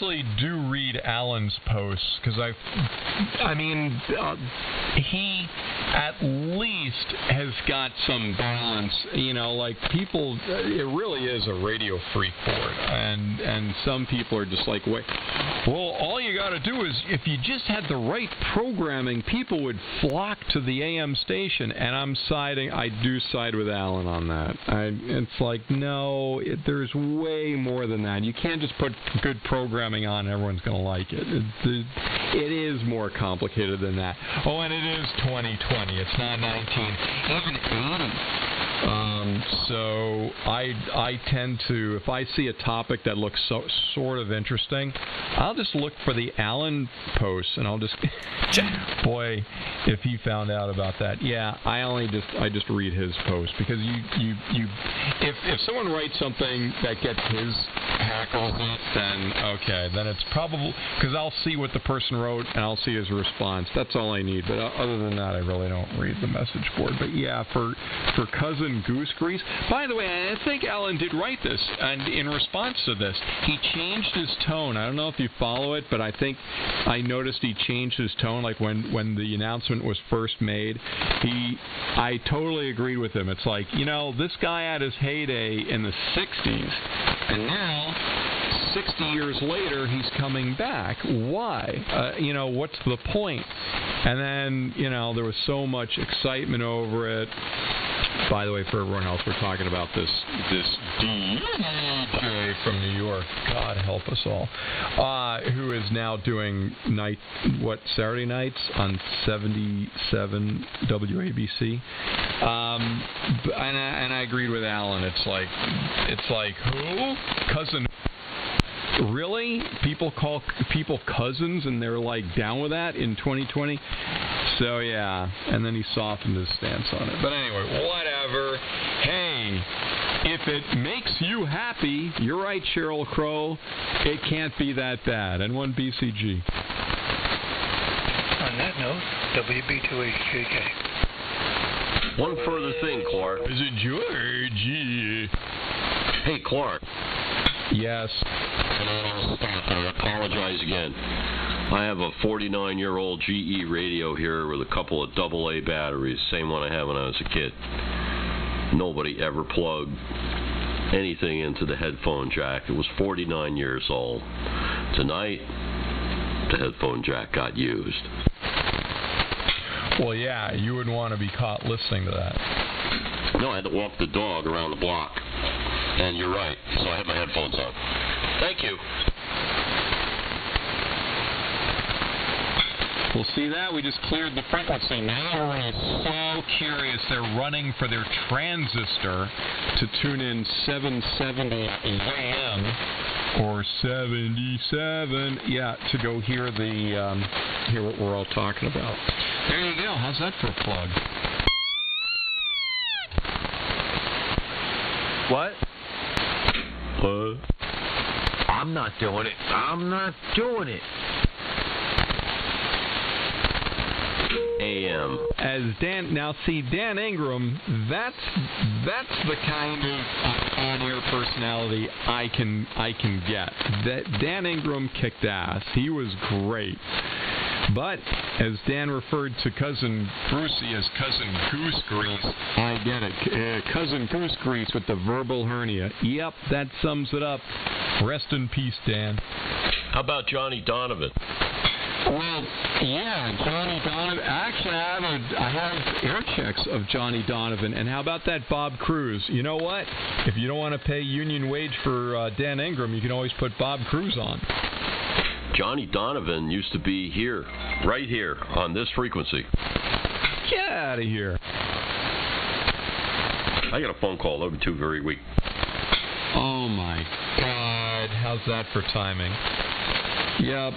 usually do read Alan's posts because he at least has got some balance. Like people, it really is a radio freak board, and some people are just like, wait, well, all you got to do is if you just had the right programming, people would flock to the AM station. And I do side with Alan on that. It's like, no, there's way more than that. You can't just put good programming on and everyone's going to like it. It is more complicated than that. Oh, and it is 2020. It's not 1980. So I tend to, if I see a topic that looks sort of interesting, I'll just look for the Alan posts and I'll just boy, if he found out about that. Yeah, I just read his post because if someone writes something that gets his hackles in, then it's probably because I'll see what the person wrote and I'll see his response. That's all I need. But other than that, I really don't read the message board. But yeah, for Cousin Goose Grease. By the way, I think Alan did write this, and in response to this, he changed his tone. I don't know if you follow it, but I think I noticed he changed his tone. Like when the announcement was first made, I totally agreed with him. It's like, this guy had his heyday in the 60s, and now 60 years later, he's coming back. Why? What's the point? And then, there was so much excitement over it. By the way, for everyone else, we're talking about this DJ from New York, God help us all, who is now doing Saturday nights on 77 WABC. And I agreed with Alan. It's like who? Cousin. Really? People call people cousins and they're like down with that in 2020? So yeah, and then he softened his stance on it. But anyway, whatever. Hey, if it makes you happy, you're right, Sheryl Crow, it can't be that bad. And one BCG. On that note, WB2HJK. One further thing, Clark. Is it Georgie? Hey, Clark. Yes. And I apologize again. I have a 49-year-old GE radio here with a couple of AA batteries, same one I had when I was a kid. Nobody ever plugged anything into the headphone jack. It was 49 years old. Tonight, the headphone jack got used. Well, yeah, you wouldn't want to be caught listening to that. No, I had to walk the dog around the block. And you're right, so I had my headphones on. Thank you. We'll see that. We just cleared the frequency. Now everyone's so curious. They're running for their transistor to tune in 770 AM or 77. Yeah, to go hear hear what we're all talking about. There you go. How's that for a plug? What? I'm not doing it. I'm not doing it. AM. As Dan, now see, Dan Ingram, that's the kind of on-air personality I can get. That Dan Ingram kicked ass. He was great. But, as Dan referred to Cousin Brucey as Cousin Goose Grease, I get it. Cousin Goose Grease with the verbal hernia. Yep, that sums it up. Rest in peace, Dan. How about Johnny Donovan? Well, yeah, Johnny Donovan. Actually, I have air checks of Johnny Donovan. And how about that Bob Cruz? You know what? If you don't want to pay union wage for Dan Ingram, you can always put Bob Cruz on. Johnny Donovan used to be here, right here, on this frequency. Get out of here. I got a phone call. They'll be too very weak. Oh, my God. How's that for timing? Yep.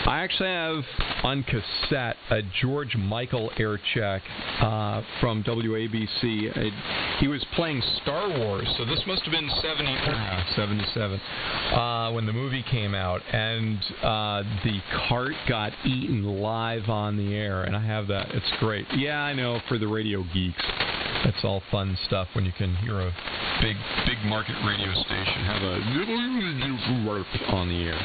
I actually have on cassette a George Michael air check from WABC. He was playing Star Wars, so this must have been 77 when the movie came out, and the cart got eaten live on the air, and I have that. It's great. Yeah, I know, for the radio geeks. That's all fun stuff when you can hear a big market radio station have a on the air.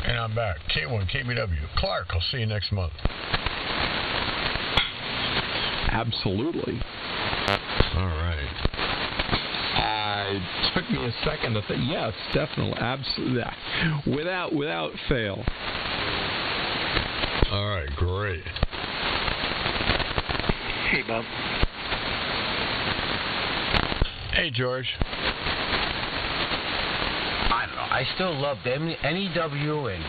And I'm back. K1, KBW. Clark, I'll see you next month. Absolutely. All right. It took me a second to think. Yes, definitely, absolutely, without fail. All right, great. Hey, Bob. Hey, George. I don't know. I still love NEW and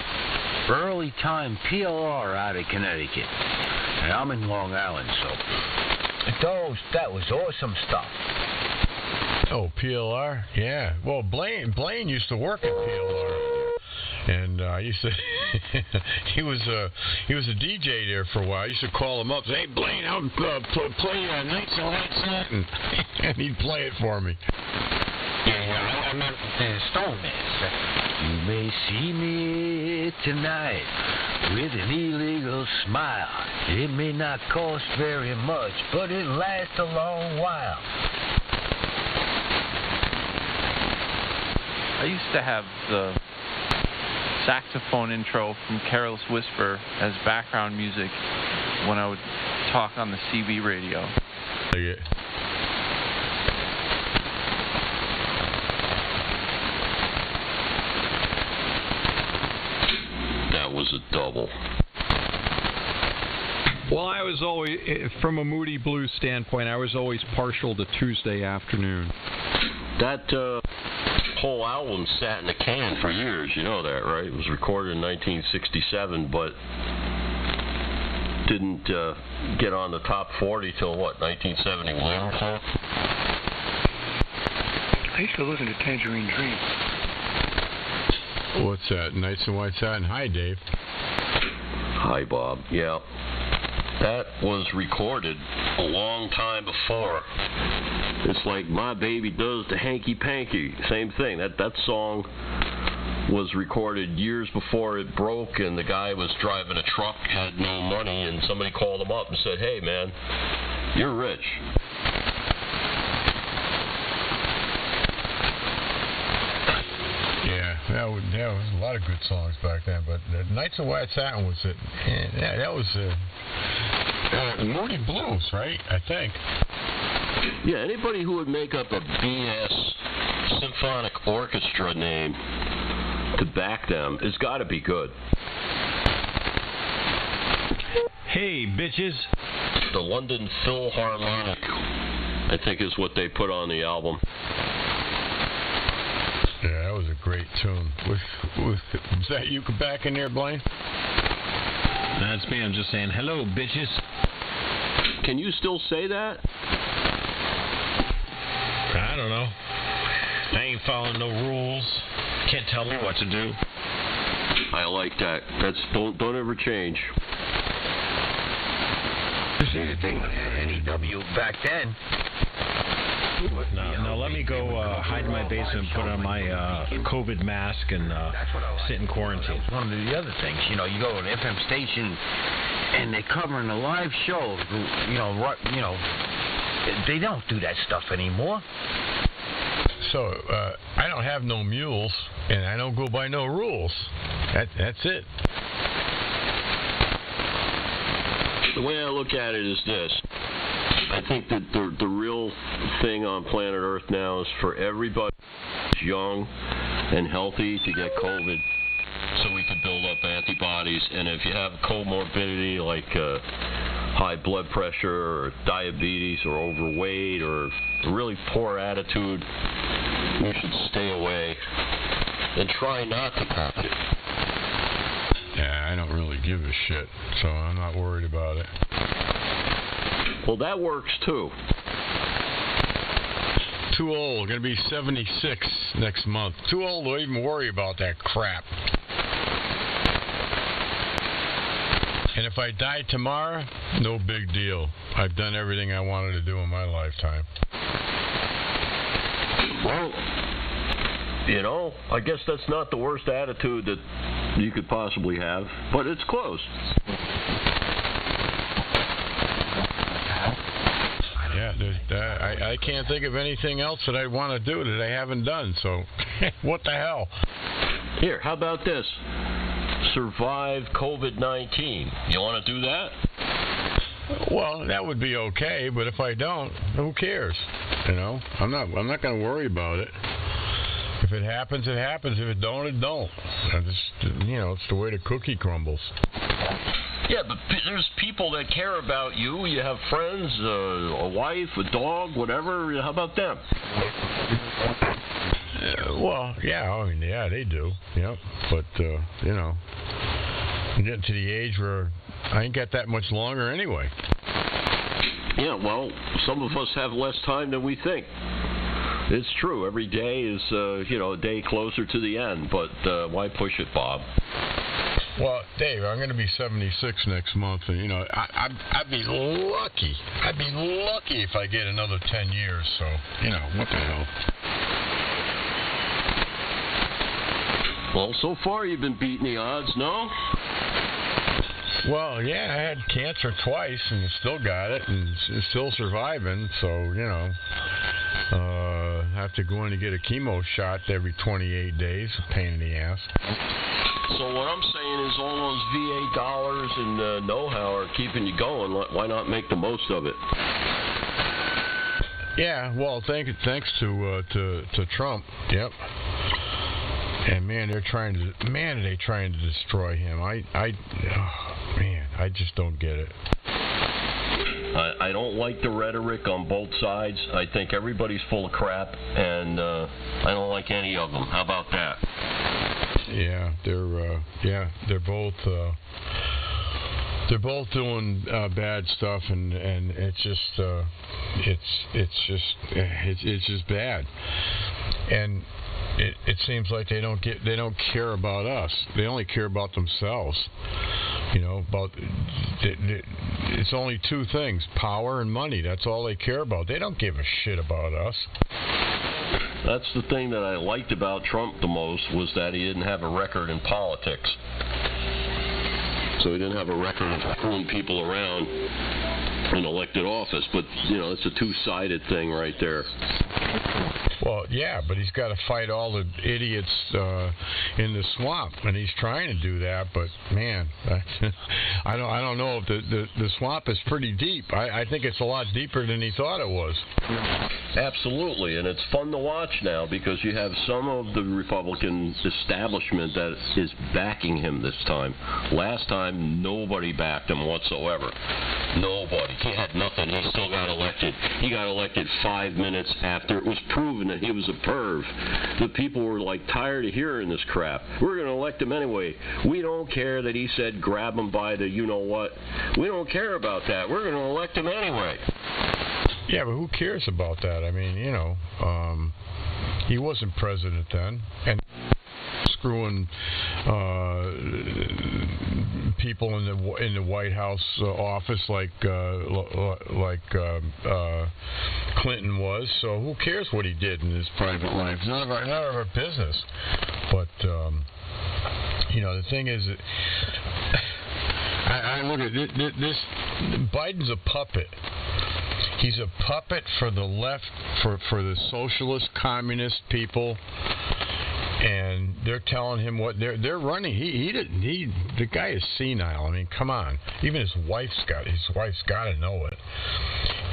early time PLR out of Connecticut. And I'm in Long Island, so that was awesome stuff. Oh, PLR? Yeah. Well, Blaine used to work at PLR. And I used to he was a DJ there for a while. I used to call him up, say, "Hey, Blaine, I'll play Nights and Lights Out," and he'd play it for me. Yeah, I'm not Stoneman. You may see me tonight with an illegal smile. It may not cost very much, but it lasts a long while. I used to have the saxophone intro from Carol's Whisper as background music when I would talk on the CB radio. That was a double. Well, I was always, from a Moody Blues standpoint, I was always partial to Tuesday afternoon. That whole album sat in a can for years, you know that, right? It was recorded in 1967, but didn't get on the top 40 till, 1971 or so? I used to listen to Tangerine Dream. What's that? Nights and White Satin? Hi, Dave. Hi, Bob. Yeah. That was recorded a long time before. It's like My Baby Does the Hanky Panky. Same thing. That song was recorded years before it broke, and the guy was driving a truck, had no money, and somebody called him up and said, "Hey, man, you're rich." Yeah, that was a lot of good songs back then, but Nights of White Satin was it. Yeah, that was Moody Blues, right? I think. Yeah, anybody who would make up a BS symphonic orchestra name to back them has got to be good. Hey, bitches. The London Philharmonic, I think, is what they put on the album. Yeah, that was a great tune. Was that you back in there, Blaine? That's me. I'm just saying, hello, bitches. Can you still say that? I don't know. I ain't following no rules. Can't tell me what to do. I like that. Don't ever change. See the thing with NEW back then. Now let me go hide in my basement and put on my COVID mask and sit in quarantine. One of the other things, you go to an FM station and they're covering a live show. They don't do that stuff anymore. So I don't have no mules, and I don't go by no rules. That's it. The way I look at it is this. I think that the real thing on planet Earth now is for everybody who's young and healthy to get COVID so we can build up antibodies. And if you have comorbidity like high blood pressure or diabetes or overweight or a really poor attitude, you should stay away and try not to catch it. Yeah, I don't really give a shit, so I'm not worried about it. Well, that works too. Too old. Gonna be 76 next month. Too old to even worry about that crap. And if I die tomorrow, no big deal. I've done everything I wanted to do in my lifetime. Well, I guess that's not the worst attitude that you could possibly have, but it's close. I can't think of anything else that I want to do that I haven't done. So, what the hell? Here, how about this? Survive COVID-19. You want to do that? Well, that would be okay, but if I don't, who cares? You know, I'm not going to worry about it. If it happens, it happens. If it don't, it don't. It's the way the cookie crumbles. Yeah, but there's people that care about you. You have friends, a wife, a dog, whatever. How about them? Well, yeah, they do. Yep. But, I'm getting to the age where I ain't got that much longer anyway. Yeah, well, some of us have less time than we think. It's true. Every day is, a day closer to the end. But why push it, Bob? Well, Dave, I'm going to be 76 next month, and I'd be lucky. I'd be lucky if I get another 10 years. So, what the hell? Well, so far you've been beating the odds, no? Well, yeah, I had cancer twice, and still got it, and still surviving. So, have to go in and get a chemo shot every 28 days. A pain in the ass. So what I'm saying is all those VA dollars and know-how are keeping you going. Why not make the most of it? Yeah, well, thanks to Trump. Yep. And man, are they trying to destroy him? I just don't get it. I don't like the rhetoric on both sides. I think everybody's full of crap, and I don't like any of them. How about that? Yeah, they're both doing bad stuff, and it's just bad. And it seems like they don't care about us. They only care about themselves. It's only two things: power and money. That's all they care about. They don't give a shit about us. That's the thing that I liked about Trump the most, was that he didn't have a record in politics. So he didn't have a record of pulling people around in elected office. But, it's a two-sided thing right there. Well, yeah, but he's got to fight all the idiots in the swamp, and he's trying to do that. But man, I don't know if the swamp is pretty deep. I think it's a lot deeper than he thought it was. Absolutely, and it's fun to watch now because you have some of the Republican establishment that is backing him this time. Last time, nobody backed him whatsoever. Nobody. He had nothing. He still got elected. He got elected 5 minutes after it was proven that he was a perv. The people were tired of hearing this crap. We're going to elect him anyway. We don't care that he said grab him by the you-know-what. We don't care about that. We're going to elect him anyway. Yeah, but who cares about that? I mean, he wasn't president then, and screwing people in the White House office like Clinton was. So who cares what he did in his private life? It's none of our business. But the thing is that I look at this. Biden's a puppet. He's a puppet for the left, for the socialist, communist people, and they're telling him what they're running. The guy is senile. I mean, come on. Even his wife's got to know it.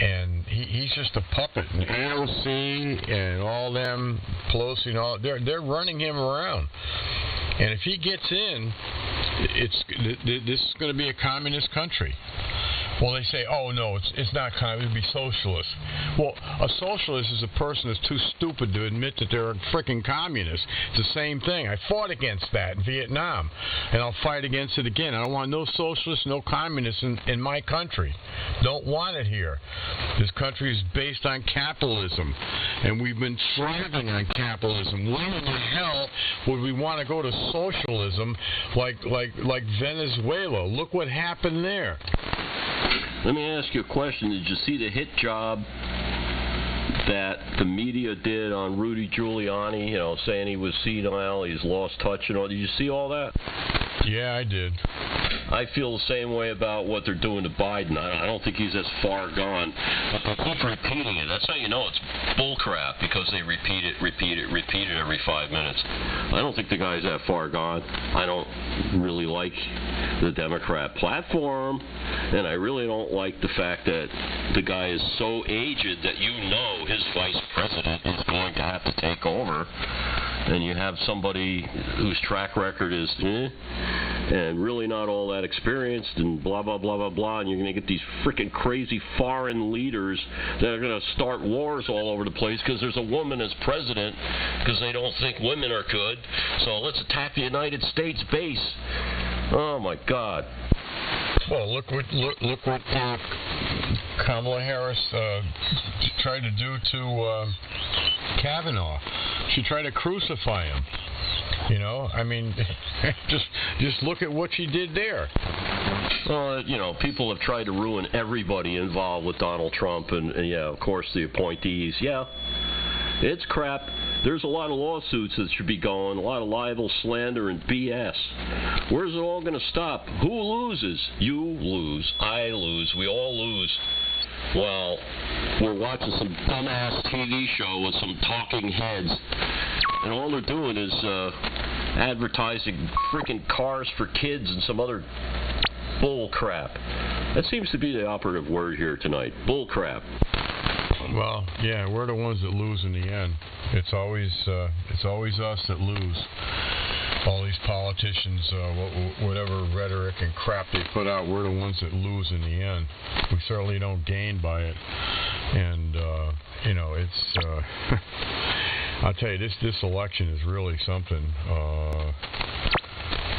And he's just a puppet. And AOC and all them, Pelosi and all, they're running him around. And if he gets in, this is going to be a communist country. Well, they say, oh, no, it's not communist, it'd be socialist. Well, a socialist is a person that's too stupid to admit that they're a freaking communist. It's the same thing. I fought against that in Vietnam, and I'll fight against it again. I don't want no socialists, no communists in my country. Don't want it here. This country is based on capitalism, and we've been thriving on capitalism. When in the hell would we want to go to socialism like Venezuela? Look what happened there. Let me ask you a question. Did you see the hit job that the media did on Rudy Giuliani, saying he was senile, he's lost touch and all? Did you see all that? Yeah, I did. I feel the same way about what they're doing to Biden. I don't think he's as far gone. But they keep repeating it. That's how you know it's bullcrap, because they repeat it every 5 minutes. I don't think the guy's that far gone. I don't really like the Democrat platform, and I really don't like the fact that the guy is so aged that you know his vice president is going to have to take over. And you have somebody whose track record is and really not all that experienced and blah, blah, blah, blah, blah, and you're going to get these freaking crazy foreign leaders that are going to start wars all over the place because there's a woman as president because they don't think women are good. So let's attack the United States base. Oh, my God. Well, look what Kamala Harris tried to do to Kavanaugh. She tried to crucify him. You know, I mean, just look at what she did there. Well, you know, people have tried to ruin everybody involved with Donald Trump, and yeah, of course, the appointees. Yeah, it's crap. There's a lot of lawsuits that should be going, a lot of libel, slander, and BS. Where's it all going to stop? Who loses? You lose. I lose. We all lose. Well, we're watching some dumbass TV show with some talking heads, and all they're doing is advertising freaking cars for kids and some other bull crap. That seems to be the operative word here tonight. Bull crap. Well, yeah, we're the ones that lose in the end. It's always us that lose. All these politicians, whatever rhetoric and crap they put out, we're the ones that lose in the end. We certainly don't gain by it. And, you know, it's... I'll tell you, this election is really something.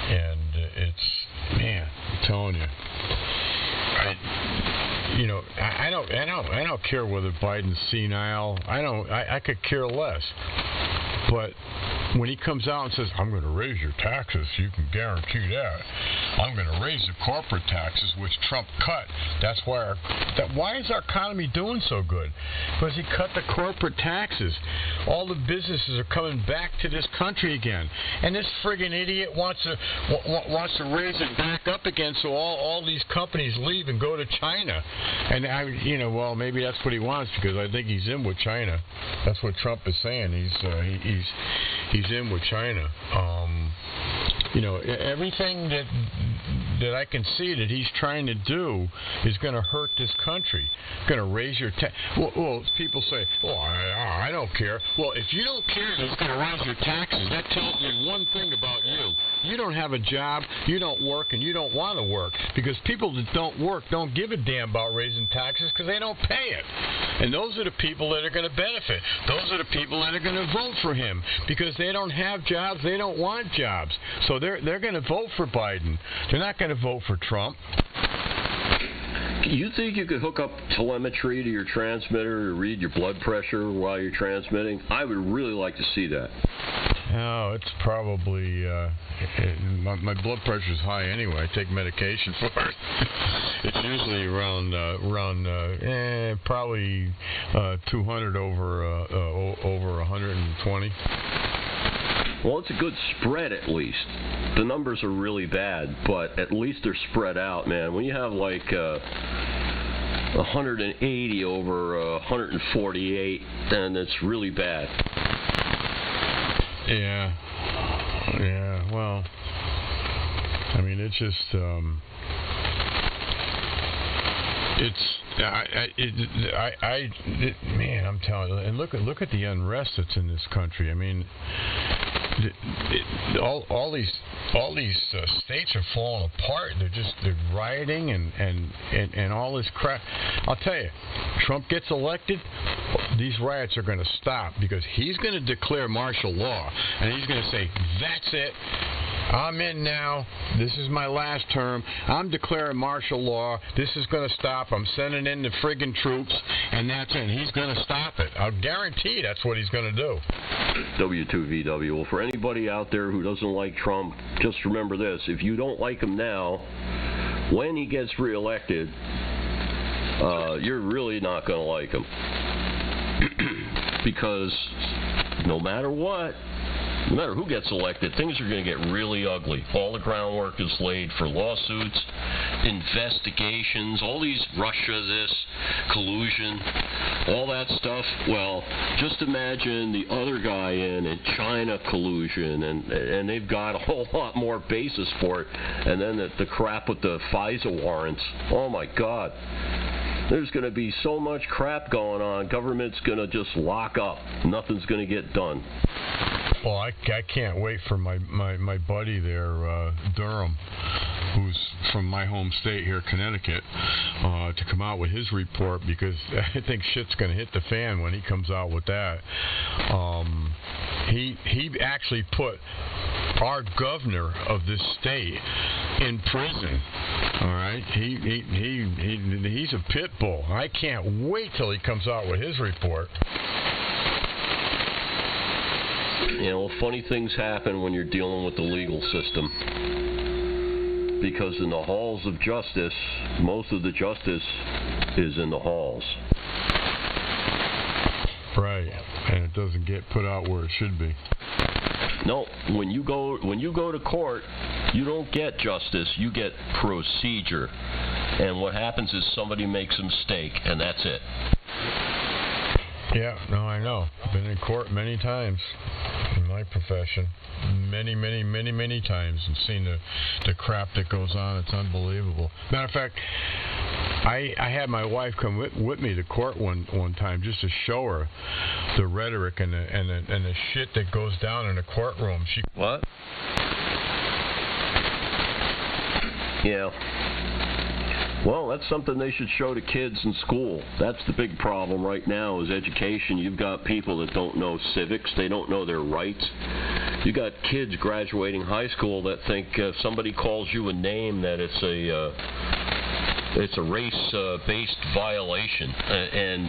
And it's... Man, I'm telling you. I don't care whether Biden's senile. I could care less. But when he comes out and says, I'm going to raise your taxes, you can guarantee that. I'm going to raise the corporate taxes, which Trump cut. That's why why is our economy doing so good? Because he cut the corporate taxes. All the businesses are coming back to this country again. And this friggin' idiot wants to raise it back up again so all these companies leave and go to China. And well, maybe that's what he wants, because I think he's in with China. That's what Trump is saying. He's in with China. Everything that I can see that he's trying to do is going to hurt this country. Going to raise your tax. Well, people say, I don't care. Well, if you don't care that it's going to raise your taxes, that tells me one thing about you. You don't have a job, you don't work, and you don't want to work. Because people that don't work don't give a damn about raising taxes because they don't pay it. And those are the people that are going to benefit. Those are the people that are going to vote for him because they don't have jobs, they don't want jobs. So they're going to vote for Biden. They're not going to vote for Trump. You think you could hook up telemetry to your transmitter to read your blood pressure while you're transmitting? I would really like to see that. Oh, it's probably my blood pressure is high anyway. I take medication for it. It's usually around probably 200 over 120. Well, it's a good spread at least. The numbers are really bad, but at least they're spread out, man. When you have like 180 over 148, then it's really bad. Yeah. Well, I mean, it's just man, I'm telling you, and look at the unrest that's in this country. I mean, all these states are falling apart. They're rioting and all this crap. I'll tell you, Trump gets elected, these riots are going to stop because he's going to declare martial law and he's going to say, that's it. I'm in now. This is my last term. I'm declaring martial law. This is going to stop. I'm sending in the friggin' troops, and that's it. He's going to stop it. I'll guarantee that's what he's going to do. W2VW. Well, for anybody out there who doesn't like Trump, just remember this. If you don't like him now, when he gets reelected, you're really not going to like him. Because no matter what, no matter who gets elected, things are going to get really ugly. All the groundwork is laid for lawsuits, investigations, all these Russia this, collusion, all that stuff. Well, just imagine the other guy in China collusion, and they've got a whole lot more basis for it. And then the crap with the FISA warrants. Oh, my God. There's going to be so much crap going on. Government's going to just lock up. Nothing's going to get done. Well, I can't wait for my buddy there, Durham, who's from my home state here, Connecticut, to come out with his report, because I think shit's going to hit the fan when he comes out with that. He actually put our governor of this state in prison. All right, he's a pit bull. I can't wait till he comes out with his report. You know, funny things happen when you're dealing with the legal system. Because in the halls of justice, most of the justice is in the halls. Right, and it doesn't get put out where it should be. No, when you go to court, you don't get justice, you get procedure. And what happens is somebody makes a mistake, and that's it. Yeah, no, I know. Been in court many times in my profession. Many times, and seen the crap that goes on. It's unbelievable. Matter of fact, I had my wife come with me to court one time just to show her the rhetoric and the shit that goes down in a courtroom. What? Yeah. Well, that's something they should show to kids in school. That's the big problem right now is education. You've got people that don't know civics. They don't know their rights. You got kids graduating high school that think if somebody calls you a name that it's a race-based violation, and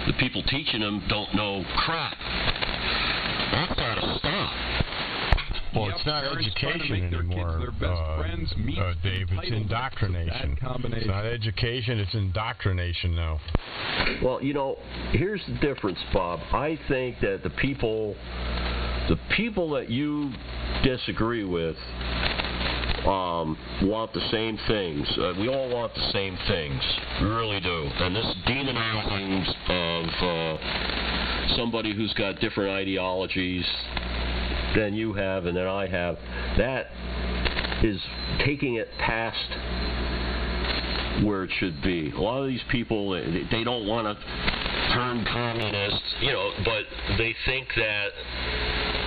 the people teaching them don't know crap. That's got to stop. Well, it's not education anymore, Dave. It's indoctrination. It's not education, it's indoctrination now. Well, you know, here's the difference, Bob. I think that the people that you disagree with want the same things. We all want the same things. We really do. And this demonizing of somebody who's got different ideologies than you have and than I have, that is taking it past where it should be. A lot of these people, they don't want to turn communist, you know, but they think that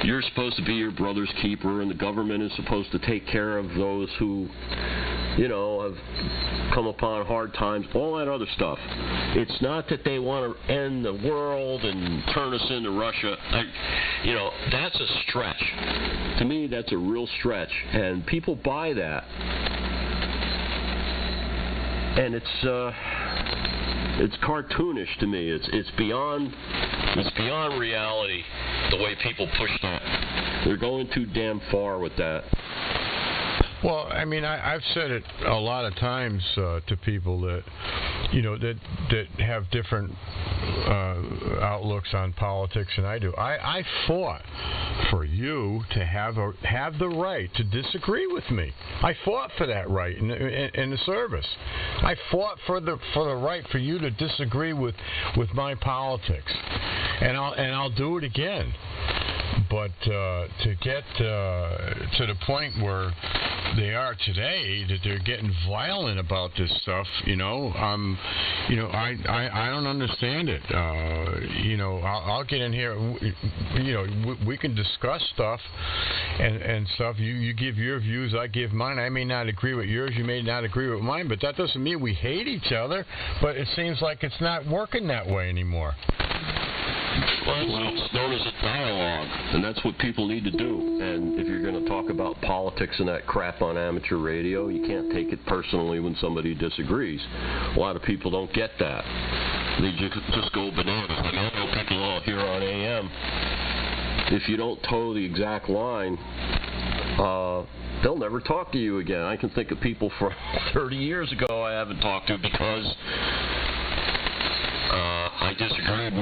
you're supposed to be your brother's keeper and the government is supposed to take care of those who, you know, have come upon hard times, all that other stuff. It's not that they want to end the world and turn us into Russia. You know, that's a stretch. To me, that's a real stretch, and people buy that. And it's cartoonish to me. It's beyond reality the way people push that. They're going too damn far with that. Well, I mean, I've said it a lot of times to people that, you know, that have different outlooks on politics than I do. I fought for you to have the right to disagree with me. I fought for that right in the service. I fought for the right for you to disagree with my politics, and I'll do it again. But to get to the point where they are today, that they're getting violent about this stuff, you know, I don't understand it. You know, I'll get in here. You know, we can discuss stuff and stuff. You give your views, I give mine. I may not agree with yours, you may not agree with mine, but that doesn't mean we hate each other. But it seems like it's not working that way anymore. Well, it's known as a dialogue, and that's what people need to do. And if you're going to talk about politics and that crap on amateur radio, you can't take it personally when somebody disagrees. A lot of people don't get that. They just go bananas. I know people all here on AM, if you don't toe the exact line, they'll never talk to you again. I can think of people from 30 years ago I haven't talked to because I disagreed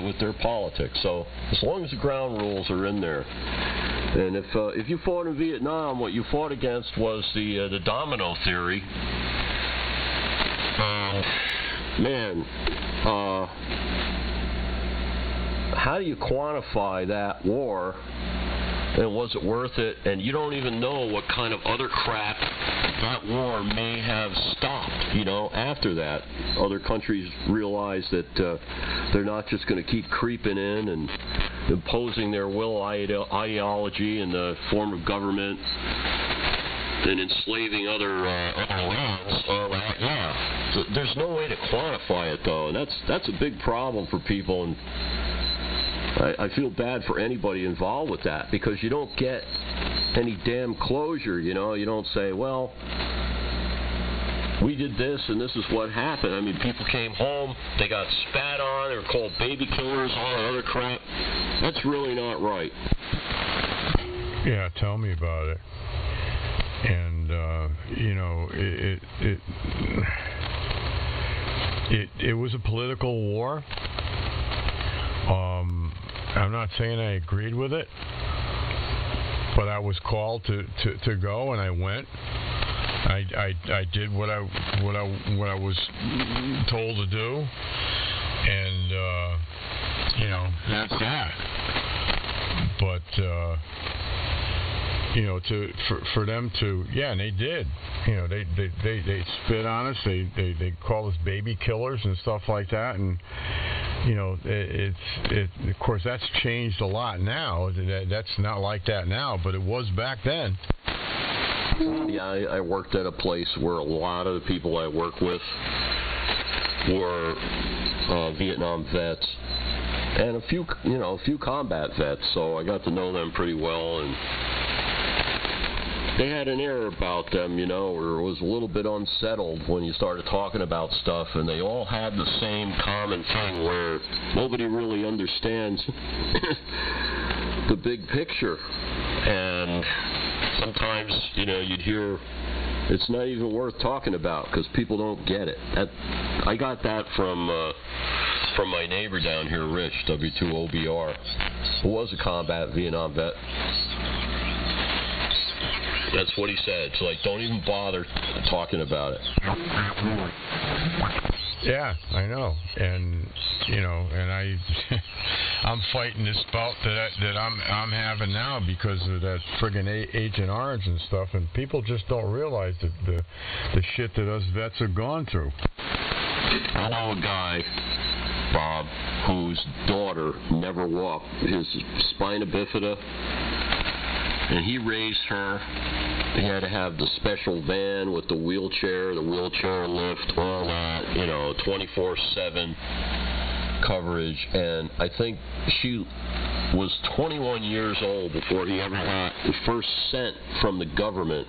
with their politics. So as long as the ground rules are in there, And if you fought in Vietnam, what you fought against was the domino theory. Man, how do you quantify that war? And was it worth it? And you don't even know what kind of other crap that war may have stopped. After that, other countries realize that they're not just going to keep creeping in and imposing their will ideology in the form of government and enslaving other lands. So there's no way to quantify it, though, and that's a big problem for people. And I feel bad for anybody involved with that, because you don't get any damn closure, You don't say, well, we did this and this is what happened. I mean, people came home, they got spat on, they were called baby killers, all that other crap. That's really not right. Yeah, tell me about it. And, it was a political war. I'm not saying I agreed with it, but I was called to go, and I went. I did what I was told to do, and that's that. But for them to, and they did. They spit on us. They call us baby killers and stuff like that, and. Of course, that's changed a lot now. That's not like that now, but it was back then. Yeah, I worked at a place where a lot of the people I work with were Vietnam vets, and a few combat vets. So I got to know them pretty well, and they had an air about them, where it was a little bit unsettled when you started talking about stuff, and they all had the same common thing where nobody really understands the big picture. And sometimes, you'd hear it's not even worth talking about because people don't get it. I got that from my neighbor down here, Rich, W2OBR, who was a combat Vietnam vet. That's what he said. It's like, don't even bother talking about it. Yeah, I know, and I'm fighting this bout that I'm having now because of that friggin' Agent Orange and stuff, and people just don't realize the shit that us vets have gone through. I know a guy, Bob, whose daughter never walked, his spina bifida, and he raised her. He had to have the special van with the wheelchair lift, all that, 24/7 coverage. And I think she was 21 years old before he ever got the first cent from the government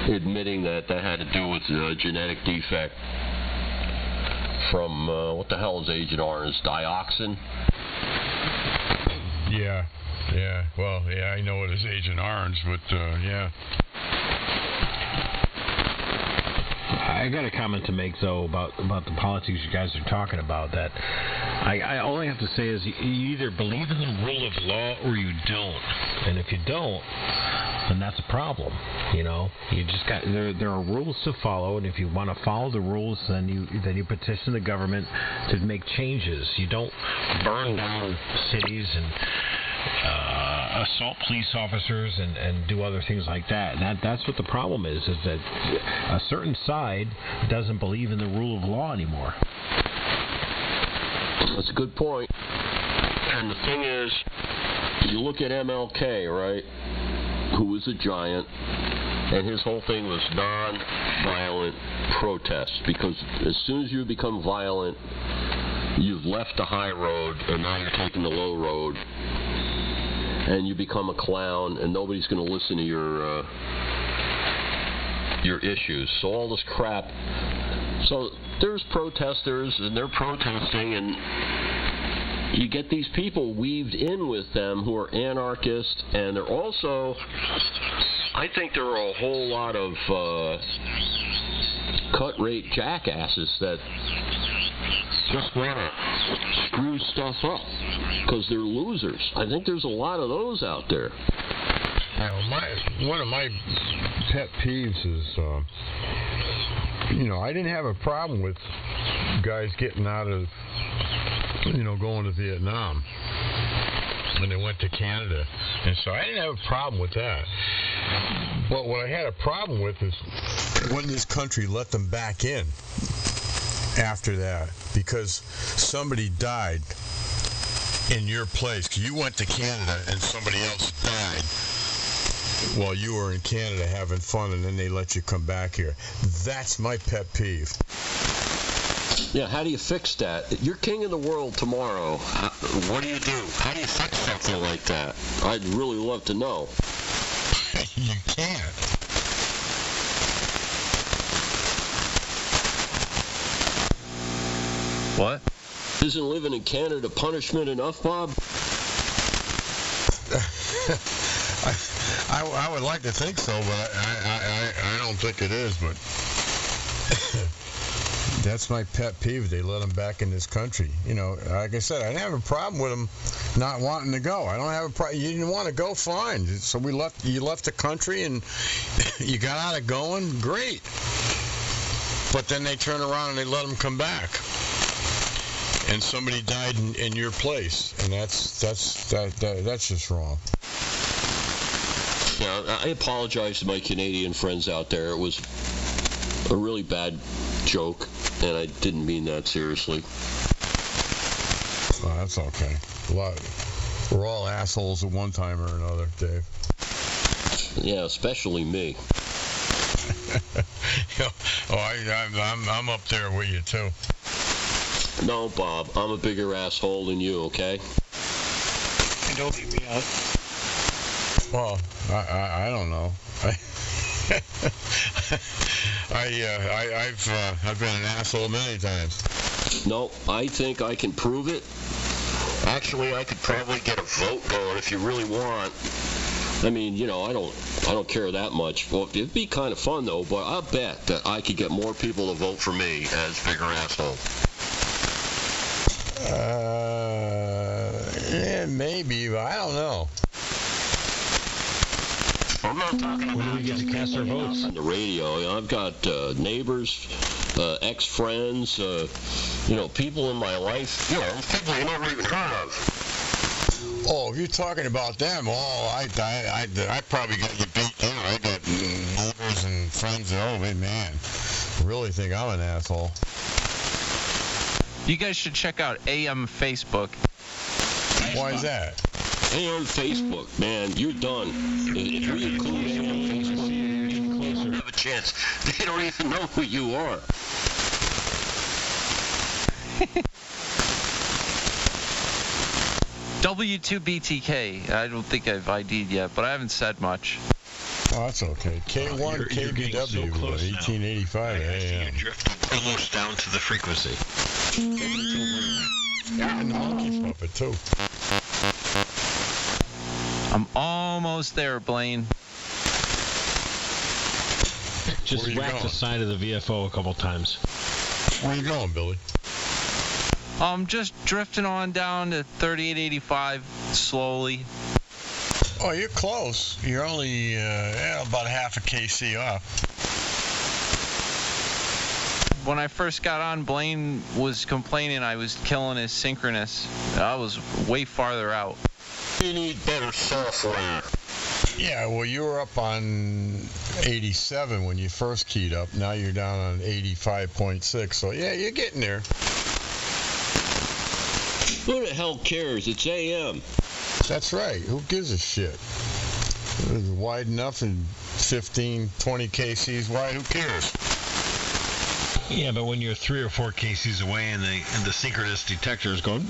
admitting that had to do with a genetic defect from, what the hell is Agent Orange, dioxin? Yeah. Well, I know it is Agent Orange, but, yeah. I got a comment to make, though, about the politics you guys are talking about. That I all I have to say is you either believe in the rule of law or you don't. And if you don't, then that's a problem. You just got there are rules to follow, and if you want to follow the rules, then you petition the government to make changes. You don't burn down cities and assault police officers and do other things like that. And that's what the problem is that a certain side doesn't believe in the rule of law anymore. That's a good point. And the thing is, you look at MLK, right, who was a giant, and his whole thing was non-violent protests, because as soon as you become violent, you've left the high road, and now you're taking the low road, and you become a clown, and nobody's going to listen to your issues. So all this crap. So there's protesters, and they're protesting, and you get these people weaved in with them who are anarchists, and they're also, I think there are a whole lot of cut-rate jackasses that just want to screw stuff up because they're losers. I think there's a lot of those out there. One of my pet peeves is, I didn't have a problem with guys getting out of, going to Vietnam when they went to Canada. And so I didn't have a problem with that. But what I had a problem with is when this country let them back in after that because somebody died in your place. You went to Canada and somebody else died while you were in Canada having fun, and then they let you come back here. That's my pet peeve. Yeah, how do you fix that? You're king of the world tomorrow. What do you do? How do you fix something like that? I'd really love to know. You can't. What? Isn't living in Canada punishment enough, Bob? I would like to think so, but I don't think it is. But that's my pet peeve. They let them back in this country. Like I said, I didn't have a problem with them not wanting to go. I don't have a problem. You didn't want to go, fine. So you left the country and you got out of going, great. But then they turn around and they let them come back. And somebody died in your place, and that's just wrong. Yeah, I apologize to my Canadian friends out there. It was a really bad joke, and I didn't mean that seriously. Oh, that's okay. We're all assholes at one time or another, Dave. Yeah, especially me. I'm up there with you too. No, Bob, I'm a bigger asshole than you, okay? And don't leave me out. Well, I don't know. I've been an asshole many times. No, I think I can prove it. Actually, I could probably get a vote going if you really want. I mean, I don't care that much. Well, it'd be kind of fun though. But I'll bet that I could get more people to vote for me as bigger asshole. Yeah, maybe, but I don't know. I'm not talking about when do we get to cast our votes? On the radio. I've got neighbors, ex-friends, people in my life, people you never even heard of. Oh, if you're talking about them, I probably got you beat down. I got neighbors and friends. Oh, man, really think I'm an asshole. You guys should check out AM Facebook. Why is that? AM Facebook, man, you're done. If you include AM Facebook, you don't have a chance. They don't even know who you are. W2BTK. I don't think I've ID'd yet, but I haven't said much. Oh, that's okay. K1 KBW, so 1885 AM. You're drifting almost down to the frequency. Yeah, and the monkey puppet, too. I'm almost there, Blaine. Just whack the side of the VFO a couple times. Where you going, Billy? I'm just drifting on down to 3885 slowly. Oh, you're close. You're only about half a KC off. When I first got on, Blaine was complaining I was killing his synchronous. I was way farther out. You need better software. Yeah, well, you were up on 87 when you first keyed up. Now you're down on 85.6. So, yeah, you're getting there. Who the hell cares? It's AM. That's right. Who gives a shit? It's wide enough and 15, 20 KCs wide. Who cares? Yeah, but when you're 3 or 4 KCs away and the synchronous detector is going,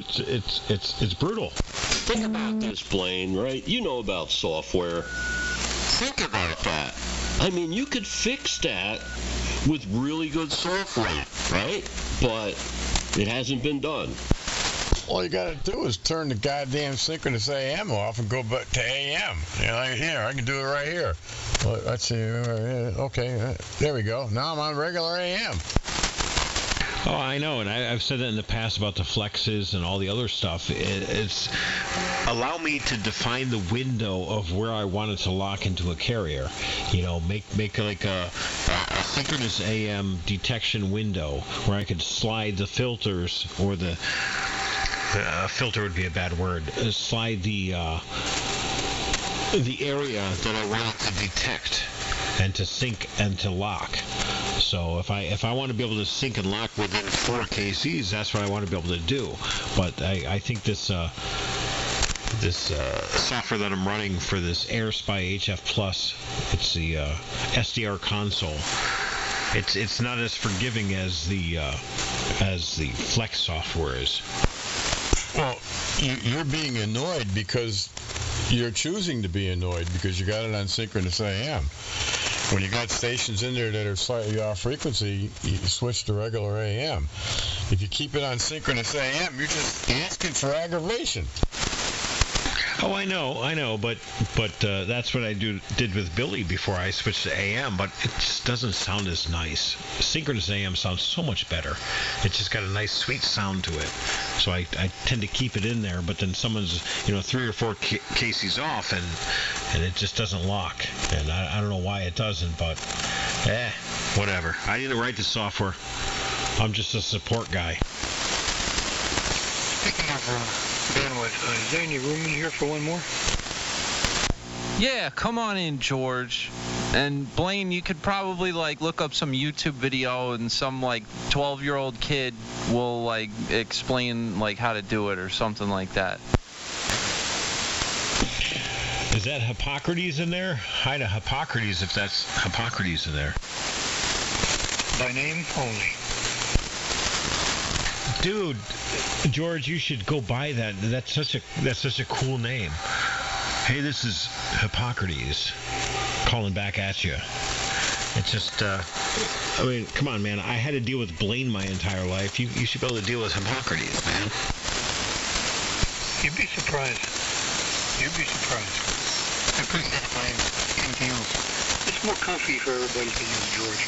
it's brutal. Think about this, Blaine, right? You know about software. Think about that. I mean, you could fix that with really good software, right? But it hasn't been done. All you got to do is turn the goddamn synchronous AM off and go back to AM. Here, I can do it right here. Well, let's see. Okay, there we go. Now I'm on regular AM. Oh, I know, and I've said that in the past about the flexes and all the other stuff. It's allow me to define the window of where I want it to lock into a carrier. You know, make like a synchronous AM detection window where I could slide the filters, or the filter would be a bad word. Slide the area that I want it to detect and to sync and to lock. So if I want to be able to sync and lock within 4 KCs, that's what I want to be able to do. But I think this software that I'm running for this AirSpy HF Plus, it's the SDR console. It's not as forgiving as the Flex software is. Well, you're being annoyed because you're choosing to be annoyed because you got it on synchronous AM. When you got stations in there that are slightly off frequency, you switch to regular AM. If you keep it on synchronous AM, you're just asking for aggravation. Oh, I know, but that's what I did with Billy before I switched to AM, but it just doesn't sound as nice. Synchronous AM sounds so much better. It's just got a nice, sweet sound to it. So I tend to keep it in there, but then someone's, 3 or 4 KCs off, and it just doesn't lock. And I don't know why it doesn't, but, whatever. I didn't write the software. I'm just a support guy. Speaking of bandwidth, is there any room in here for one more? Yeah, come on in, George. And Blaine, you could probably look up some YouTube video, and some 12-year-old kid will explain how to do it or something like that. Is that Hippocrates in there? Hi to Hippocrates if that's Hippocrates in there. By name only. Dude, George, you should go buy that. That's such a cool name. Hey, this is Hippocrates calling back at you. It's just, come on, man. I had to deal with Blaine my entire life. You should be able to deal with Hippocrates, man. You'd be surprised. I appreciate Blaine. Anything else? It's more comfy for everybody to use, George.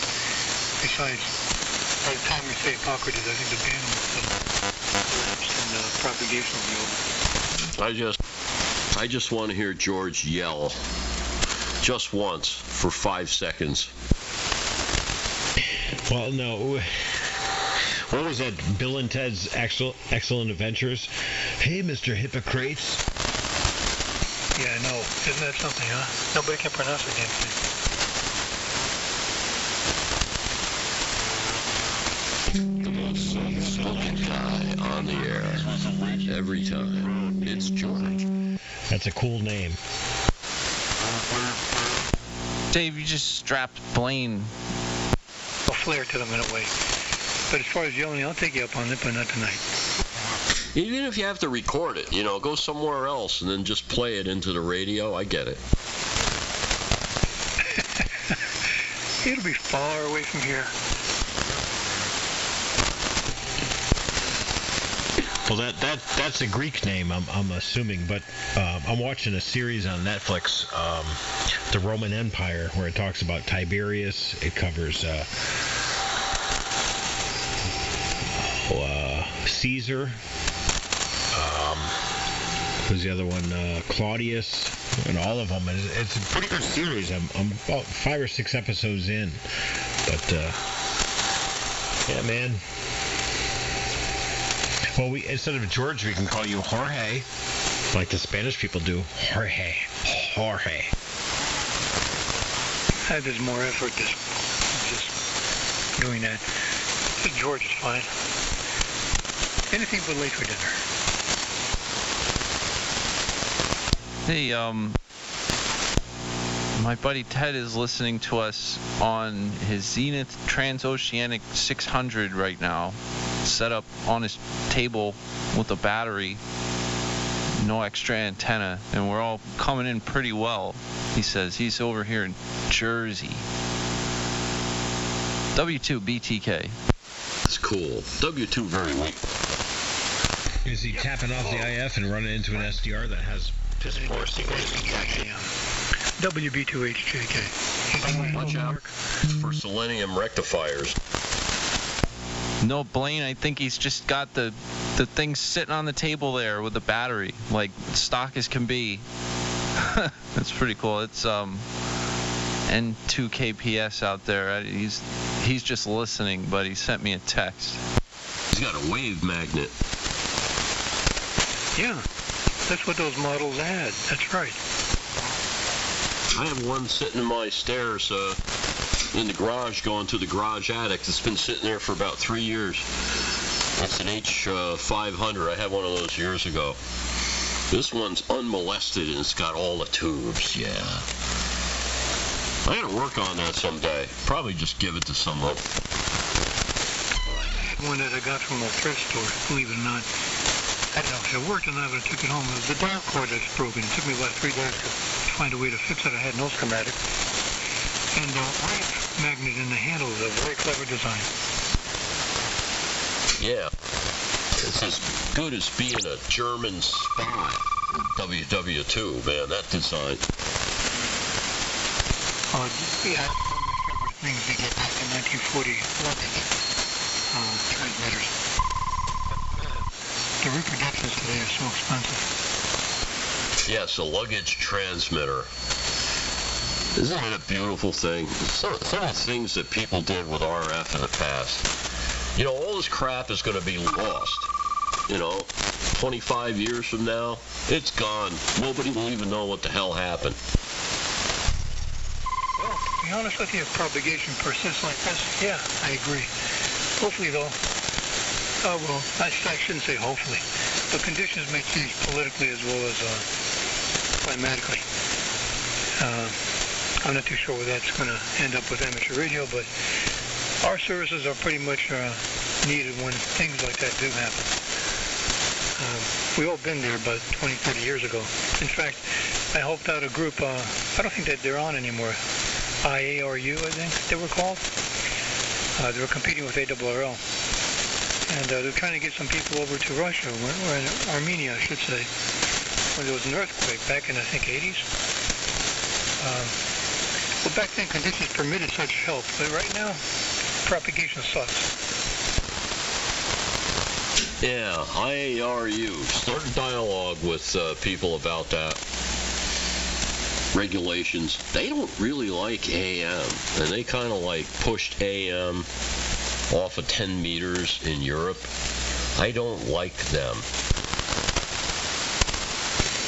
Besides, by the time we say Hippocrates, I think the bandwidth and propagation will be over. I just want to hear George yell just once for 5 seconds. Well, no. What was that? Bill and Ted's Excellent Adventures? Hey, Mr. Hippocrates. Yeah, no. Isn't that something, huh? Nobody can pronounce the damn thing. The most spoken guy on the air. Every time. It's George. That's a cool name. Dave, you just strapped Blaine. I'll flare to them in a way. But as far as yelling, I'll take you up on it, but not tonight. Even if you have to record it, go somewhere else and then just play it into the radio, I get it. It'll be far away from here. Well, that's a Greek name, I'm assuming, but I'm watching a series on Netflix, The Roman Empire, where it talks about Tiberius. It covers Caesar. Who's the other one? Claudius, and all of them. It's a pretty good series. I'm about 5 or 6 episodes in, but yeah, man. Well, instead of George, we can call you Jorge, like the Spanish people do. Jorge. There's more effort just doing that. Just George is fine. Anything but late for dinner. Hey, my buddy Ted is listening to us on his Zenith Transoceanic 600 right now, set up on his table with a battery, no extra antenna, and we're all coming in pretty well. He says he's over here in Jersey. W2BTK. That's cool. W2 very weak. Is he tapping off the IF and running into an SDR that has piss poor signals? WB2HJK. Watch out for selenium rectifiers. No, Blaine, I think he's just got the thing sitting on the table there with the battery, like stock as can be. That's pretty cool. It's N2KPS out there. He's just listening, but he sent me a text. He's got a wave magnet. Yeah, that's what those models had. That's right. I have one sitting in my stairs in the garage going to the garage attic. It's been sitting there for about 3 years. It's an H500. I had one of those years ago. This one's unmolested and it's got all the tubes. Yeah. I gotta work on that someday. Probably just give it to someone. One that I got from a thrift store, believe it or not. I don't know if it worked or not, but I took it home. It was the dial cord that's broken. It took me about 3 days to find a way to fix it. I had no schematic. And the wave magnet in the handle is a very clever design. Yeah. It's as good as being a German spy. WW2, man, that design. Oh, yeah, one of my favorite things to get back in 1940 luggage transmitters. The reproductions today are so expensive. Yes, a luggage transmitter. Isn't it a beautiful thing? Some of the things that people did with RF in the past. You know, all this crap is going to be lost. 25 years from now, it's gone. Nobody will even know what the hell happened. Well, to be honest with you, if propagation persists like this, yeah, I agree. Hopefully, though, well, I shouldn't say hopefully, but conditions may change politically as well as climatically. I'm not too sure where that's going to end up with amateur radio, but our services are pretty much needed when things like that do happen. We all been there about 20, 30 years ago. In fact, I helped out a group, I don't think that they're on anymore, IARU, I think they were called. They were competing with ARRL. And they're trying to get some people over to Russia, or in Armenia, I should say, when there was an earthquake back in, I think, 80s. Well, back then conditions permitted such help, but right now, propagation sucks. Yeah, IARU. Start a dialogue with people about that. Regulations. They don't really like AM, and they kind of like pushed AM off of 10 meters in Europe. I don't like them.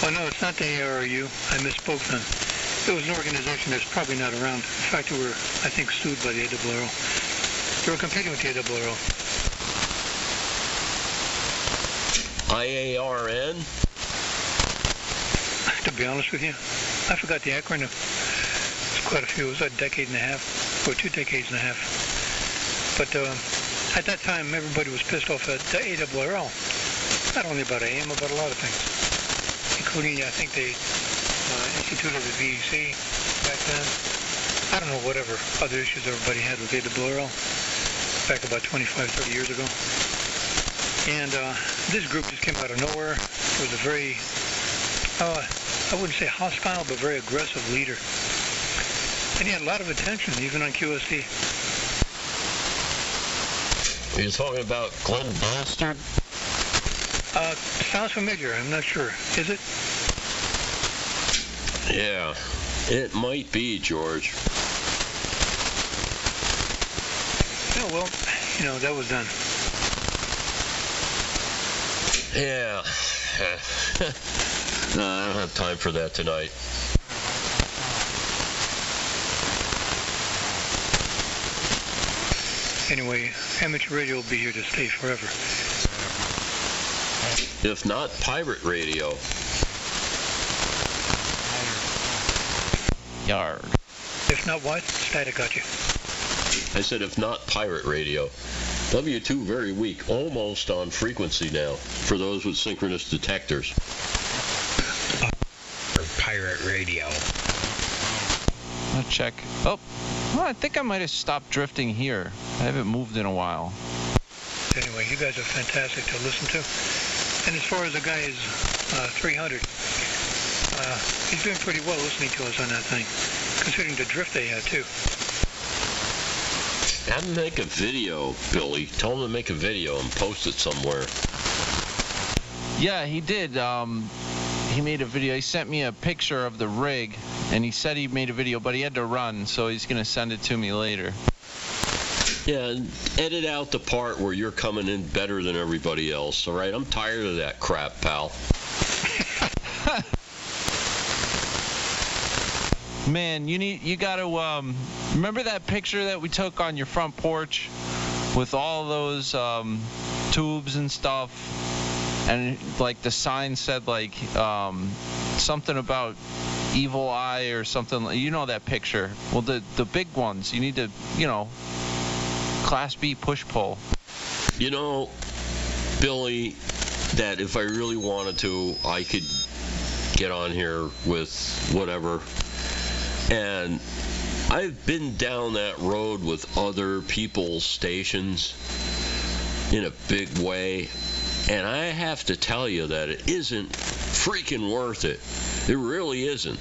Oh, no, it's not the ARRU. I misspoke then. It was an organization that's probably not around. In fact, they were, I think, sued by the ARRL. They were competing with the ARRL. IARN? To be honest with you, I forgot the acronym. It's quite a few. It was a decade and a half, or 2 decades and a half. But at that time, everybody was pissed off at the ARRL. Not only about AM, about a lot of things. Including, I think, the instituted the VEC back then. I don't know, whatever other issues everybody had with ARRL back about 25, 30 years ago. And this group just came out of nowhere. It was a very, I wouldn't say hostile, but very aggressive leader. And he had a lot of attention, even on QSD. Are you talking about Glenn Bastard? Sounds familiar. I'm not sure. Is it? Yeah, it might be, George. Yeah, well, that was done. Yeah. No, I don't have time for that tonight. Anyway, amateur radio will be here to stay forever. If not pirate radio. Yard. If not what? Static got you. I said if not pirate radio. W2 very weak, almost on frequency now, for those with synchronous detectors. Pirate radio. I'll check. Oh, well, I think I might have stopped drifting here. I haven't moved in a while. Anyway, you guys are fantastic to listen to. And as far as the guy is 300, he's doing pretty well listening to us on that thing, considering the drift they had too. Have him make a video, Billy. Tell him to make a video and post it somewhere. Yeah, he did. He made a video. He sent me a picture of the rig, and he said he made a video, but he had to run, so he's going to send it to me later. Yeah, and edit out the part where you're coming in better than everybody else, all right? I'm tired of that crap, pal. Man, you got to remember that picture that we took on your front porch with all those tubes and stuff, and like the sign said like something about evil eye or something. You know that picture? Well, the big ones. You need to, Class B push-pull. You know, Billy, that if I really wanted to, I could get on here with whatever. And I've been down that road with other people's stations in a big way. And I have to tell you that it isn't freaking worth it. It really isn't.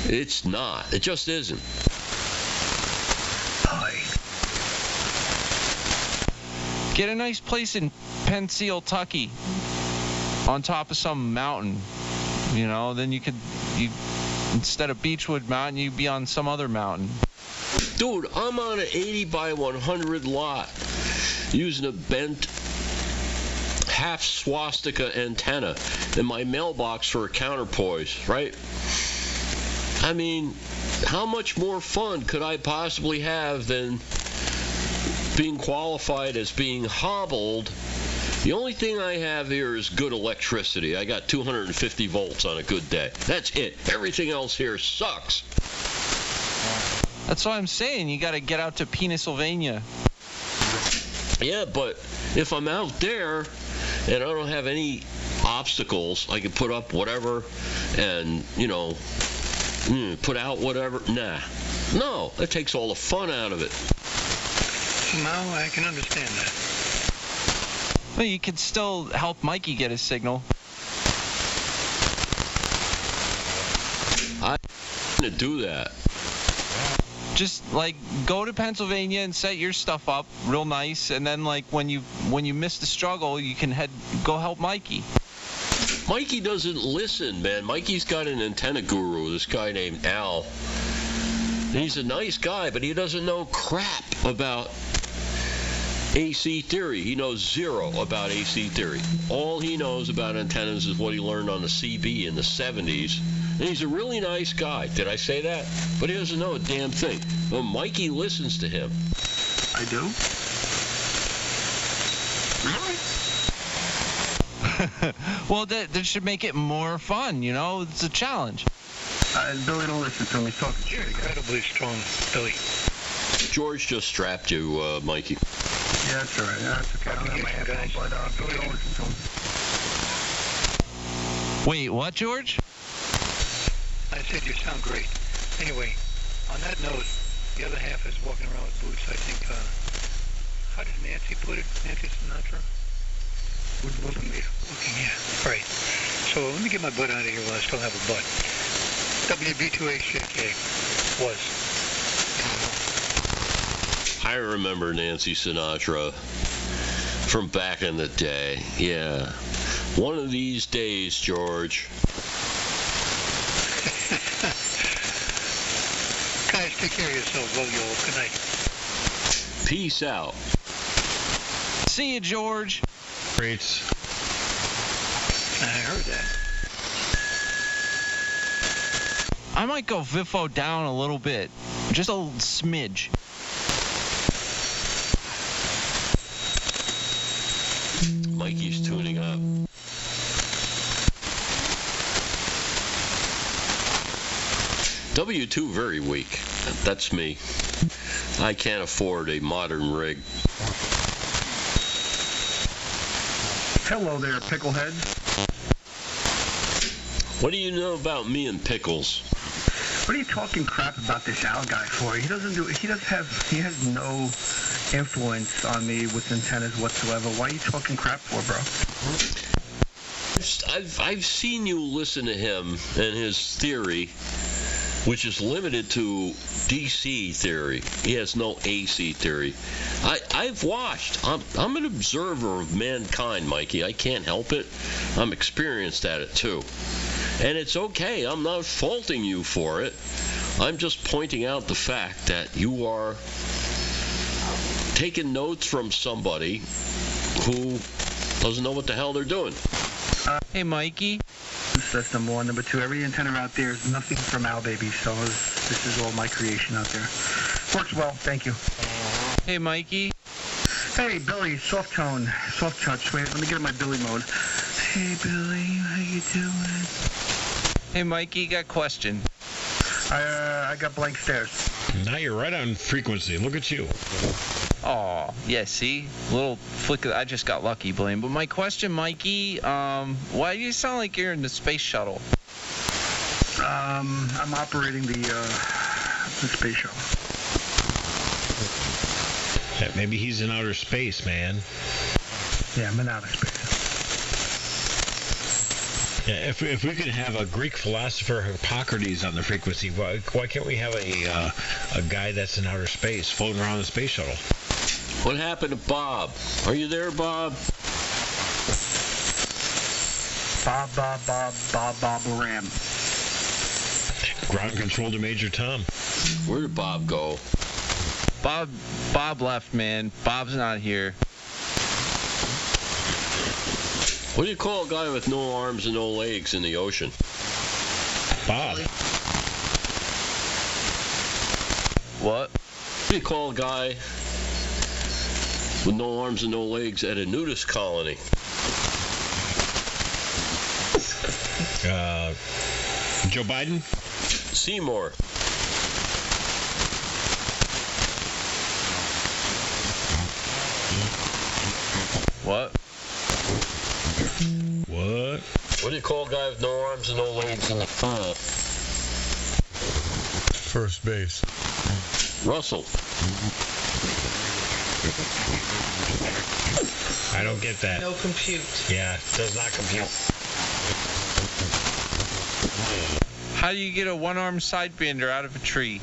It's not. It just isn't. Get a nice place in Pennsylvania on top of some mountain, then you instead of Beechwood Mountain, you'd be on some other mountain. Dude, I'm on an 80 by 100 lot using a bent half swastika antenna in my mailbox for a counterpoise, right? I mean, how much more fun could I possibly have than being qualified as being hobbled? The only thing I have here is good electricity. I got 250 volts on a good day. That's it. Everything else here sucks. That's what I'm saying. You got to get out to Pennsylvania. Yeah, but if I'm out there and I don't have any obstacles, I can put up whatever and, put out whatever. Nah. No, that takes all the fun out of it. Somehow I can understand that. Well, you could still help Mikey get his signal. I'm going to do that. Just go to Pennsylvania and set your stuff up real nice, and then when you miss the struggle, you can go help Mikey. Mikey doesn't listen, man. Mikey's got an antenna guru, this guy named Al. He's a nice guy, but he doesn't know crap about AC theory. He knows zero about AC theory. All he knows about antennas is what he learned on the CB in the 70s. And he's a really nice guy. Did I say that? But he doesn't know a damn thing. Well, Mikey listens to him. I do? Really? Well, that should make it more fun, It's a challenge. Billy don't listen to me. Talking shit. You're incredibly strong, Billy. George just strapped you, Mikey. Yeah, that's all right. That's okay. I don't have my headphones, but Billy don't listen to him. Wait, what, George? I said you sound great. Anyway, on that note, the other half is walking around with boots. I think, how did Nancy put it? Nancy Sinatra? Looking, yeah. Right. So let me get my butt out of here while I still have a butt. WB2HJK was. I remember Nancy Sinatra from back in the day. Yeah. One of these days, George. Guys, take care of yourselves. Love you all. Good night. Peace out. See you, George. Greats. I heard that. I might go Viffo down a little bit. Just a smidge. Mikey's tuning up. W2 very weak. That's me. I can't afford a modern rig. Hello there, picklehead. What do you know about me and pickles? What are you talking crap about this Al guy for? He has no influence on me with antennas whatsoever. Why are you talking crap for, bro? I've seen you listen to him and his theory, which is limited to DC theory. He has no AC theory. I've watched. I'm an observer of mankind, Mikey. I can't help it. I'm experienced at it, too. And it's okay. I'm not faulting you for it. I'm just pointing out the fact that you are taking notes from somebody who doesn't know what the hell they're doing. Hey, Mikey. That's number one. Number two, every antenna out there is nothing from Al, baby. So this is all my creation out there. Works well. Thank you. Hey, Mikey. Hey, Billy. Soft tone. Soft touch. Wait, let me get in my Billy mode. Hey, Billy. How you doing? Hey, Mikey. Got a question. I got blank stares. Now you're right on frequency. Look at you. Oh, yeah, see? Little flick of, I just got lucky, Blaine. But my question, Mikey, why do you sound like you're in the space shuttle? I'm operating the space shuttle. Yeah, maybe he's in outer space, man. Yeah, I'm in outer space. Yeah, if we could have a Greek philosopher Hippocrates on the frequency, why can't we have a guy that's in outer space floating around the space shuttle? What happened to Bob? Are you there, Bob? Bob Ram. Ground control to Major Tom. Where did Bob go? Bob left, man. Bob's not here. What do you call a guy with no arms and no legs in the ocean? Bob. What What? do you call a guy with no arms and no legs at a nudist colony? Joe Biden? Seymour. What? What? What do you call a guy with no arms and no legs in the front? First base. Russell. I don't get that. No compute. Yeah, does not compute. How do you get a one-armed sidebander out of a tree?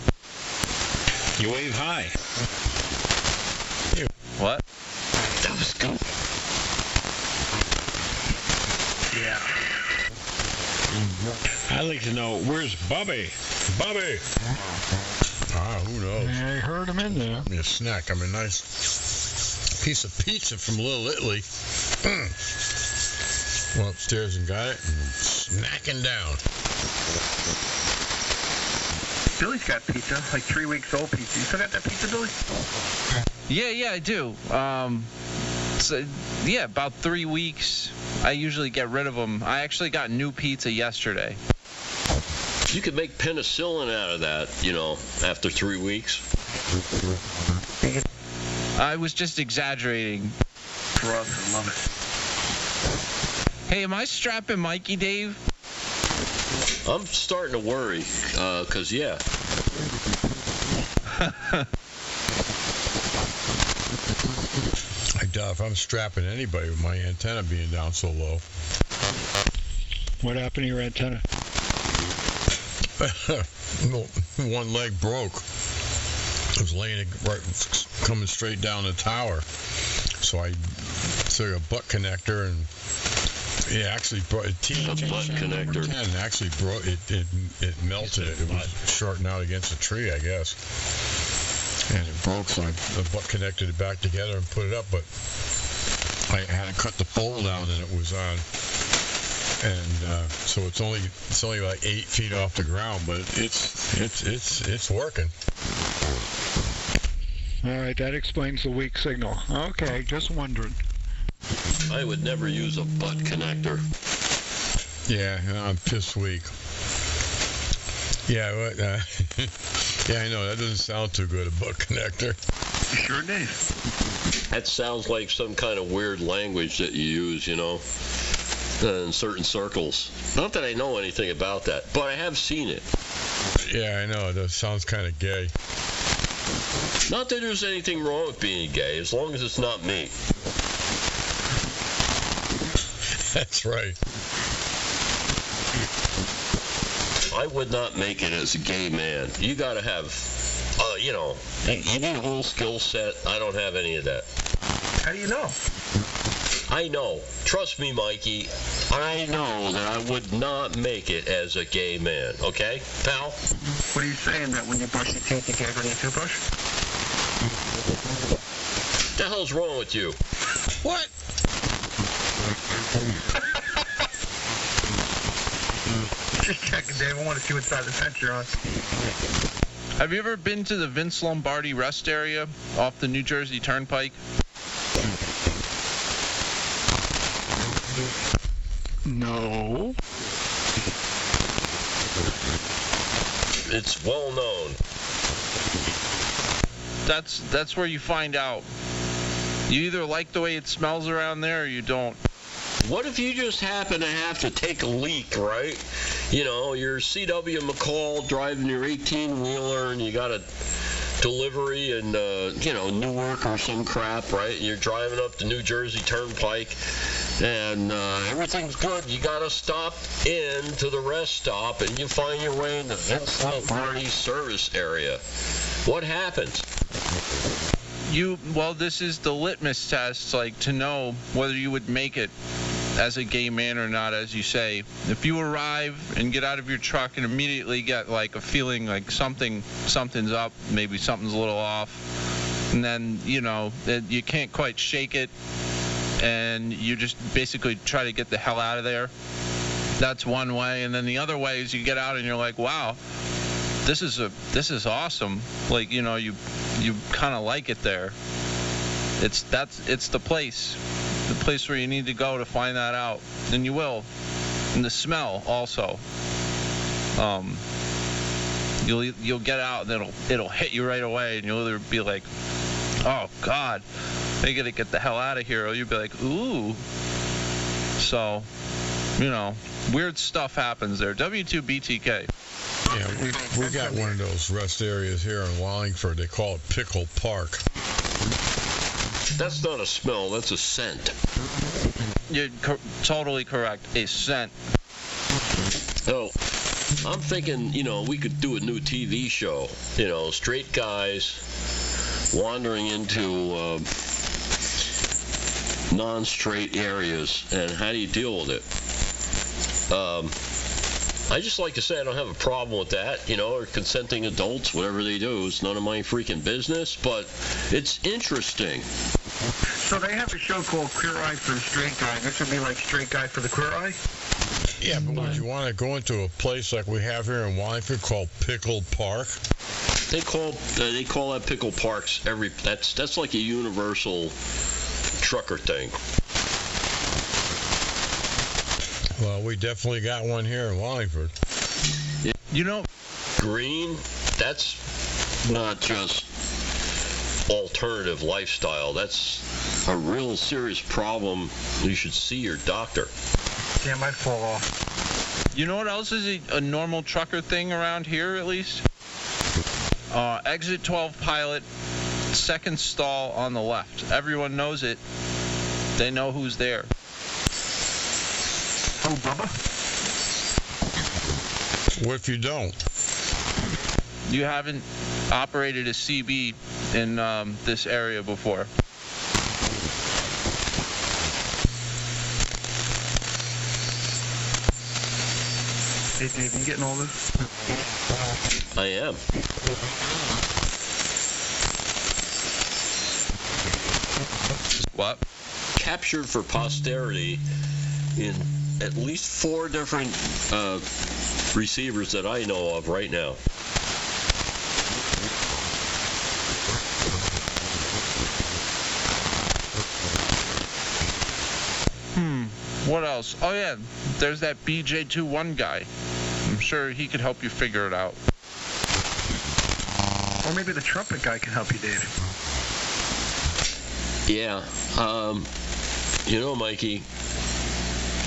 You wave high. What? That was good. Yeah. I'd like to know, where's Bobby? Bobby! Who knows? Yeah, I heard him in there. Give me a snack. I'm a nice piece of pizza from Little Italy. Went upstairs and got it and snacking down. Billy's got pizza, like 3 weeks old pizza. You still got that pizza, Billy? Yeah, I do. So, yeah, about 3 weeks. I usually get rid of them. I actually got new pizza yesterday. You could make penicillin out of that, after 3 weeks. I was just exaggerating. For us, I love it. Hey, am I strapping Mikey, Dave? I'm starting to worry, because, yeah. I doubt if I'm strapping anybody with my antenna being down so low. What happened to your antenna? One leg broke. I was laying right, coming straight down the tower. So I took a butt connector and it actually brought a butt connector. And actually broke it melted. It was shorting out against a tree, I guess. And it broke, so I butt connected it back together and put it up. But I had to cut the pole down, and it was on. And so it's only like 8 feet off the ground, but it's working. All right, that explains the weak signal. Okay, just wondering. I would never use a butt connector. Yeah, I'm pissed weak. Yeah, yeah, I know that doesn't sound too good, a butt connector. Sure did. That sounds like some kind of weird language that you use, in certain circles. Not that I know anything about that, but I have seen it. Yeah, I know. That sounds kind of gay. Not that there's anything wrong with being gay, as long as it's not me. That's right. I would not make it as a gay man. You got to have, you need a whole skill set. I don't have any of that. How do you know? I know. Trust me, Mikey. I know that I would not make it as a gay man. Okay, pal? What are you saying, that when you brush your teeth, you can't go to your toothbrush? What the hell's wrong with you? What? Just checking, Dave. I want to see what side of the fence you're on. Have you ever been to the Vince Lombardi rest area off the New Jersey Turnpike? No. It's well known. That's where you find out. You either like the way it smells around there or you don't. What if you just happen to have to take a leak, right? You know, you're C.W. McCall driving your 18-wheeler and you got a delivery in, Newark or some crap, right? And you're driving up the New Jersey Turnpike and everything's good. You got to stop in to the rest stop and you find your way in the Vince Lombardi service area. What happens? This is the litmus test, to know whether you would make it as a gay man or not, as you say. If you arrive and get out of your truck and immediately get a feeling like something's up, maybe something's a little off, and then you can't quite shake it, and you just basically try to get the hell out of there. That's one way, and then the other way is you get out and you're like, wow, this is awesome. You kind of like it there. It's the place where you need to go to find that out, and you will. And the smell also. You'll get out and it'll hit you right away, and you'll either be like, oh God, I gotta get the hell out of here, or you'll be like, ooh. So, weird stuff happens there. W2BTK. Yeah, we got one of those rest areas here in Wallingford. They call it Pickle Park. That's not a smell, that's a scent. You're totally correct. A scent. Oh, I'm thinking, we could do a new TV show. Straight guys wandering into non-straight areas, and how do you deal with it? I just like to say I don't have a problem with that, or consenting adults, whatever they do, it's none of my freaking business, but it's interesting. So they have a show called Queer Eye for the Straight Guy. This would be like Straight Guy for the Queer Eye? Yeah, but would you want to go into a place like we have here in Wallingford called Pickle Park? They call that Pickle Parks that's like a universal trucker thing. Well, we definitely got one here in Wallingford. Green, that's not just alternative lifestyle. That's a real serious problem. You should see your doctor. Yeah, might fall off. You know what else is a normal trucker thing around here, at least? Exit 12 Pilot, second stall on the left. Everyone knows it. They know who's there. Oh, Bubba? What if you don't? You haven't operated a CB in this area before. Hey, Dave, you getting all this? I am. What? Captured for posterity in at least 4 different receivers that I know of right now. What else? Oh yeah, there's that BJ21 guy. I'm sure he could help you figure it out. Or maybe the trumpet guy can help you, Dave. Yeah. Mikey,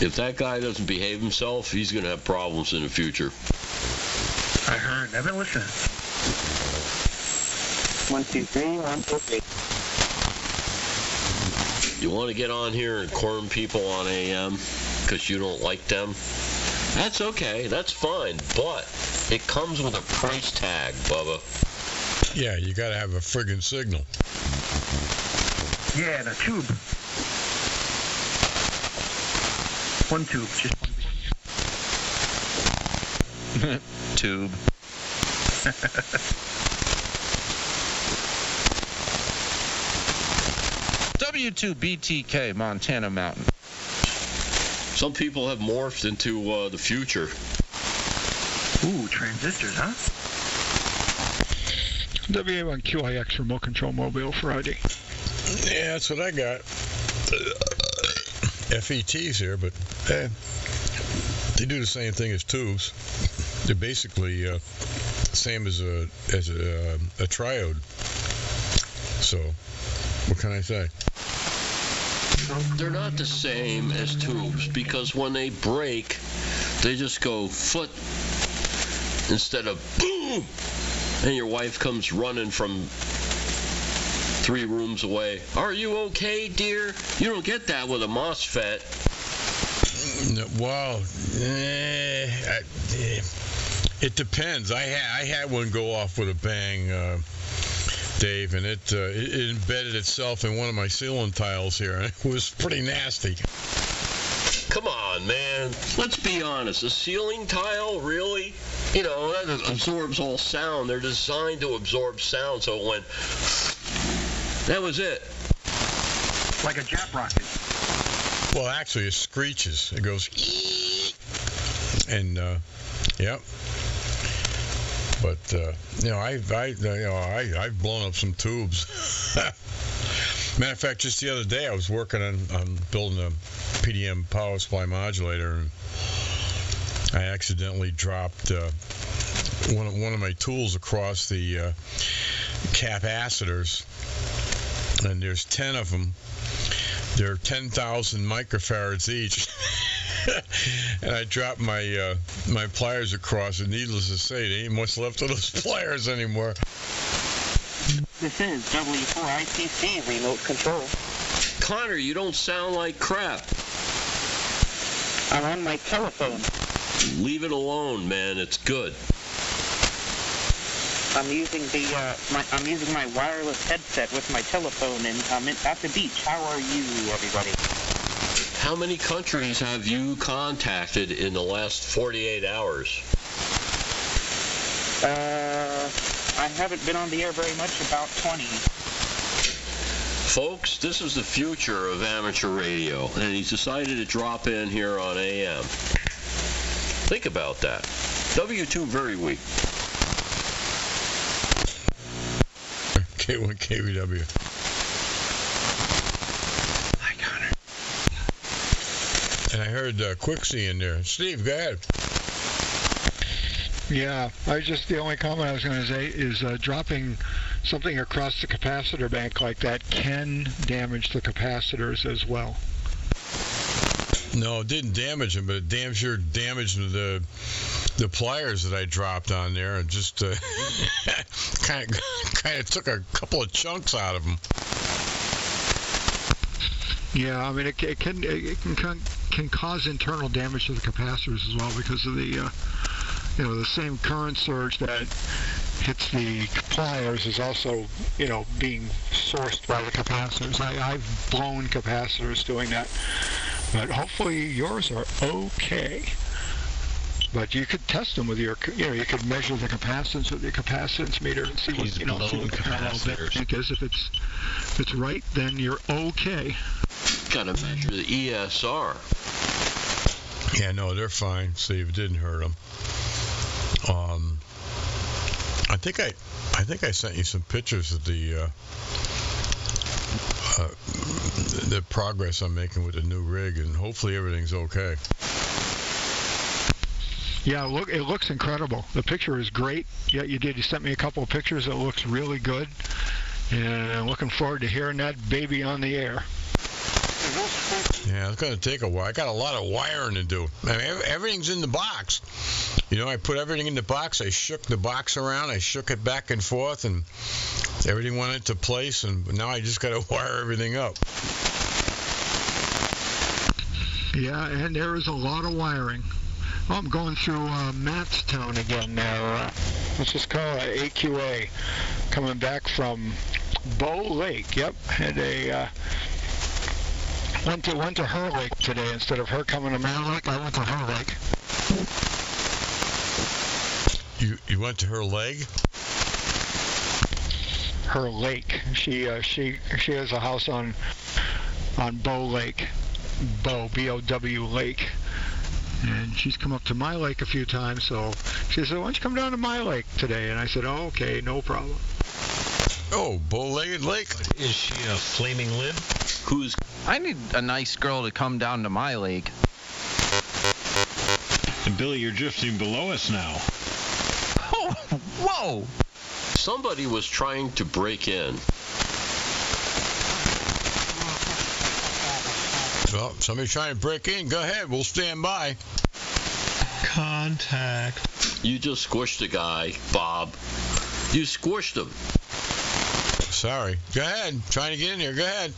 if that guy doesn't behave himself, he's going to have problems in the future. I heard. I've been listening. 1, 2, 3, 1, 2, 3. You want to get on here and corn people on AM because you don't like them? That's okay. That's fine. But it comes with a price tag, Bubba. Yeah, you got to have a friggin' signal. Yeah, the tube. One tube, just one Tube. W2BTK, Montana Mountain. Some people have morphed into the future. Ooh, transistors, huh? WA1QIX remote control mobile Friday. Yeah, that's what I got. FET's here, but they do the same thing as tubes. They're basically the same as a triode. So, what can I say? They're not the same as tubes because when they break, they just go foot instead of boom, and your wife comes running from 3 rooms away. Are you okay, dear? You don't get that with a MOSFET. Well, it depends. I had one go off with a bang, Dave, and it embedded itself in one of my ceiling tiles here, and it was pretty nasty. Come on, man. Let's be honest. A ceiling tile, really? You know, that absorbs all sound. They're designed to absorb sound, so it went... That was it. like a jet rocket. Well, actually, it screeches. It goes... And, yep. But I've blown up some tubes. Matter of fact, just the other day I was working on building a PDM power supply modulator, and I accidentally dropped one of my tools across the capacitors, and there's 10 of them. They're 10,000 microfarads each. And I dropped my my pliers across, and needless to say, there ain't much left of those pliers anymore. This is W4ICC remote control. Connor, you don't sound like crap. I'm on my telephone. Leave it alone, man. It's good. I'm using I'm using my wireless headset with my telephone, and I'm at the beach. How are you, everybody? How many countries have you contacted in the last 48 hours? I haven't been on the air very much, about 20. Folks, this is the future of amateur radio, and he's decided to drop in here on AM. Think about that. W2 very weak. K1 KVW. Hi, Connor. And I heard Quixie in there. Steve, go ahead. Yeah, the only comment I was going to say is dropping something across the capacitor bank like that can damage the capacitors as well. No, it didn't damage them, but it damn sure damaged the pliers that I dropped on there, and just kind of took a couple of chunks out of them. Yeah, I mean it can cause internal damage to the capacitors as well because of the the same current surge that hits the pliers is also being sourced by the capacitors. I've blown capacitors doing that. But hopefully yours are okay. But you could test them with your, you could measure the capacitance with your capacitance meter and see what, see what the parallel bit is. If it's right, then you're okay. Got to measure the ESR. Yeah, no, they're fine. Steve, it didn't hurt them. I think I sent you some pictures of the progress I'm making with the new rig, and hopefully everything's okay. Yeah, it looks incredible. The picture is great. Yeah, you sent me a couple of pictures. It looks really good, and I'm looking forward to hearing that baby on the air. Yeah, it's going to take a while. I got a lot of wiring to do. I mean, everything's in the box. I put everything in the box. I shook the box around. I shook it back and forth, and everything went into place, and now I just got to wire everything up. Yeah, and there is a lot of wiring. Well, I'm going through Matt's town again now. Let's just call it AQA. Coming back from Bow Lake. Yep, had a went to her lake today instead of her coming to my lake. I went to her lake. You went to her leg? Her lake. She has a house on Bow Lake. Bow, B-O-W Lake. And she's come up to my lake a few times, so she said, why don't you come down to my lake today? And I said, oh, okay, no problem. Oh, bow-legged lake? Is she a flaming lid? I need a nice girl to come down to my lake. And Billy, you're drifting below us now. Oh, whoa! Somebody was trying to break in. Well, somebody's trying to break in. Go ahead. We'll stand by. Contact. You just squished a guy, Bob. You squished him. Sorry. Go ahead. Trying to get in here. Go ahead.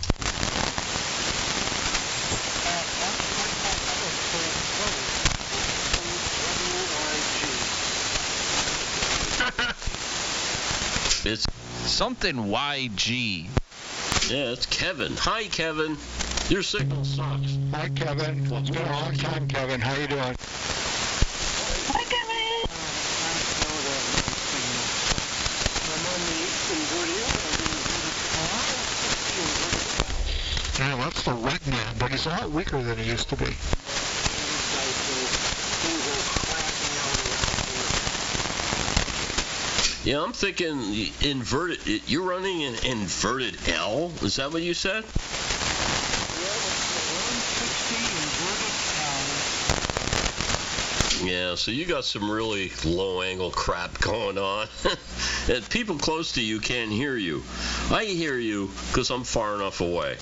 It's something YG. Yeah, it's Kevin. Hi, Kevin. Your signal sucks. Hi, Kevin. It's been a long time, Kevin. How you doing? Hi, Kevin. Yeah, that's the wet man, but he's a lot weaker than he used to be. Yeah, I'm thinking inverted. You're running an inverted L? Is that what you said? Yeah, so you got some really low-angle crap going on. And people close to you can't hear you. I hear you because I'm far enough away.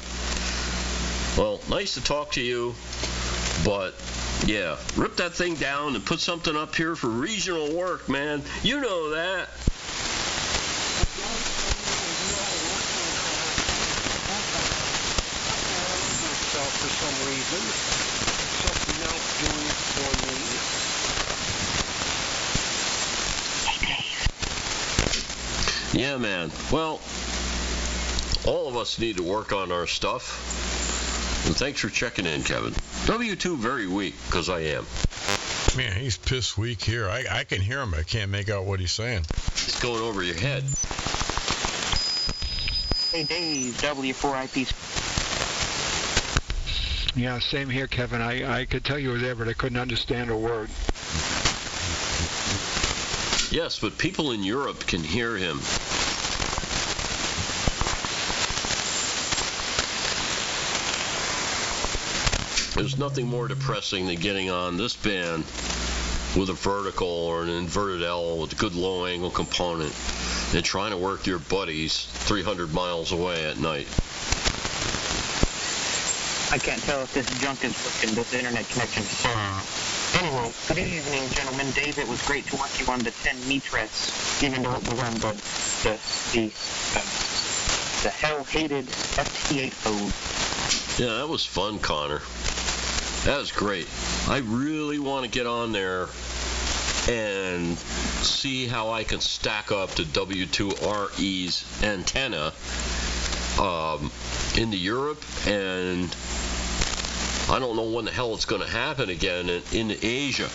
Well, nice to talk to you, but yeah, rip that thing down and put something up here for regional work, man. You know that. For some reason, something else doing it for me. Yeah, man. Well, all of us need to work on our stuff. And thanks for checking in, Kevin. W2 very weak, because I am. Man, he's piss weak here. I can hear him, but I can't make out what he's saying. It's going over your head. Hey, Dave, W4IP. Yeah, same here, Kevin. I could tell you were there, but I couldn't understand a word. Yes, but people in Europe can hear him. There's nothing more depressing than getting on this band with a vertical or an inverted L with a good low-angle component and trying to work your buddies 300 miles away at night. I can't tell if this junk is working, this internet connection. Anyway, good evening, gentlemen. Dave, it was great to work you on the 10 metres, even though it was on the hell-hated FT8 code. Yeah, that was fun, Connor. That was great. I really want to get on there and see how I can stack up to W2RE's antenna into Europe, and I don't know when the hell it's going to happen again in Asia.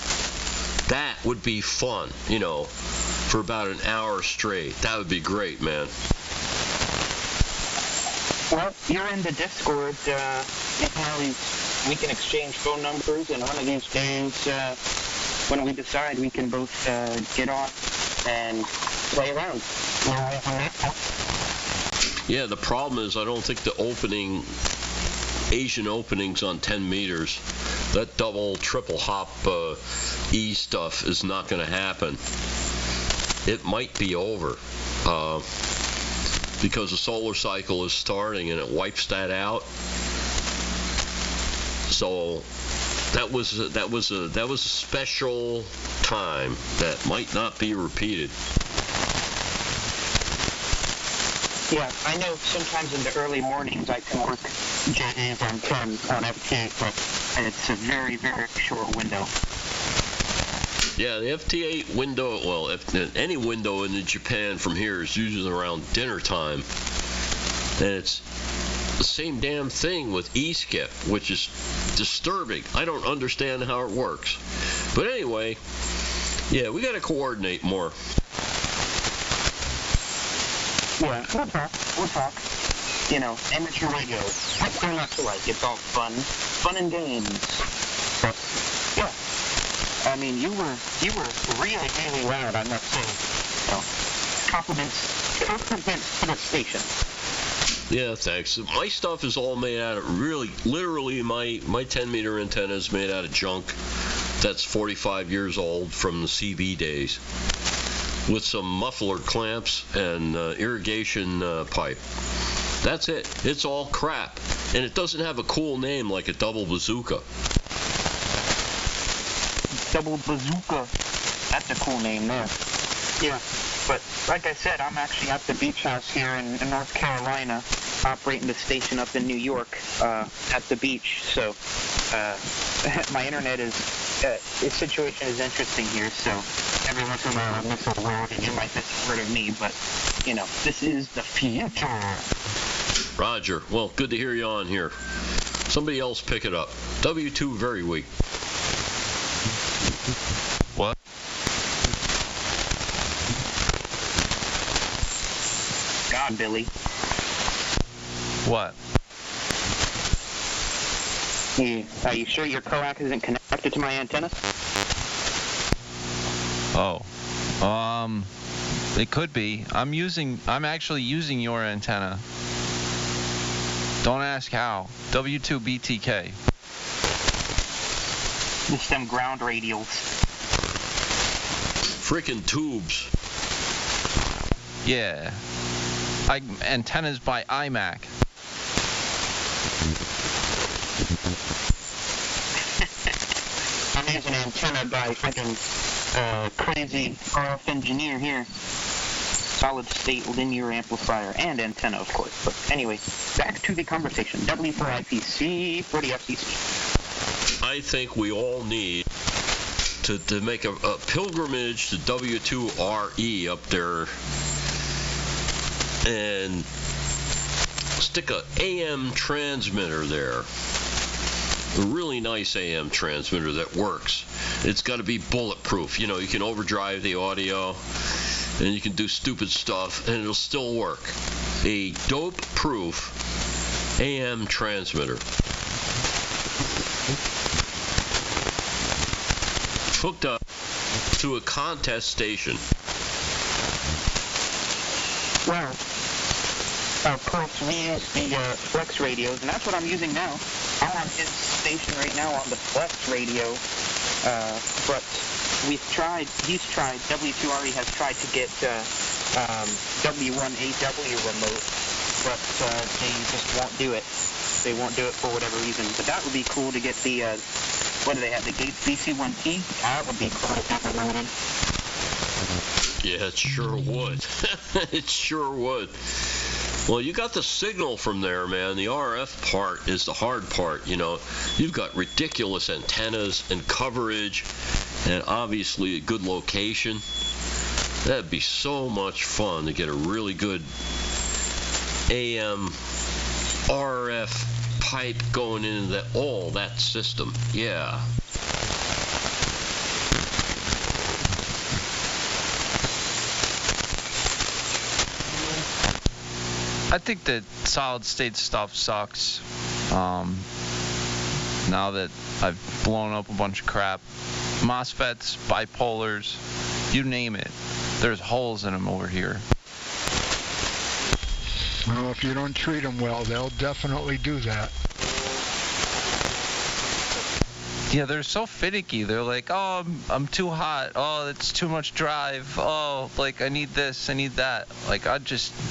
That would be fun, you know, for about an hour straight. That would be great, man. Well, you're in the Discord. We can exchange phone numbers, and one of these days, when we decide, we can both get on and play around. Yeah, the problem is I don't think the Asian openings on 10 meters, that double, triple hop E stuff is not going to happen. It might be over because the solar cycle is starting and it wipes that out. So that was a special time that might not be repeated. Yeah, I know sometimes in the early mornings I can work JAs on 10 on FT8, but it's a very, very short window. Yeah, the FT8 window, well, any window in Japan from here is usually around dinner time. And it's the same damn thing with eSkip, which is disturbing. I don't understand how it works. But anyway, yeah, we got to coordinate more. Yeah, we'll talk. You know, amateur radio. What's there not to like? It's all fun and games. But, yeah. I mean, you were really, really loud, I must say. So, compliments to the station. Yeah, thanks. My stuff is all made out of literally my 10-meter antenna is made out of junk that's 45 years old from the CB days, with some muffler clamps and irrigation pipe. That's it. It's all crap, and it doesn't have a cool name like a double bazooka. Double bazooka. That's a cool name there. Yeah, but like I said, I'm actually at the beach house here in North Carolina, operating the station up in New York at the beach. So my internet the situation is interesting here. So every once in a while I miss a word, and you might miss a word of me. But you know, this is the future. Roger. Well, good to hear you on here. Somebody else pick it up. W2 very weak. What? God, Billy. What? Are you sure your coax isn't connected to my antenna? Oh. It could be. I'm actually using your antenna. Don't ask how. W2 BTK. Just them ground radials. Frickin' tubes. Yeah. Antennas by iMac. I'm using an antenna by freaking crazy RF engineer here. Solid state linear amplifier and antenna, of course. But anyway, back to the conversation. W4IPC 40FCC. I think we all need to make a pilgrimage to W2RE up there and stick a AM transmitter there. A really nice AM transmitter that works. It's got to be bulletproof. You know, you can overdrive the audio and you can do stupid stuff and it'll still work. A dope-proof AM transmitter. Hooked up to a contest station. Well, of course, we use the Flex radios, and that's what I'm using now. I'm on his station right now on the Flex radio, but W2RE has tried to get W1AW remote, but they just won't do it. They won't do it for whatever reason. But that would be cool to get the, what do they have, the Gates BC1T? That would be cool if that were loaded. Yeah, it sure would. It sure would. Well, you got the signal from there, man. The RF part is the hard part, you know. You've got ridiculous antennas and coverage and obviously a good location. That'd be so much fun to get a really good AM RF pipe going into that system. Yeah. I think that solid state stuff sucks. Now that I've blown up a bunch of crap. MOSFETs, bipolars, you name it. There's holes in them over here. Well, if you don't treat them well, they'll definitely do that. Yeah, they're so finicky. They're like, oh, I'm too hot. Oh, it's too much drive. Oh, like, I need this, I need that. Like, and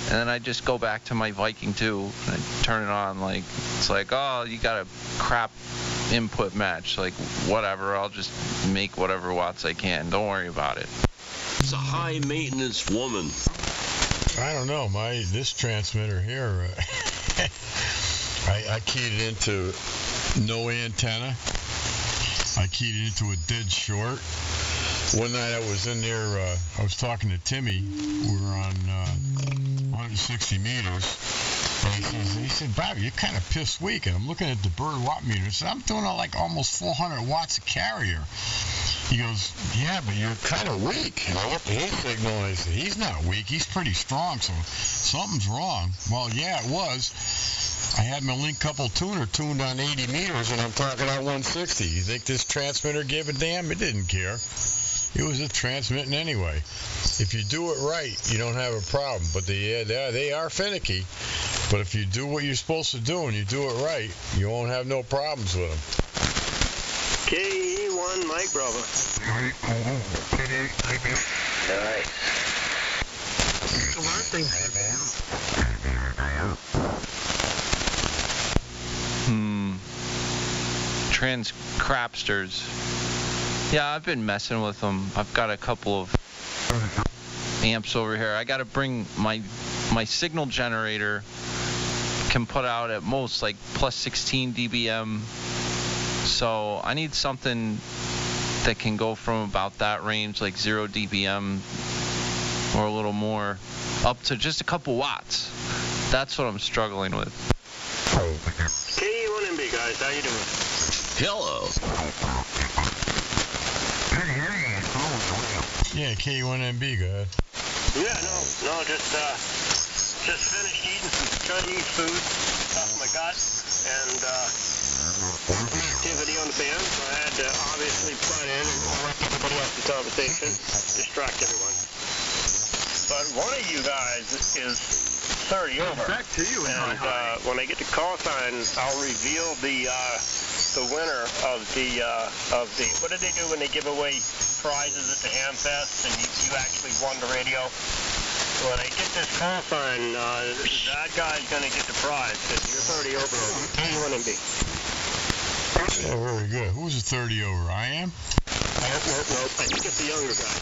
then I just go back to my Viking 2 and I turn it on. Like, it's like, oh, you got a crap input match. Like, whatever, I'll just make whatever watts I can. Don't worry about it. It's a high maintenance woman. I don't know. This transmitter here, I keyed it into no antenna. I keyed it into a dead short. One night I was in there, I was talking to Timmy. We were on 160 meters. And he said, Bob, you're kind of pissed weak. And I'm looking at the bird watt meter. I said, I'm doing like almost 400 watts of carrier. He goes, yeah, but you're kind of weak. And I looked at his signal and I said, he's not weak. He's pretty strong, so something's wrong. Well, yeah, it was. I had my link couple tuner tuned on 80 meters, and I'm talking on 160. You think this transmitter gave a damn? It didn't care. It was just transmitting anyway. If you do it right, you don't have a problem. But they are finicky. But if you do what you're supposed to do and you do it right, you won't have no problems with them. KE1 Mike Bravo. Nice. A lot of things Trans crapsters. Yeah, I've been messing with them. I've got a couple of amps over here. I got to bring my signal generator can put out at most like plus 16 dBm. So I need something that can go from about that range, like 0 dBm or a little more, up to just a couple watts. That's what I'm struggling with. KE1MB, guys, how you doing? Hello. Yeah, K1MB, go ahead. Yeah, no, just finished eating some Chinese food off my gut, and some activity on the band, so I had to obviously butt in and interrupt everybody else's conversation, distract everyone. But one of you guys is 30 over. Back to you, and when I get the call sign, I'll reveal the winner of the what do they do when they give away prizes at the Hamfest and you actually won the radio? When I get this call sign, that guy's going to get the prize because you're 30 over on KE1MB. Yeah, very good. Who's the 30 over? I am? Nope. I think it's the younger guy.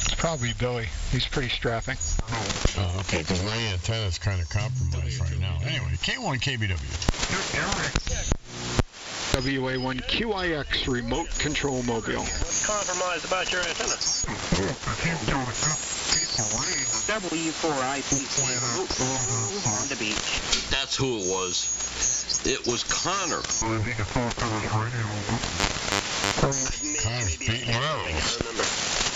It's probably Billy. He's pretty strapping. Oh, okay, because my antenna's kind of compromised right now. Anyway, K1 KBW. WA1QIX remote control mobile. What's compromised about your antenna? W4IP on the beach. That's who it was. It was Connor. Connor's beating around.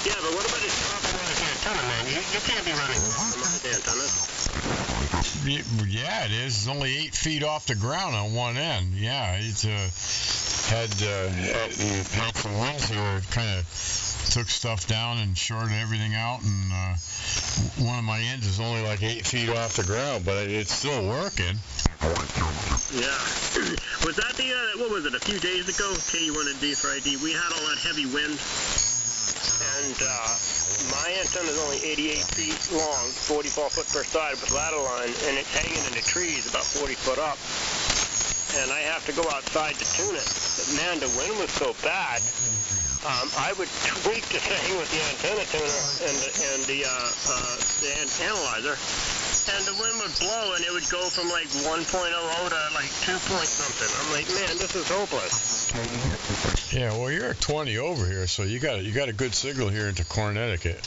Yeah, but what about this compromised antenna, man? You can't be running compromised antennas. Yeah, it is. It's only 8 feet off the ground on one end. Yeah, it's had some winds here. It kind of took stuff down and shorted everything out, and one of my ends is only like 8 feet off the ground, but it's still working. Yeah. Was that the, what was it, a few days ago, KE1MB Friday? We had all that heavy wind, and my antenna is only 88 feet long, 44 foot per side with ladder line, and it's hanging in the trees about 40 foot up. And I have to go outside to tune it. But man, the wind was so bad. I would tweak the thing with the antenna tuner and the analyzer, and the wind would blow, and it would go from like 1.00 to like 2 point something. I'm like, man, this is hopeless. Yeah, well, you're at 20 over here, so you got a good signal here into Connecticut.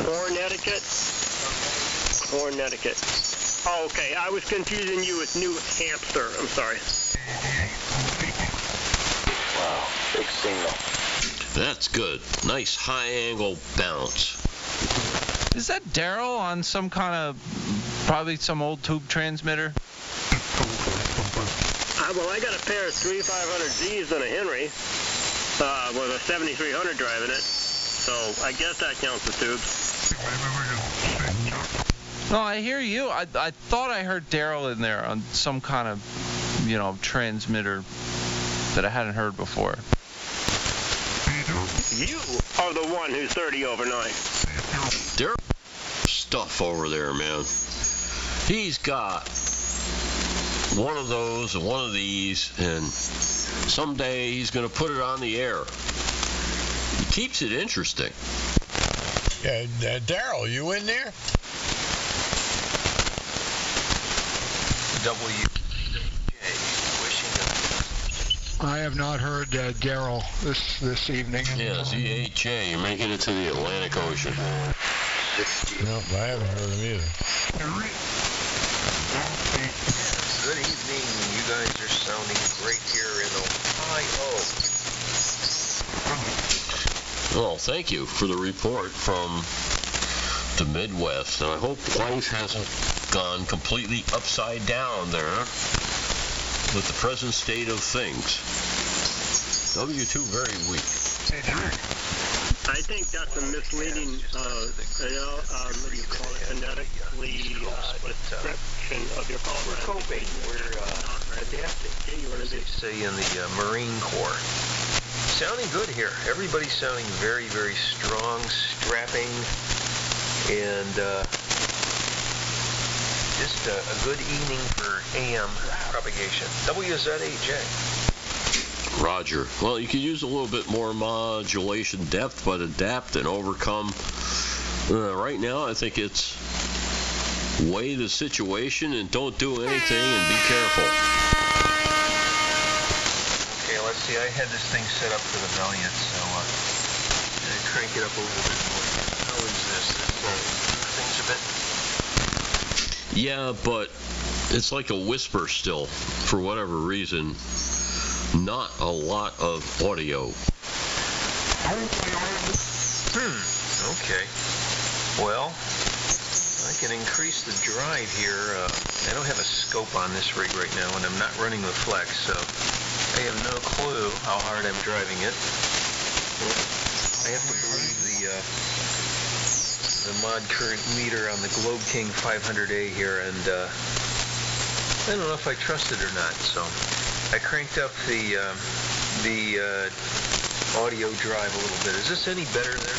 Connecticut. Oh, okay. I was confusing you with New Hampshire. I'm sorry. Wow, big signal. That's good. Nice high-angle bounce. Is that Daryl on some kind of, probably some old tube transmitter? Well, I got a pair of 3500Zs and a Henry with a 7300 driving it, so I guess that counts as tubes. No, I hear you. I thought I heard Daryl in there on some kind of, transmitter that I hadn't heard before. You are the one who's 30 overnight. There's stuff over there, man. He's got one of those and one of these, and someday he's going to put it on the air. He keeps it interesting. Yeah, Daryl, you in there? I have not heard Daryl this evening. Yeah, ZHA, you're making it to the Atlantic Ocean. 60. Nope, I haven't heard him either. Good evening. You guys are sounding great here in Ohio. Well, thank you for the report from the Midwest. And I hope life hasn't gone completely upside down there with the present state of things. W2 very weak. I think that's a misleading, what do you call it, phonetically description of your call. We're coping. We're adapting. As they say in the Marine Corps. Sounding good here. Everybody's sounding very, very strong, strapping, and just a good evening for AM propagation. WZAJ. Roger. Well, you could use a little bit more modulation depth, but adapt and overcome. Right now, I think it's weigh the situation and don't do anything and be careful. Okay, let's see. I had this thing set up for the Valiant, so I crank it up a little bit more. How is this? Things a bit. Yeah, but it's like a whisper still, for whatever reason. Not a lot of audio. Okay. Well, I can increase the drive here. I don't have a scope on this rig right now, and I'm not running the flex, so I have no clue how hard I'm driving it. I have to believe the mod current meter on the Globe King 500A here, and I don't know if I trust it or not, so I cranked up the audio drive a little bit. Is this any better there?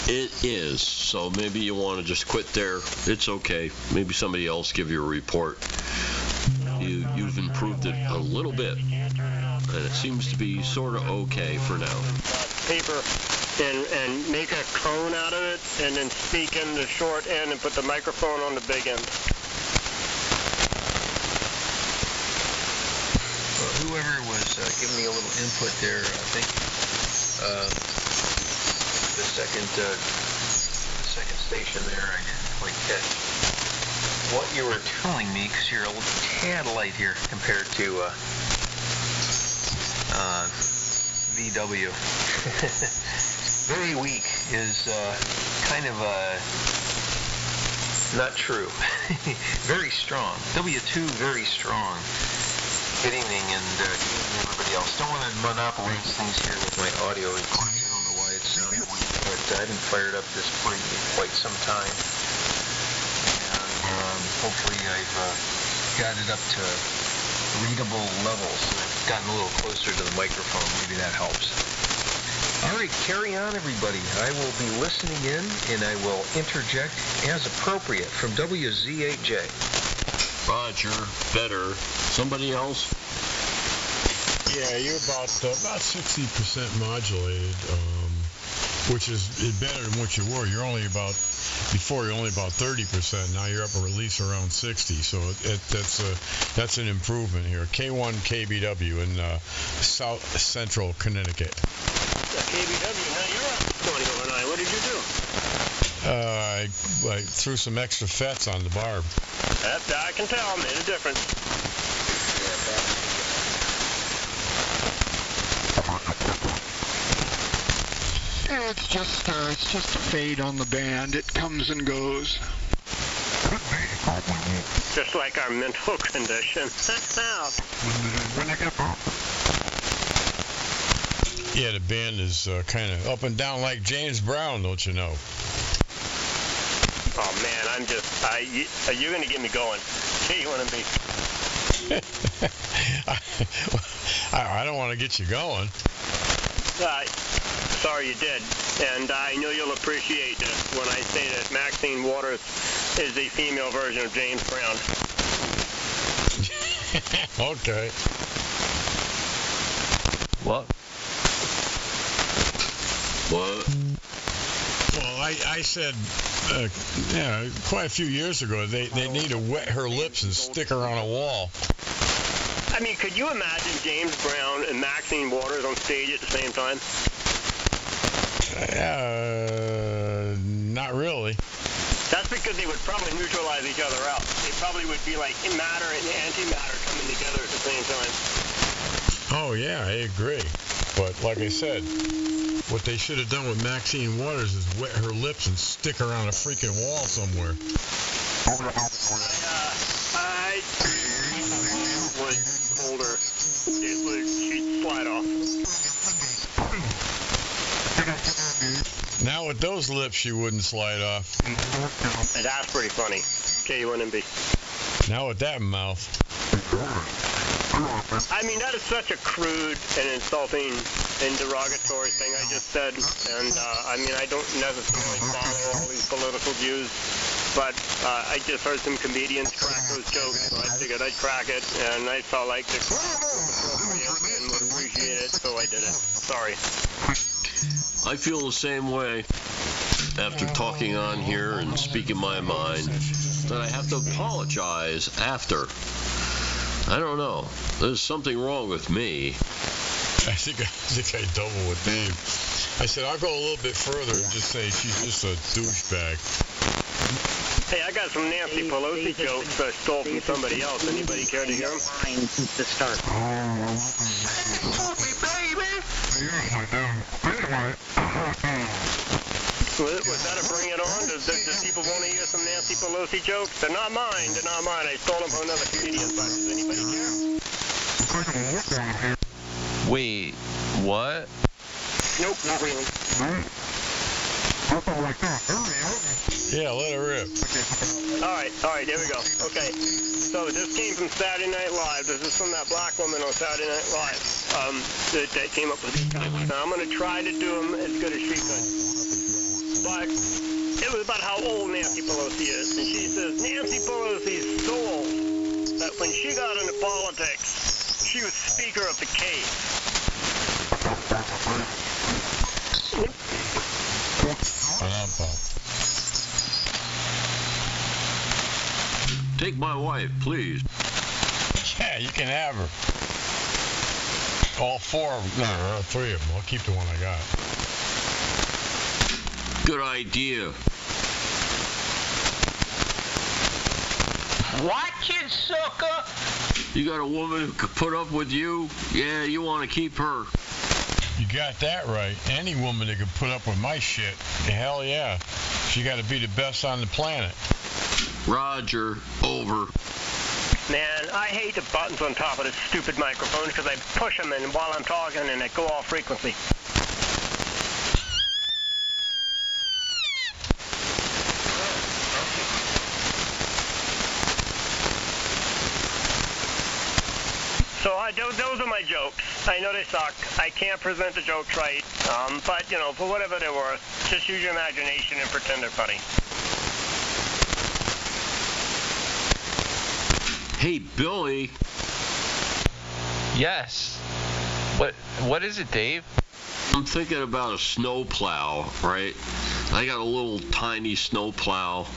It is. So maybe you want to just quit there. It's okay. Maybe somebody else give you a report. You've improved it a little bit, and it seems to be sort of okay for now. Paper and make a cone out of it, and then speak in the short end and put the microphone on the big end. Whoever was giving me a little input there, I think the second station there, I didn't quite catch what you were telling me, because you're a little tad light here compared to VW. Very weak is kind of not true. Very strong. W2 very strong. Good evening, and everybody else. Don't want to monopolize things here with my audio recording. I don't know why it's sounding weak, but I haven't fired up this for quite some time. And hopefully I've got it up to readable levels. I've gotten a little closer to the microphone. Maybe that helps. All right, carry on, everybody. I will be listening in, and I will interject as appropriate from WZAJ. Roger, better. Somebody else? Yeah, you're about 60% modulated, which is better than what you were. You're only about 30%. Now you're up a release around 60. So that's an improvement here. K1 KBW in South Central Connecticut. KBW, now you're up 2009. What did you do? I threw some extra fets on the barb. I can tell. Made a difference. It's just a fade on the band. It comes and goes. Just like our mental condition. Yeah, the band is kind of up and down like James Brown, don't you know? Oh man, you're gonna get me going. Hey, you wanna be? I don't want to get you going. Sorry you did, and I know you'll appreciate this when I say that Maxine Waters is the female version of James Brown. Okay. What? What? Well, I said, quite a few years ago, they need to wet her lips and stick her on a wall. I mean, could you imagine James Brown and Maxine Waters on stage at the same time? Not really. That's because they would probably neutralize each other out. They probably would be like matter and antimatter coming together at the same time. Oh, yeah, I agree. But like I said, what they should have done with Maxine Waters is wet her lips and stick her on a freaking wall somewhere. I was older. She'd slide off. Now with those lips, she wouldn't slide off. And that's pretty funny. KUNMB. Now with that mouth. I mean, that is such a crude and insulting and derogatory thing I just said. And, I mean, I don't necessarily follow all these political views. But I just heard some comedians crack those jokes, so I figured I'd crack it. And I felt like the crowd was appropriate and would appreciate it, so I did it. Sorry. I feel the same way after talking on here and speaking my mind that I have to apologize after. I don't know. There's something wrong with me. I think I double with Dave. I said I'll go a little bit further and just say she's just a douchebag. Hey, I got some Nancy Pelosi jokes I stole from somebody else. Anybody care to hear them? Since the start. Was that a bring it on? Does people want to hear some Nancy Pelosi jokes? They're not mine. They're not mine. I stole them from another comedian. Does anybody care? Wait, what? Nope, not really. Yeah, let her rip. All right, here we go. Okay, so this came from Saturday Night Live. This is from that black woman on Saturday Night Live that came up with these comments. Now, I'm going to try to do them as good as she could. But it was about how old Nancy Pelosi is. And she says, Nancy Pelosi's so old that when she got into politics, she was Speaker of the Cave. Take my wife, please. Yeah, you can have her. All four of them. No, three of them. I'll keep the one I got. Good idea. Watch it, sucker! You got a woman who could put up with you? Yeah, you want to keep her. You got that right. Any woman that could put up with my shit, hell yeah. She got to be the best on the planet. Roger, over. Man, I hate the buttons on top of this stupid microphone because I push them and while I'm talking and they go off frequency. So those are my jokes. I know they suck. I can't present the jokes right. But, you know, for whatever they're worth, just use your imagination and pretend they're funny. Hey, Billy. Yes. What is it, Dave? I'm thinking about a snowplow, right? I got a little tiny snowplow,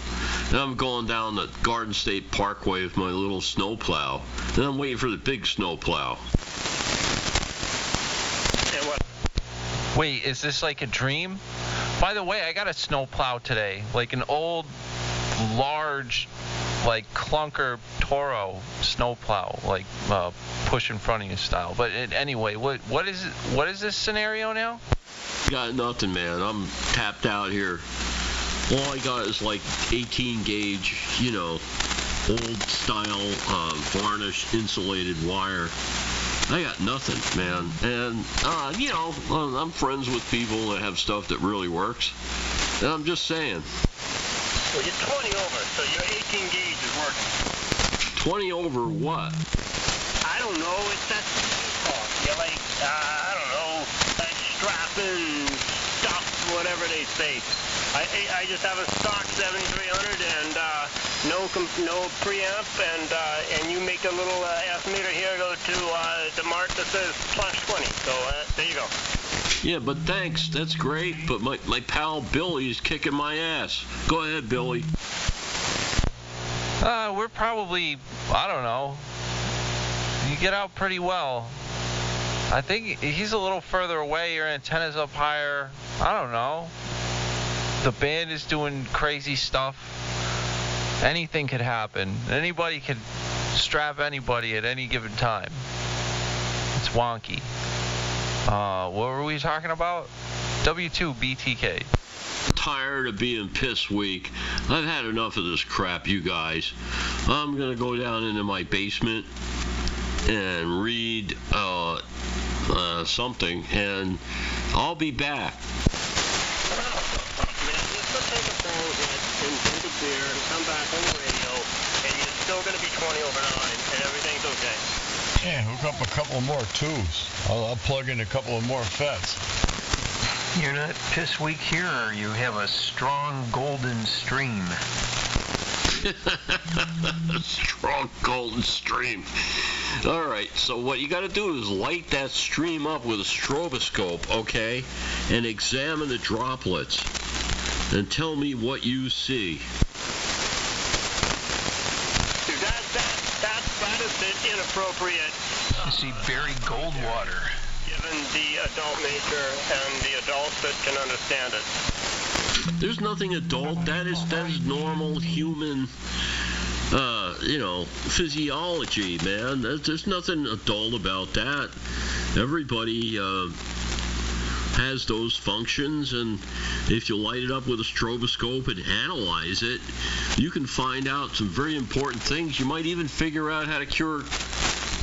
and I'm going down the Garden State Parkway with my little snowplow. Then I'm waiting for the big snowplow. And what? Wait, is this like a dream? By the way, I got a snowplow today, like an old, large, like clunker Toro snowplow, like push in front of you style. But anyway, what is it? What is this scenario now? Got nothing, man. I'm tapped out here. All I got is like 18 gauge, you know, old style varnish insulated wire. I got nothing, man. And, you know, I'm friends with people that have stuff that really works. And I'm just saying. Well, you're 20 over, so your 18 gauge is working. 20 over what? I don't know. It's that talk. You're like, I don't know, that strapping stuff, whatever they say. I just have a stock 7300 and no preamp, and you make a little estimator here, go to the mark that says plus 20. So there you go. Yeah, but thanks. That's great. But my pal Billy's kicking my ass. Go ahead, Billy. We're probably, I don't know. get out pretty well. I think he's a little further away. Your antenna's up higher. I don't know. The band is doing crazy stuff. Anything could happen. Anybody could strap anybody at any given time. It's wonky. What were we talking about? W2BTK. Tired of being piss weak. I've had enough of this crap, you guys. I'm gonna go down into my basement and read something, and I'll be back. Drink a beer and come back on the radio, and you're still going to be 20 over 9, and everything's okay. Yeah, hook up a couple more tubes. I'll plug in a couple of more FETs. You're not piss weak here, or you have a strong golden stream? Strong golden stream. All right, so what you got to do is light that stream up with a stroboscope, okay, and examine the droplets, and tell me what you see. That is a bit inappropriate. You see buried gold water. Given the adult nature and the adults that can understand it. There's nothing adult. That is normal human, physiology, man. There's nothing adult about that. Everybody has those functions, and if you light it up with a stroboscope and analyze it, you can find out some very important things. You might even figure out how to cure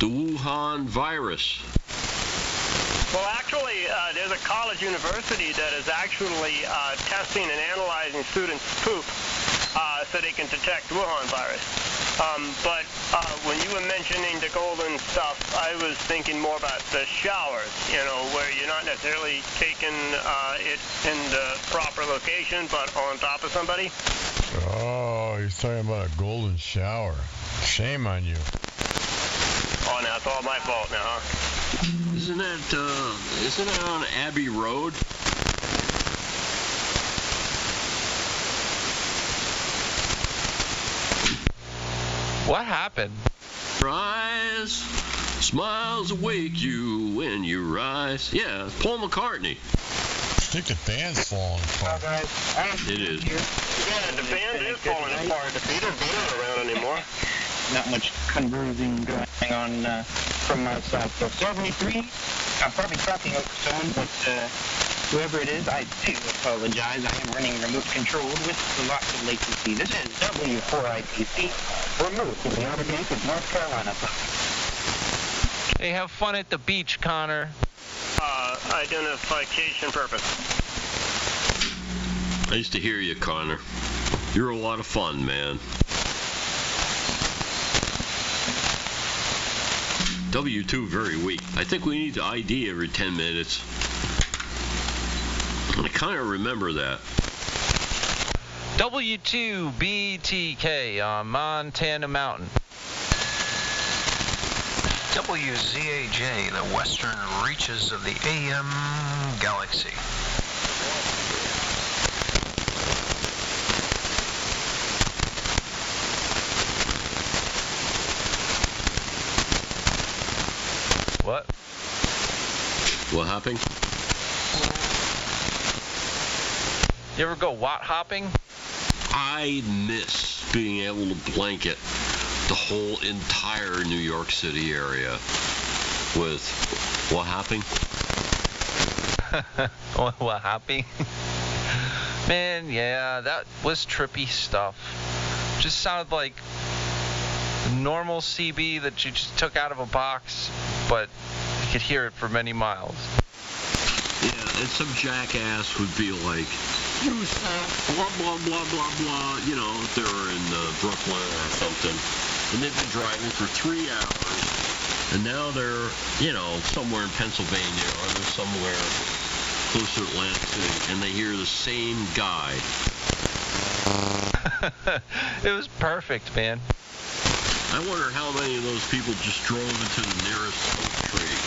the Wuhan virus. Well, actually, there's a college university that is actually testing and analyzing students' poop so they can detect Wuhan virus. But when you were mentioning the golden stuff, I was thinking more about the showers, where you're not necessarily taking it in the proper location, but on top of somebody. Oh, he's talking about a golden shower. Shame on you. Oh, now it's all my fault now, huh? Isn't that on Abbey Road? What happened? Rise, smiles awake you when you rise. Yeah, Paul McCartney. I think the band's falling apart. It is. Yeah, the band is falling apart. The Beatles aren't around anymore. Not much conversing going on from my side. So 73, I'm probably talking over someone, but whoever it is, I do apologize. I am running remote controlled with lots of latency. This is W4ITC, remote from the Outer Banks of North Carolina. Hey, have fun at the beach, Connor. Identification purpose. Nice to hear you, Connor. You're a lot of fun, man. W2 very weak. I think we need to ID every 10 minutes. I kind of remember that. W2BTK on Montana Mountain. WZAJ, the western reaches of the AM galaxy. What? What hopping? You ever go watt hopping? I miss being able to blanket the whole entire New York City area with what hopping? What hopping? Man, yeah, that was trippy stuff. Just sounded like normal CB that you just took out of a box, but you could hear it for many miles. Yeah, and some jackass would be like, blah, blah, blah, blah, blah, if they were in Brooklyn or something. And they've been driving for 3 hours, and now they're, somewhere in Pennsylvania, or they're somewhere close to Atlantic City, and they hear the same guy. It was perfect, man. I wonder how many of those people just drove into the nearest oak tree.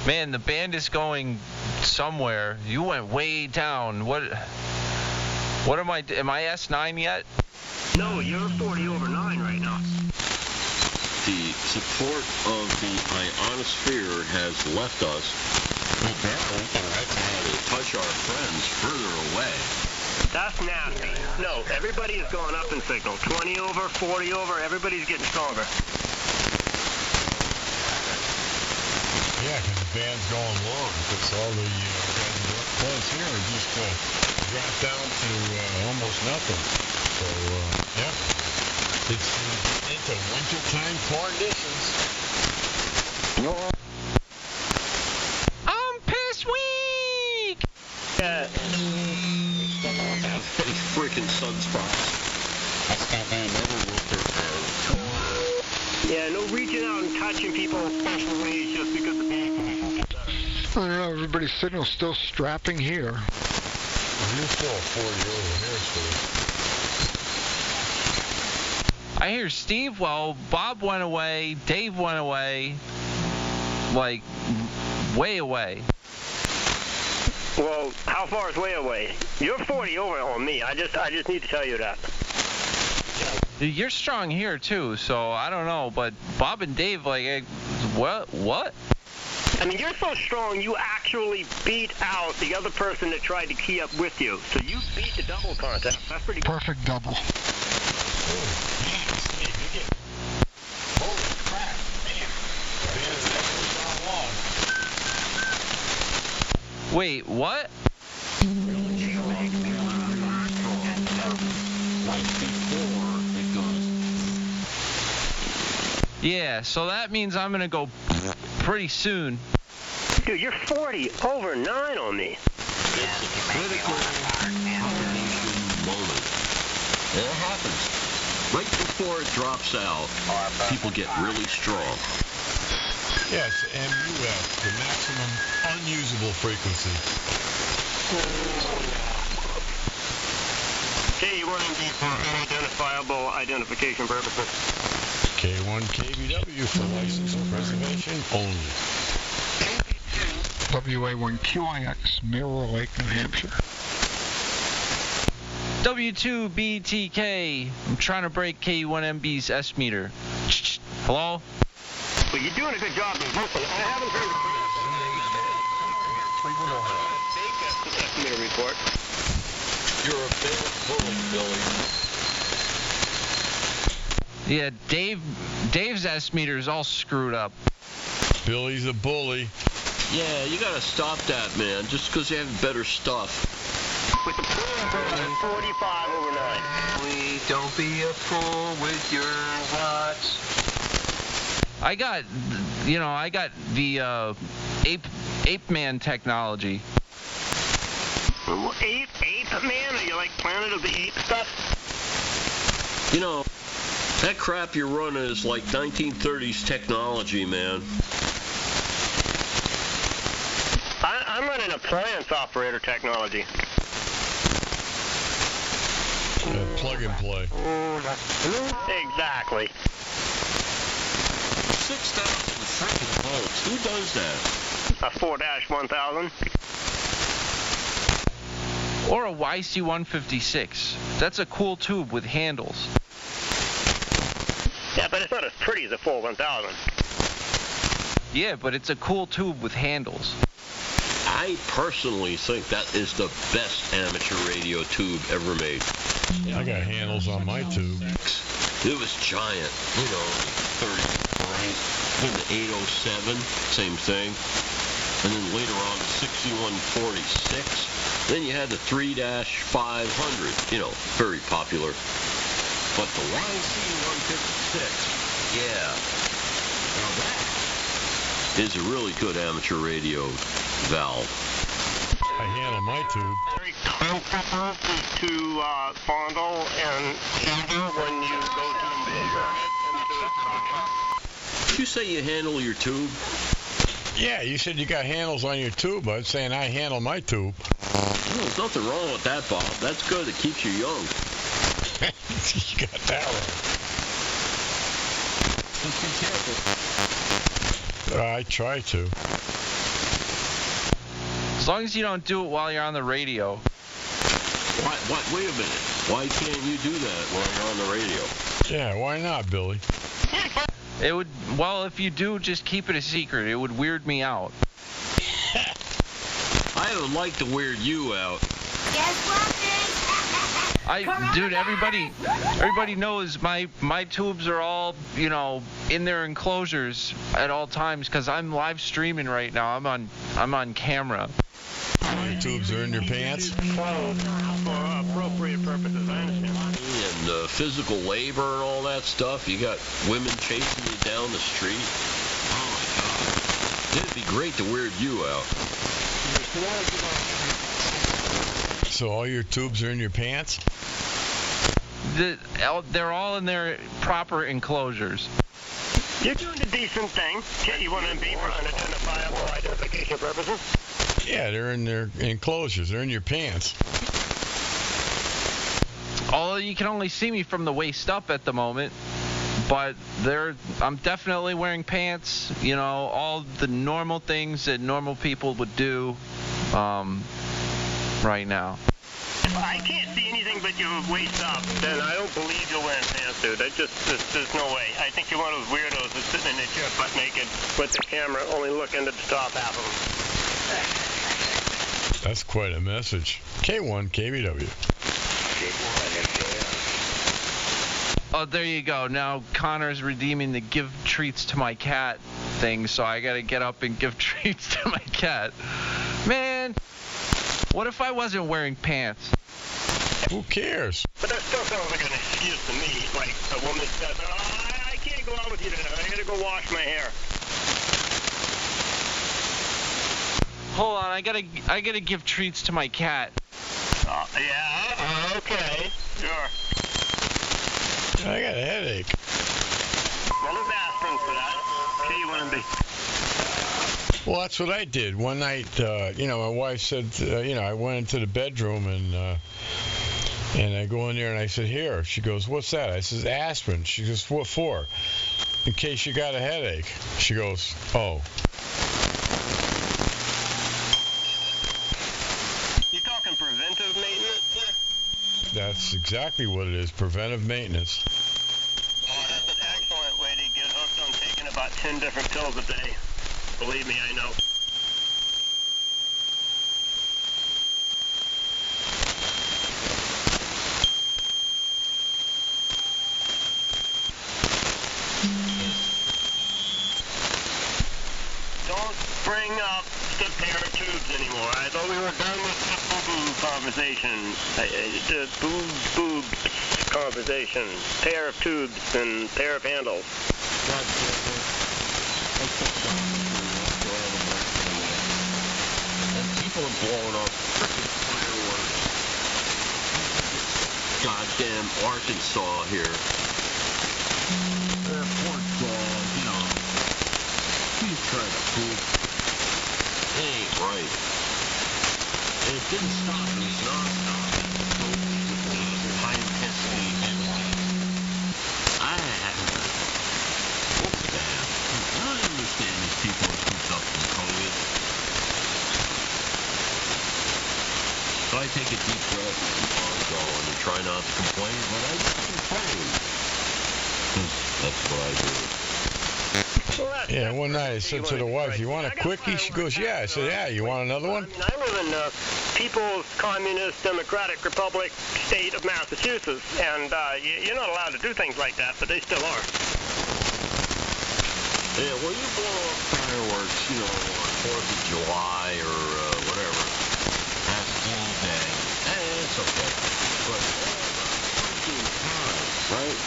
Man, the band is going somewhere. You went way down. What am I S9 yet? No, you're 40 over 9 right now. The support of the ionosphere has left us. We can touch our friends further away. That's nasty. No, everybody is going up in signal. 20 over, 40 over, everybody's getting stronger. Yeah, because the band's going long. Because all the guys here are just dropped down to almost nothing. So, yeah. It's into wintertime conditions. I'm piss weak! Yeah. These freaking sunspots. Yeah, no reaching out and touching people in special ways just because the band conditions are better. I don't know, everybody's signal's still strapping here. You're still 40 over here, Steve. I hear Steve, well, Bob went away, Dave went away, like, way away. Well, how far is way away? You're 40 over on me. I just need to tell you that. You're strong here, too, so I don't know, but Bob and Dave, like, what? I mean, you're so strong, you actually beat out the other person that tried to key up with you. So you beat the double contest. That's pretty good. Perfect double. Holy crap, man. Wait, what? Yeah, so that means I'm gonna go pretty soon. Dude, you're 40 over 9 on me. It's a critical combination moment. And it happens. Right before it drops out, people get really strong. Yes, MUF, the maximum unusable frequency. K1MD for unidentifiable identification purposes. K1 KBW for license and preservation only. WA1QIX, Mirror Lake, New Hampshire. W2BTK. I'm trying to break K1MB's S meter. Hello? Well, you're doing a good job. Listen, I haven't heard the S meter report. You're a big bully, Billy. Yeah, Dave's S meter is all screwed up. Billy's a bully. Yeah, you gotta stop that, man, just because you have better stuff. With the pool 45 over 9. Please don't be a fool with your watts. I got the Ape Man technology. Ape Man? Are you like Planet of the Apes stuff? You know, that crap you're running is like 1930s technology, man. I'm running appliance operator technology. Plug and play. Exactly. 6,000 freaking volts. Who does that? A 4-1000. Or a YC156. That's a cool tube with handles. Yeah, but it's not as pretty as a 4-1000. Yeah, but it's a cool tube with handles. I personally think that is the best amateur radio tube ever made. I got handles on my tube. It was giant, 30, then the 807, same thing. And then later on, the 6146. Then you had the 3-500, very popular. But the YC156, yeah. Now that is a really good amateur radio valve. I handle my tube. Very comfortable to fondle and handle when you go to measure it into its function. Did you say you handle your tube? Yeah, you said you got handles on your tube. I was saying I handle my tube. Well, there's nothing wrong with that, Bob. That's good. It keeps you young. You got that right. Just be careful. I try to. As long as you don't do it while you're on the radio. Wait a minute. Why can't you do that while you're on the radio? Yeah, why not, Billy? It would, well, if you do, just keep it a secret. It would weird me out. I would like to weird you out. Dude, everybody knows my tubes are all, in their enclosures at all times because I'm live streaming right now. I'm on camera. Your tubes are in your pants? For appropriate purposes, I understand. And physical labor and all that stuff. You got women chasing you down the street. Oh my God. It'd be great to weird you out. So all your tubes are in your pants? They're all in their proper enclosures. You're doing a decent thing. You want to be for unidentifiable identification purposes? Yeah, they're in their enclosures. They're in your pants. Although you can only see me from the waist up at the moment. But I'm definitely wearing pants, all the normal things that normal people would do right now. If I can't see anything but your waist up, then I don't believe you're wearing pants, dude. There's no way. I think you're one of those weirdos that's sitting in their chair butt naked with their camera only looking to the top half of them. That's quite a message. K1 KBW. Oh, there you go. Now Connor's redeeming the give treats to my cat thing, so I gotta get up and give treats to my cat. Man, what if I wasn't wearing pants? Who cares? But that still sounds like an excuse to me. Like a woman says, I can't go out with you today. I gotta go wash my hair. Hold on, I gotta give treats to my cat. Yeah, okay, sure. I got a headache. Well, there's aspirin for that. Okay, you want to be. Well, that's what I did. One night, my wife said, I went into the bedroom and I go in there and I said, here. She goes, what's that? I says, aspirin. She goes, what for? In case you got a headache. She goes, oh. You talking preventive maintenance there? That's exactly what it is, preventive maintenance. Oh, that's an excellent way to get hooked on taking about 10 different pills a day. Believe me, I know. Don't bring up the pair of tubes anymore. I thought we were done with the boo-boo conversation. The boob conversation. Pair of tubes and pair of handles. And people are blowing up freaking fireworks. Goddamn Arkansas here. Poor dog, he's trying to poop. It ain't right. And it didn't stop. It was non-stop. High intensity. I don't understand these people who cooped up from COVID. So I take a deep breath and keep on going and try not to complain, but I just complain. That's what I do. Yeah, one night I said to the wife, you want a quickie? She goes, yeah. I said, yeah, you want another one? I live in the People's Communist Democratic Republic state of Massachusetts, and you're not allowed to do things like that, but they still are. Yeah, well, you blow up fireworks, on 4th of July or whatever. That's all day. It's okay. But all the fucking time, right?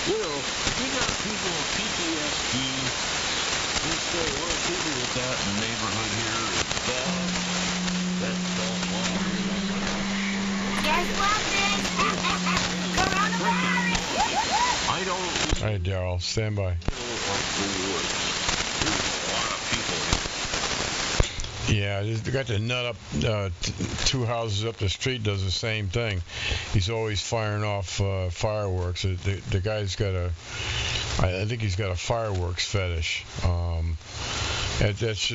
You got people with PTSD. There's still a lot of people with that in the neighborhood here. That don't want to. Guess what, bitch? Coronavirus! I don't. All right, Daryl, stand by. Yeah, they got the nut up 2 houses up the street does the same thing. He's always firing off fireworks. The guy's got I think he's got a fireworks fetish. That's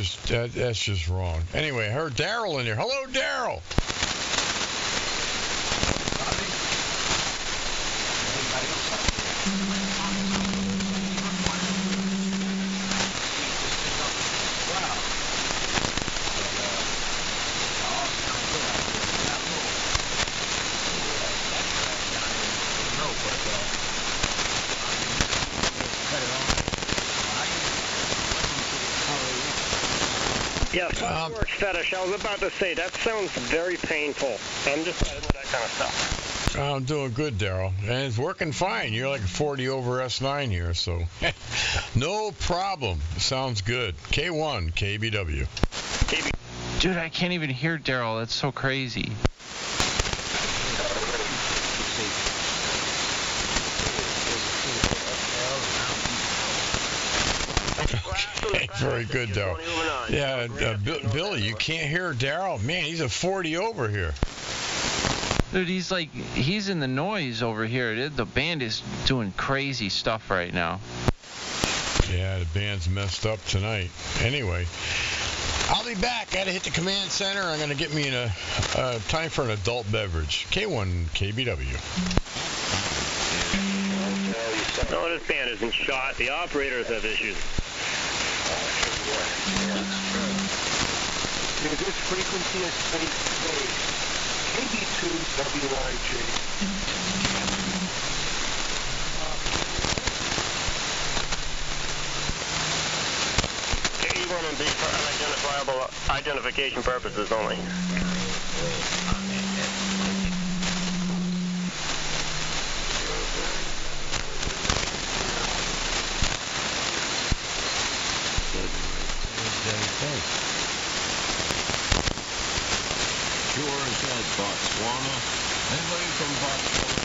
just wrong. Anyway, I heard Daryl in here. Hello, Daryl. Yeah, fireworks fetish. I was about to say, that sounds very painful. I'm just not into that kind of stuff. I'm doing good, Daryl. And it's working fine. You're like a 40 over S9 here, so no problem. Sounds good. K1, KBW. Dude, I can't even hear Daryl. That's so crazy. Okay, very good, Daryl. Yeah, Billy, you can't hear Daryl. Man, he's a 40 over here. Dude, he's in the noise over here. The band is doing crazy stuff right now. Yeah, the band's messed up tonight. Anyway, I'll be back. Got to hit the command center. I'm going to get me in a time for an adult beverage. K1 KBW. No, this band isn't shot. The operators have issues. This frequency is space. KB2WIJ. K1 and B for unidentifiable identification purposes only. Sure as that Botswana. Anybody from Botswana?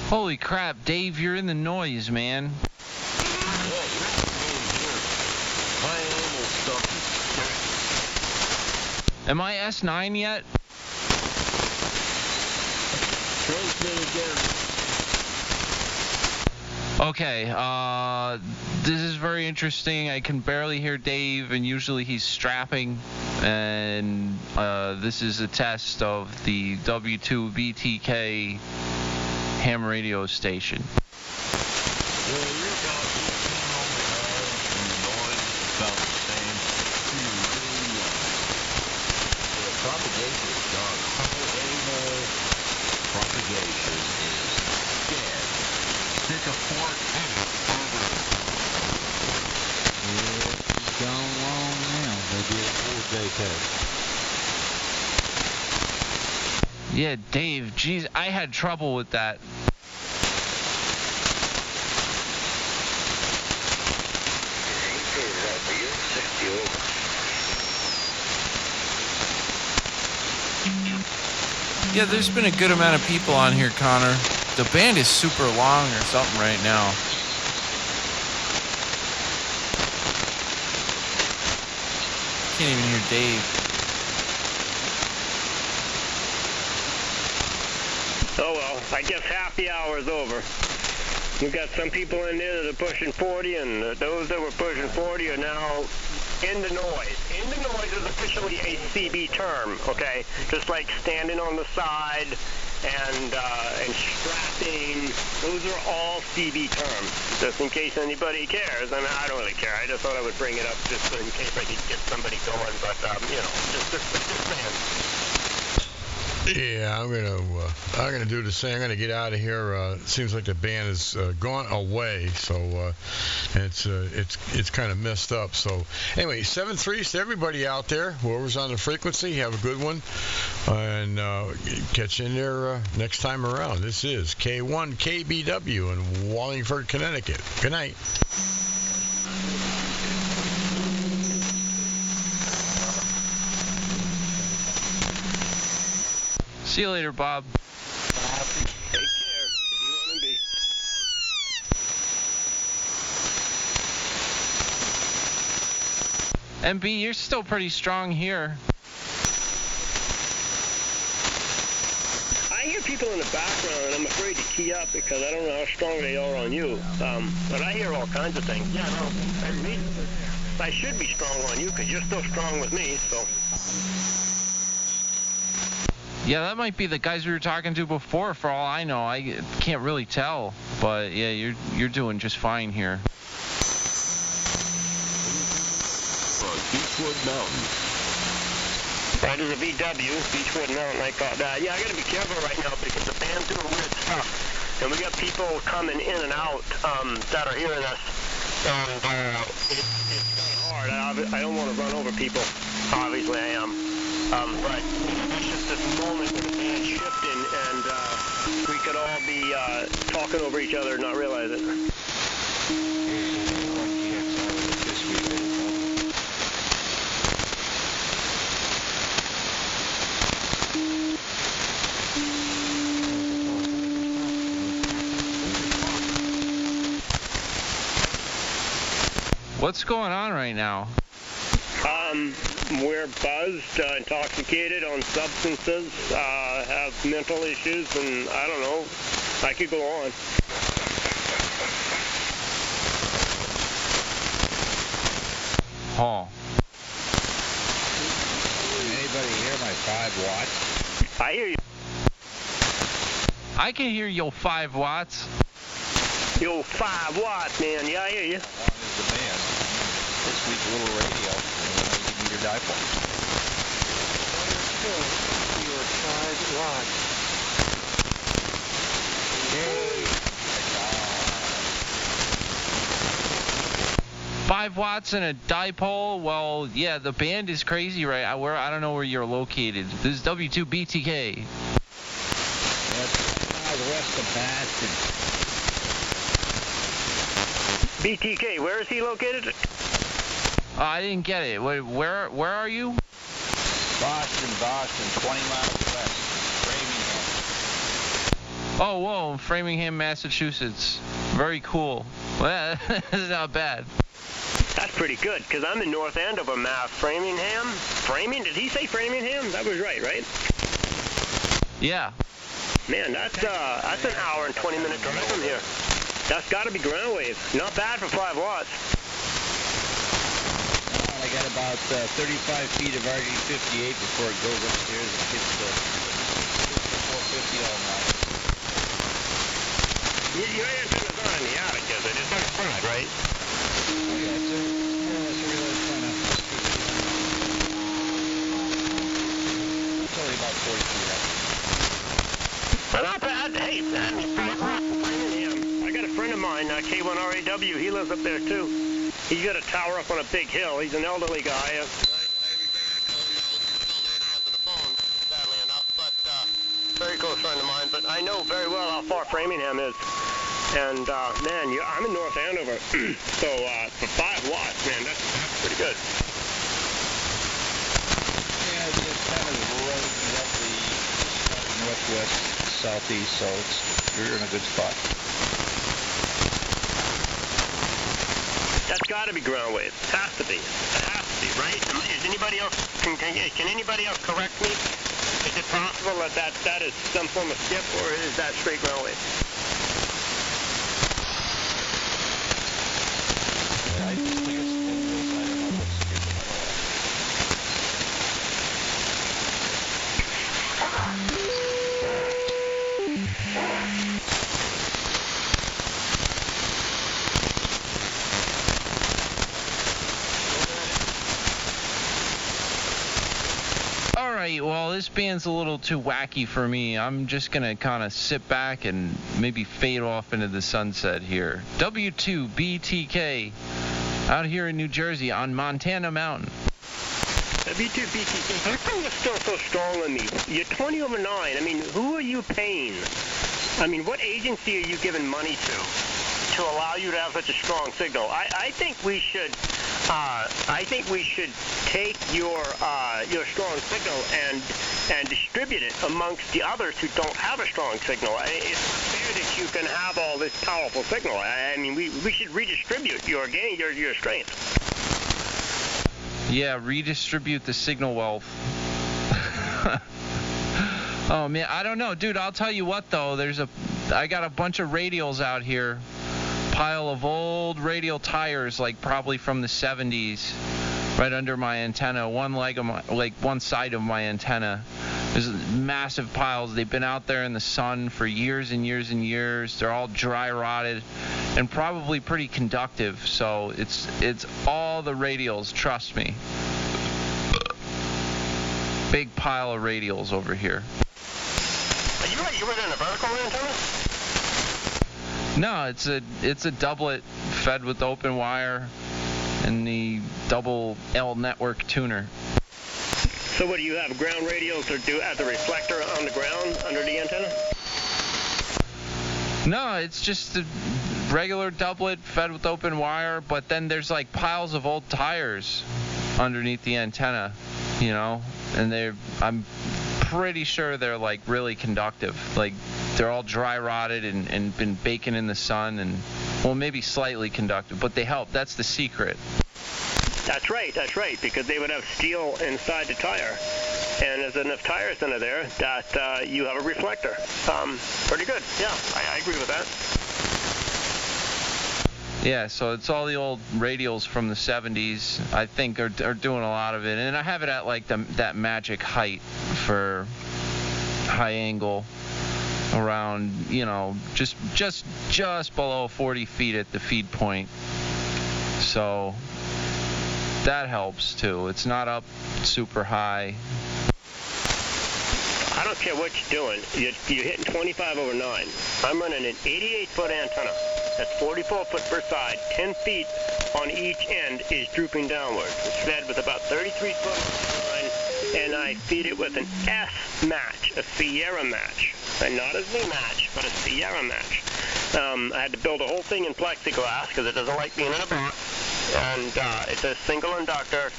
Holy crap, Dave, you're in the noise, man. Yeah, you're in the noise here. My animal stuff is... Am I S9 yet? Transmit again. Okay, this is very interesting. I can barely hear Dave, and usually he's strapping. And this is a test of the W2BTK ham radio station. Yeah, you're about 18 on the hour, and the noise is about the same. The propagation is done. Animal propagation is dead. Stick a fork in it. It's gone long now. They did a 4-day test. Yeah, Dave, geez, I had trouble with that. Yeah, there's been a good amount of people on here, Connor. The band is super long or something right now. Can't even hear Dave. Oh well, I guess happy hour is over. We've got some people in there that are pushing 40, and those that were pushing 40 are now in the noise. In the noise is officially a CB term, okay? Just like standing on the side and strapping. Those are all CB terms. Just in case anybody cares. I mean, I don't really care. I just thought I would bring it up just in case I could get somebody going. But just man. Yeah, I'm gonna do the same. I'm gonna get out of here. It seems like the band has gone away, so it's kind of messed up. So anyway, 7-3 to everybody out there, whoever's on the frequency, have a good one, and catch you in there next time around. This is K1 KBW in Wallingford, Connecticut. Good night. See you later, Bob. Take care. MB, you're still pretty strong here. I hear people in the background, and I'm afraid to key up because I don't know how strong they are on you. But I hear all kinds of things. Yeah, no, I should be strong on you because you're still strong with me, so... Yeah, that might be the guys we were talking to before. For all I know, I can't really tell. But yeah, you're doing just fine here. Beechwood Mountain. That is a VW, Beechwood Mountain. I caught that. Yeah, I got to be careful right now because the band's doing weird stuff, and we got people coming in and out that are hearing us, and it's kind of hard. don't want to run over people. Obviously, I am. But it's just this moment where the band's shifting, and we could all be talking over each other and not realize it. What's going on right now? We're buzzed, intoxicated on substances, have mental issues, and I don't know. I could go on. Oh. Can anybody hear my 5 watts? I hear you. I can hear your 5 watts. Yo, 5 watts, man. Yeah, I hear you. How long is the band? This week's little radio, 180-meter dipole. Your 5 watts. Yay. 5 watts and a dipole. Well, yeah, the band is crazy, right? I don't know where you're located. This is W2BTK. That's miles west of Boston. BTK, where is he located? I didn't get it. Where are you? Boston, 20 miles west. Framingham. Oh, whoa, Framingham, Massachusetts. Very cool. Well, that's not bad. That's pretty good, because I'm in North Andover, Mass. Framingham? Did he say Framingham? That was right? Yeah. Man, that's an hour and 20-minute drive from here. That's got to be ground wave. Not bad for 5 watts. I got about 35 feet of RG58 before it goes upstairs and hits the 450 all night. Your antenna's not in the attic, is it? It's on the front, right? Oh, yeah, it's a real antenna. It's only about 40 feet up. Well, not bad. Hey, I got a friend of mine, K1RAW. He lives up there, too. He's got a tower up on a big hill. He's an elderly guy. Very close friend of mine, but I know very well how far Framingham is. And, man, I'm in North Andover. So, for 5 watts, man, that's pretty good. Yeah, the antenna's rolling roughly northwest, southeast, so you're in a good spot. That's got to be ground wave. Has to be. It has to be, right? Is anybody else? Can anybody else correct me? Is it possible that is some form of skip, or is that straight ground wave? I think it's Alright, well, this band's a little too wacky for me. I'm just gonna kind of sit back and maybe fade off into the sunset here. W2BTK out here in New Jersey on Montana Mountain. W2BTK, how come you're still so strong on me? You're 20 over 9. I mean, who are you paying? I mean, what agency are you giving money to allow you to have such a strong signal? I think we should take your strong signal and distribute it amongst the others who don't have a strong signal. It's not fair that you can have all this powerful signal. I mean, we should redistribute your gain, your strength. Yeah, redistribute the signal wealth. Oh man, I don't know, dude. I'll tell you what though. I got a bunch of radials out here. Pile of old radial tires, like probably from the 70s, right under my antenna. One side of my antenna. There's massive piles. They've been out there in the sun for years and years and years. They're all dry rotted and probably pretty conductive. So it's all the radials. Trust me. Big pile of radials over here. You were in a vertical antenna? No, it's a doublet fed with open wire, in the double L network tuner. So what, do you have ground radios or do have the reflector on the ground under the antenna? No, it's just a regular doublet fed with open wire, but then there's like piles of old tires underneath the antenna, you know, and I'm pretty sure they're like really conductive. Like they're all dry rotted and been baking in the sun, and well, maybe slightly conductive, but they help. That's the secret. That's right, because they would have steel inside the tire. And there's enough tires under there that you have a reflector. Pretty good. Yeah, I agree with that. Yeah, so it's all the old radials from the 70s, I think, are doing a lot of it. And I have it at like that magic height for high angle, around, you know, just below 40 feet at the feed point. So that helps too. It's not up super high. I don't care what you're doing. You're hitting 25 over 9. I'm running an 88-foot antenna. That's 44 foot per side. 10 feet on each end is drooping downward. It's fed with about 33 foot line, and I feed it with an S match, a Sierra match. And not a Z match, but a Sierra match. I had to build the whole thing in plexiglass because it doesn't like being in a box. And it's a single inductor,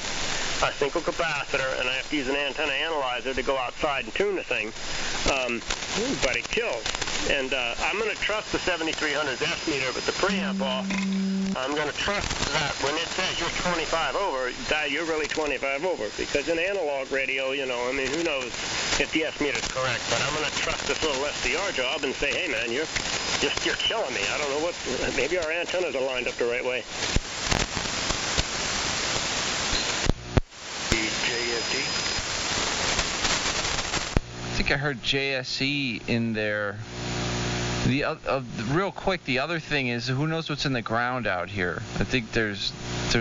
a single capacitor, and I have to use an antenna analyzer to go outside and tune the thing. But it kills. And I'm going to trust the 7300's S meter with the preamp off. I'm going to trust that when it says you're 25 over, that you're really 25 over. Because in analog radio, you know, I mean, who knows if the S meter's correct. But I'm going to trust this little SDR job and say, hey, man, you're killing me. I don't know what, maybe our antennas are lined up the right way. I think I heard JSE in there. Real quick, the other thing is, who knows what's in the ground out here? I think there's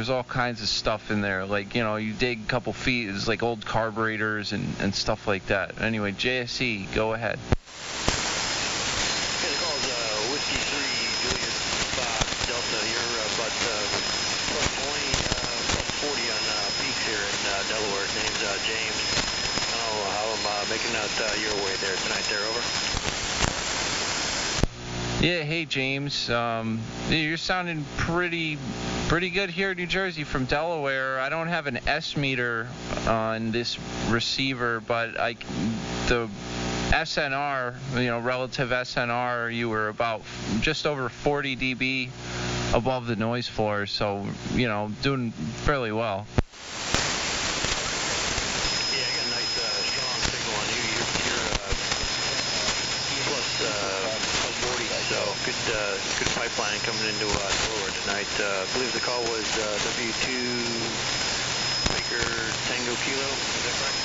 all kinds of stuff in there. Like, you know, you dig a couple feet, it's like old carburetors and stuff like that. Anyway, JSE, go ahead. It's called Whiskey 3 Juliet Fox Delta here, but plus 40 on peaks here in Delaware. His name's James. I don't know how I'm making out your way there tonight there, over. Yeah, hey James. You're sounding pretty good here in New Jersey from Delaware. I don't have an S meter on this receiver, but the SNR, you know, relative SNR, you were about just over 40 dB above the noise floor, so, you know, doing fairly well. Yeah, I got a nice strong signal on you. You're plus 40, so good pipeline coming into Delaware tonight. I believe the call was W2 Baker Tango Kilo. Is that correct?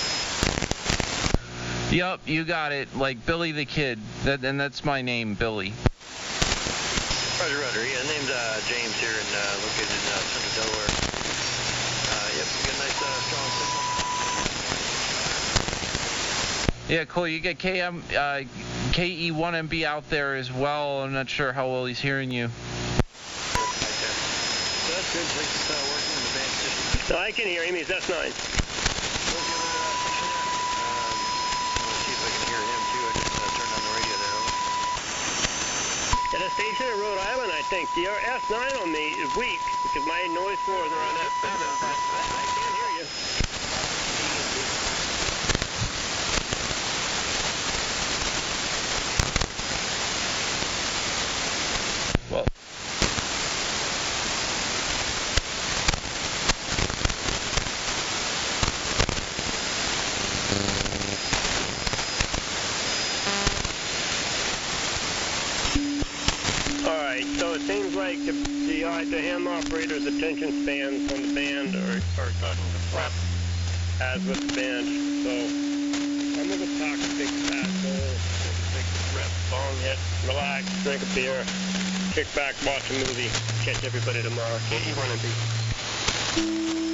Yup, you got it. Like Billy the Kid. And that's my name, Billy. Roger. Yeah, the name's James here, and located in central Delaware. Yep, we got a nice strong signal. Yeah, cool. You get KE1MB out there as well. I'm not sure how well he's hearing you. So that's good. At least it's working in the band system. So I can hear him. He's S9. Let's see if I can hear him too. I just turned on the radio there. At a station in Rhode Island, I think. The S9 on me is weak because my noise floors are on that. I can't hear you. Well. Alright, so it seems like the ham operator's attention spans on the band are starting to flip, as with the band. So I'm going to talk a big fat bowl, big rep, bong hit, relax, drink a beer, kick back, watch a movie, catch everybody tomorrow.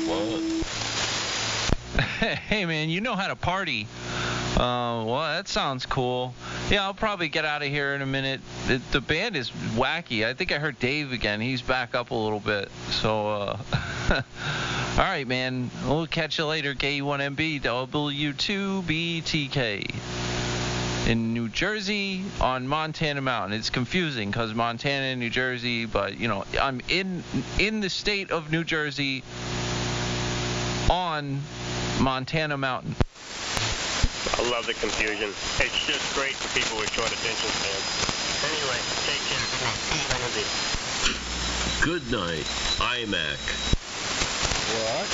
What? Hey man, you know how to party. Well, that sounds cool. Yeah, I'll probably get out of here in a minute. The band is wacky. I think I heard Dave again. He's back up a little bit. So, All right, man. We'll catch you later. KE1MB, W2BTK. In New Jersey on Montana Mountain. It's confusing because Montana and New Jersey, but, you know, I'm in the state of New Jersey on Montana Mountain. I love the confusion. It's just great for people with short attention spans. Anyway, take care. Good night, iMac. What?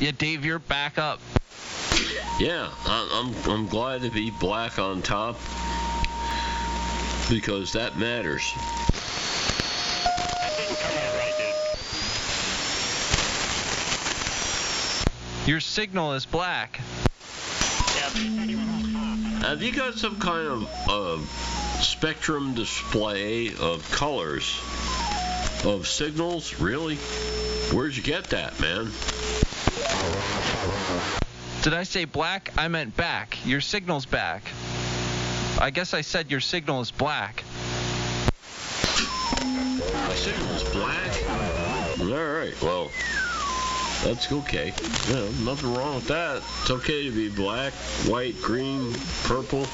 Yeah, Dave, you're back up. Yeah, I'm glad to be black on top because that matters. That didn't come out right, dude. Your signal is black. Have you got some kind of spectrum display of colors of signals? Really? Where'd you get that, man? Did I say black? I meant back. Your signal's back. I guess I said your signal is black. My signal's black? Alright, well, that's okay. Yeah, nothing wrong with that. It's okay to be black, white, green, purple.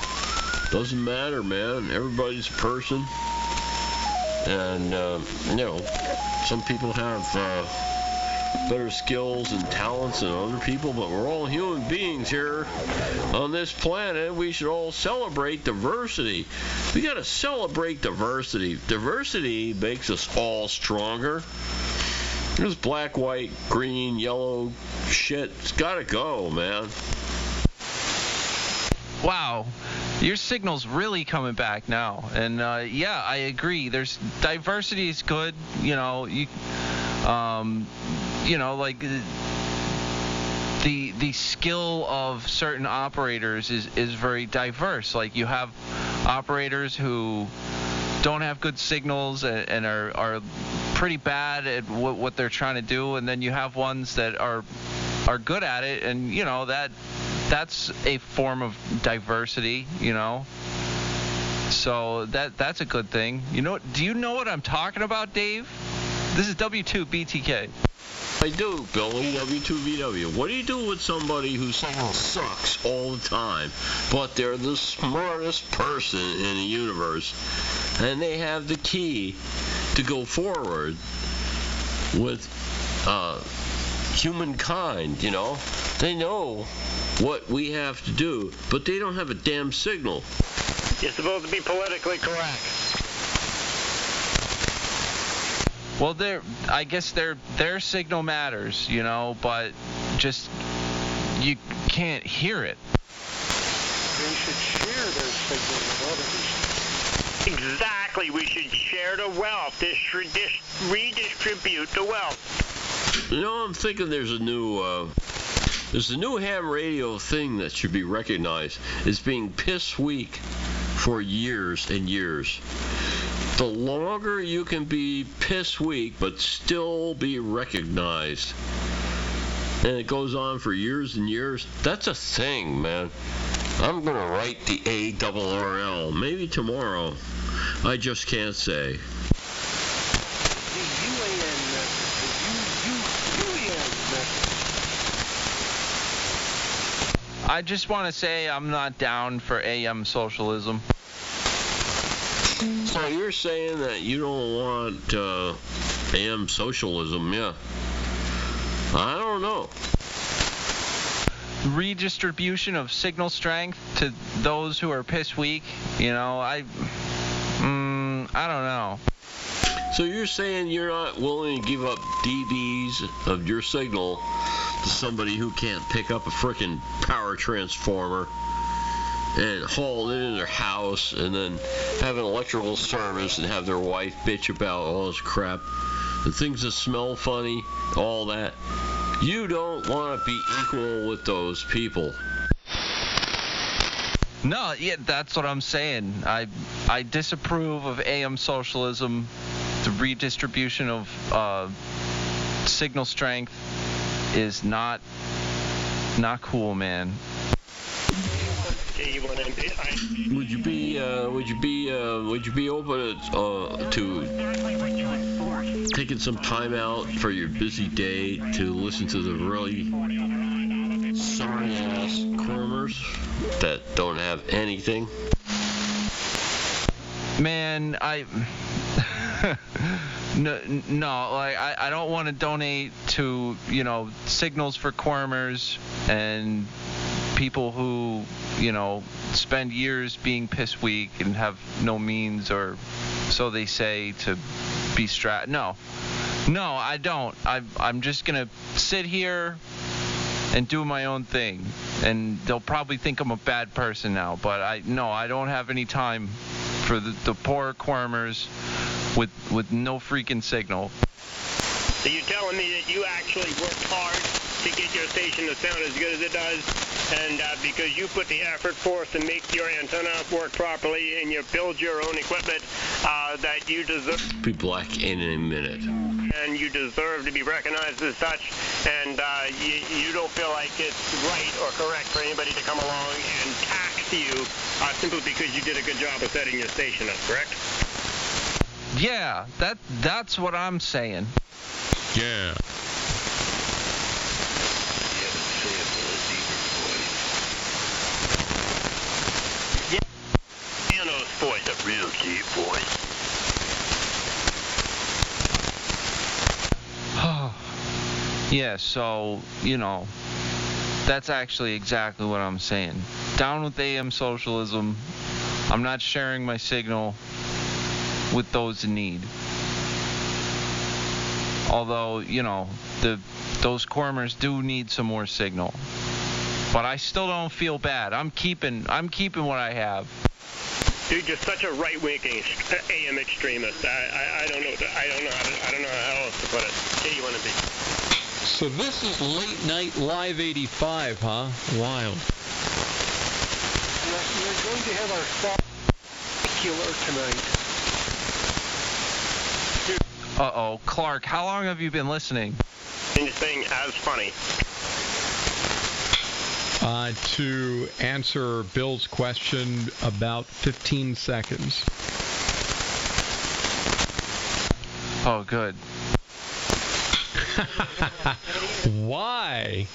Doesn't matter, man. Everybody's a person. And, you know, some people have better skills and talents than other people, but we're all human beings here on this planet. We should all celebrate diversity. We got to celebrate diversity. Diversity makes us all stronger. This black, white, green, yellow shit, it's got to go, man. Wow, your signal's really coming back now. And yeah, I agree. There's diversity is good. You know, you know, like the skill of certain operators is very diverse. Like you have operators who don't have good signals and are pretty bad at what they're trying to do, and then you have ones that are good at it, and you know that's a form of diversity, you know. So that's a good thing. You know, do you know what I'm talking about, Dave? This is W2BTK. I do, Billy, W2VW. What do you do with somebody whose signal sucks all the time, but they're the smartest person in the universe, and they have the key to go forward with humankind, you know? They know what we have to do, but they don't have a damn signal. You're supposed to be politically correct. Well, I guess their signal matters, you know, but just you can't hear it. They should share their signal with others. Exactly, we should share the wealth. Redistribute the wealth. You know, I'm thinking there's a new ham radio thing that should be recognized. It's being piss weak for years and years. The longer you can be piss weak but still be recognized, and it goes on for years and years, that's a thing, man. I'm going to write the ARRL, maybe tomorrow. I just can't say. The UAN message. I just want to say I'm not down for AM socialism. So you're saying that you don't want AM socialism, yeah? I don't know. Redistribution of signal strength to those who are piss weak, you know, I don't know. So you're saying you're not willing to give up dBs of your signal to somebody who can't pick up a frickin' power transformer and haul it in their house and then have an electrical service and have their wife bitch about all this crap, the things that smell funny, all that. You don't want to be equal with those people. No, yeah, that's what I'm saying. I disapprove of AM socialism. The redistribution of signal strength is not cool, man. K1MB. Would you be open to taking some time out for your busy day to listen to the really sorry ass groomers that don't have anything? Man, no, like I don't want to donate to, signals for cormers and people who, spend years being piss weak and have no means, or so they say, to be strapped. No, I don't. I'm just gonna sit here and do my own thing, and they'll probably think I'm a bad person now, but I don't have any time for the poor cormers with no freaking signal. So you're telling me that you actually worked hard to get your station to sound as good as it does, and because you put the effort forth to make your antenna work properly and you build your own equipment, that you deserve... Be black in a minute. And you deserve to be recognized as such, and you don't feel like it's right or correct for anybody to come along and tax you simply because you did a good job of setting your station up, correct? Yeah, that's what I'm saying. Yeah. Voice, a real deep voice. Yeah, so, that's actually exactly what I'm saying. Down with AM socialism. I'm not sharing my signal with those in need. Although, those cormers do need some more signal. But I still don't feel bad. I'm keeping what I have. Dude, you're such a right-wing AM extremist. I don't know how else to put it. K1MB. So this is Late Night Live 85, huh? Wild. We're going to have our spectacular tonight. Uh-oh, Clark, how long have you been listening? Anything as funny. To answer Bill's question, about 15 seconds. Oh, good. Why?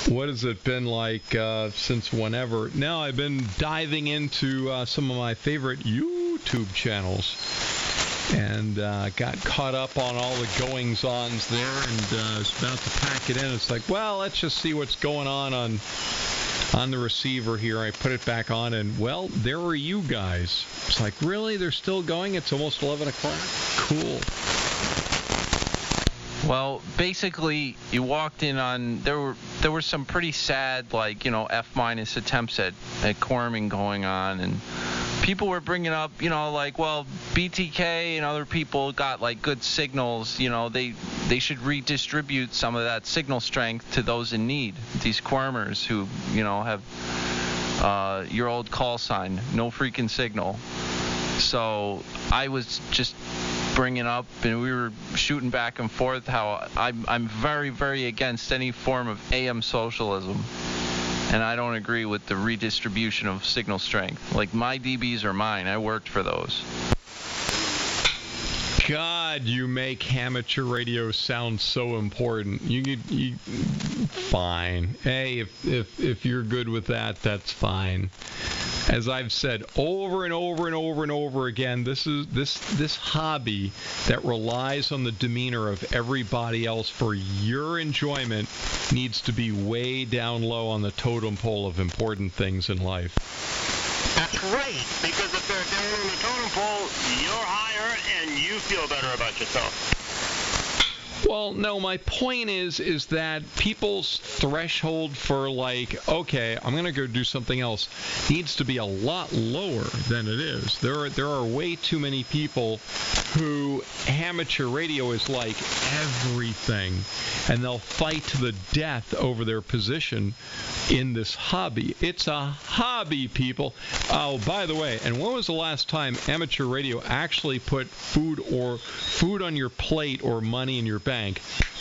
What has it been like since whenever? Now I've been diving into some of my favorite YouTube channels, and got caught up on all the goings-ons there, and was about to pack it in. It's like, well, let's just see what's going on the receiver here. I put it back on, and, well, there are you guys. It's like, really? They're still going? It's almost 11 o'clock? Cool. Well, basically, you walked in on, there were some pretty sad, F- attempts at corming going on, and people were bringing up, well, BTK and other people got, good signals, they should redistribute some of that signal strength to those in need, these cormers who, have your old call sign, no freaking signal. So I was just bringing up, and we were shooting back and forth, how I'm very, very against any form of AM socialism. And I don't agree with the redistribution of signal strength. My DBs are mine. I worked for those. God, you make amateur radio sound so important. You fine. Hey, if you're good with that, that's fine. As I've said over and over and over and over again, this hobby that relies on the demeanor of everybody else for your enjoyment needs to be way down low on the totem pole of important things in life. That's great, because if they're down on the totem pole, you're higher and you feel better about yourself. Well, no, my point is that people's threshold for okay, I'm going to go do something else needs to be a lot lower than it is. There are way too many people who amateur radio is like everything, and they'll fight to the death over their position in this hobby. It's a hobby, people. Oh, by the way, and when was the last time amateur radio actually put food on your plate or money in your bank?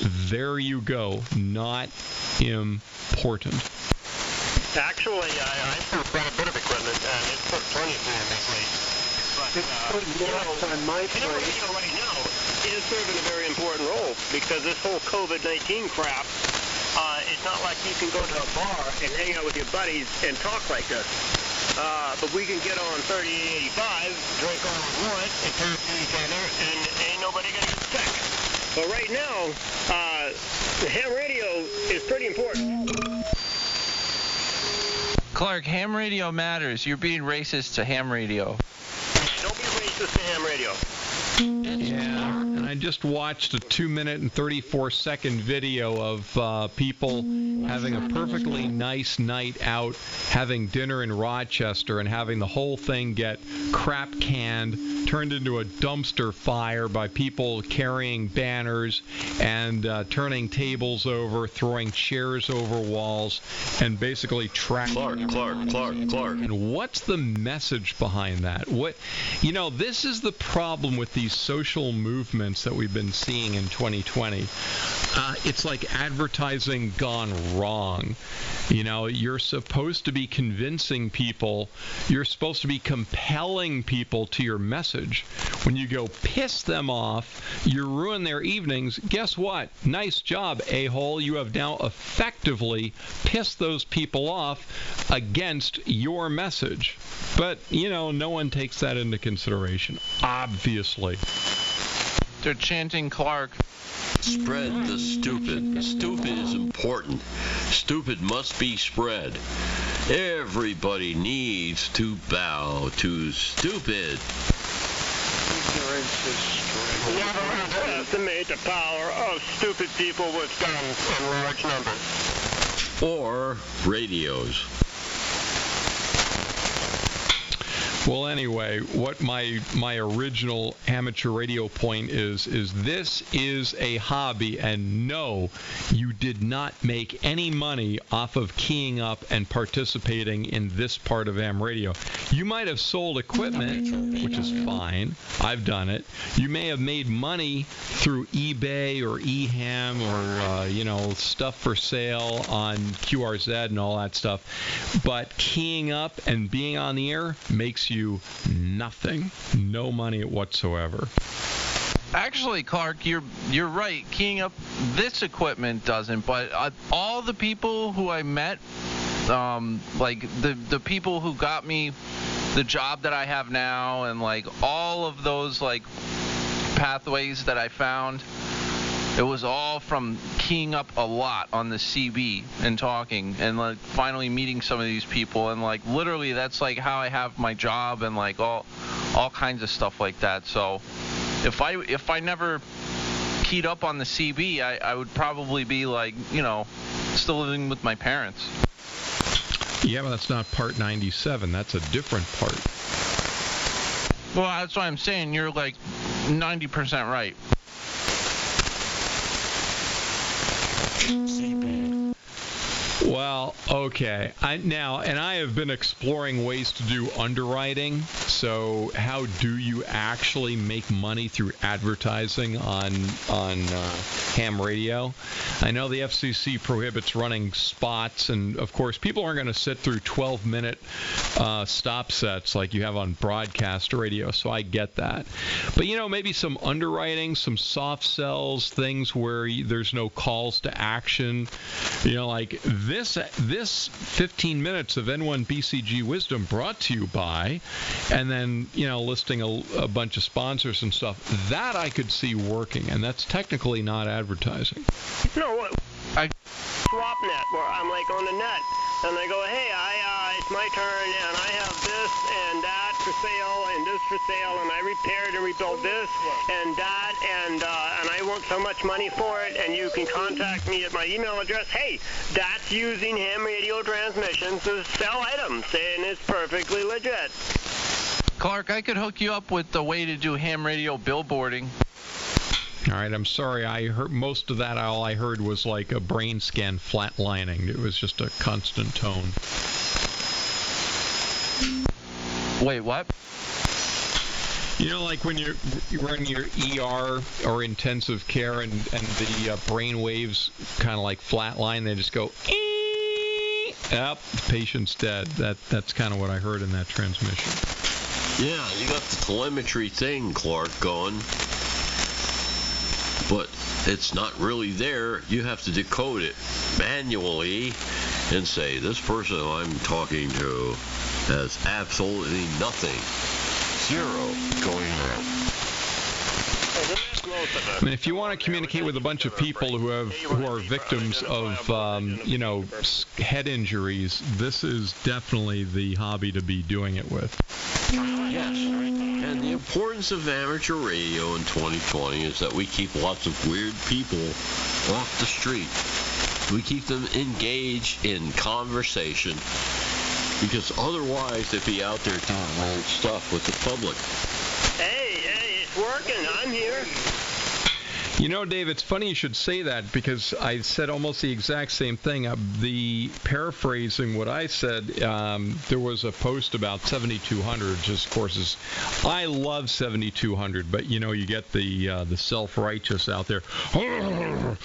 There you go. Not important. Actually, I have quite a bit of equipment, and it's put plenty through my plate. But, on my radio right now is serving a very important role because this whole COVID-19 crap, it's not like you can go to a bar and hang out with your buddies and talk like this. But we can get on 3885, drink all we want, and talk to each other, and ain't nobody gonna get sick. But right now, the ham radio is pretty important. Clark, ham radio matters. You're being racist to ham radio. Don't be racist to ham radio. Yeah, and I just watched a 2-minute and 34-second video of people having a perfectly nice night out, having dinner in Rochester, and having the whole thing get crap canned, turned into a dumpster fire by people carrying banners and turning tables over, throwing chairs over walls, and basically trashing. Clark. And what's the message behind that? This is the problem with these social movements that we've been seeing in 2020. It's like advertising gone wrong. You're supposed to be convincing people. You're supposed to be compelling people to your message. When you go piss them off, you ruin their evenings. Guess what? Nice job, a-hole. You have now effectively pissed those people off against your message. But, no one takes that into consideration, obviously. They're chanting Clark. Spread the stupid. Stupid is important. Stupid must be spread. Everybody needs to bow to stupid. Ignorance is strength. Never underestimate the power of stupid people with guns in large numbers. Or radios. Well, anyway, what my original amateur radio point is this is a hobby, and no, you did not make any money off of keying up and participating in this part of AM radio. You might have sold equipment, which is fine. I've done it. You may have made money through eBay or eHam or, stuff for sale on QRZ and all that stuff. But keying up and being on the air makes you nothing. No money whatsoever. Actually, Clark, you're right. Keying up this equipment doesn't, but all the people who I met, like the people who got me the job that I have now, and like all of those like pathways that I found, it was all from keying up a lot on the CB and talking and like finally meeting some of these people, and like literally that's like how I have my job and like all kinds of stuff like that. So if I never keyed up on the CB, I would probably be like, still living with my parents. Yeah, but that's not part 97. That's a different part. Well, that's what I'm saying. You're like 90% right. Well, okay. I have been exploring ways to do underwriting. So how do you actually make money through advertising on ham radio? I know the FCC prohibits running spots, and of course people aren't going to sit through 12-minute stop sets like you have on broadcast radio, so I get that. But maybe some underwriting, some soft sells, things where there's no calls to action. Like this 15 minutes of N1 BCG Wisdom brought to you by, and then listing a bunch of sponsors and stuff. That I could see working, and that's technically not advertising. No, I SwapNet, where I'm like on the net, and I go, hey, it's my turn, and I have this and that for sale, and this for sale, and I repaired and rebuilt this and that, and I want so much money for it, and you can contact me at my email address. Hey, that's using ham radio transmissions to sell items, and it's perfectly legit. Clark, I could hook you up with the way to do ham radio billboarding. All right, I'm sorry. I heard most of that. All I heard was like a brain scan flatlining. It was just a constant tone. Wait, what? Like when you're in your ER or intensive care and the brain waves kind of like flatline, they just go, ee! Yep, the patient's dead. That's kind of what I heard in that transmission. Yeah, you got the telemetry thing, Clark, going. But it's not really there. You have to decode it manually and say, this person I'm talking to has absolutely nothing. Zero going on. I mean, if you want to communicate with a bunch of people who are victims of, head injuries, this is definitely the hobby to be doing it with. Yes. And the importance of amateur radio in 2020 is that we keep lots of weird people off the street. We keep them engaged in conversation, because otherwise they'd be out there doing weird stuff with the public. Hey, it's working. I'm here. You know, Dave, it's funny you should say that, because I said almost the exact same thing. Paraphrasing what I said, there was a post about 7200, just courses. I love 7200, but you get the self-righteous out there. Oh,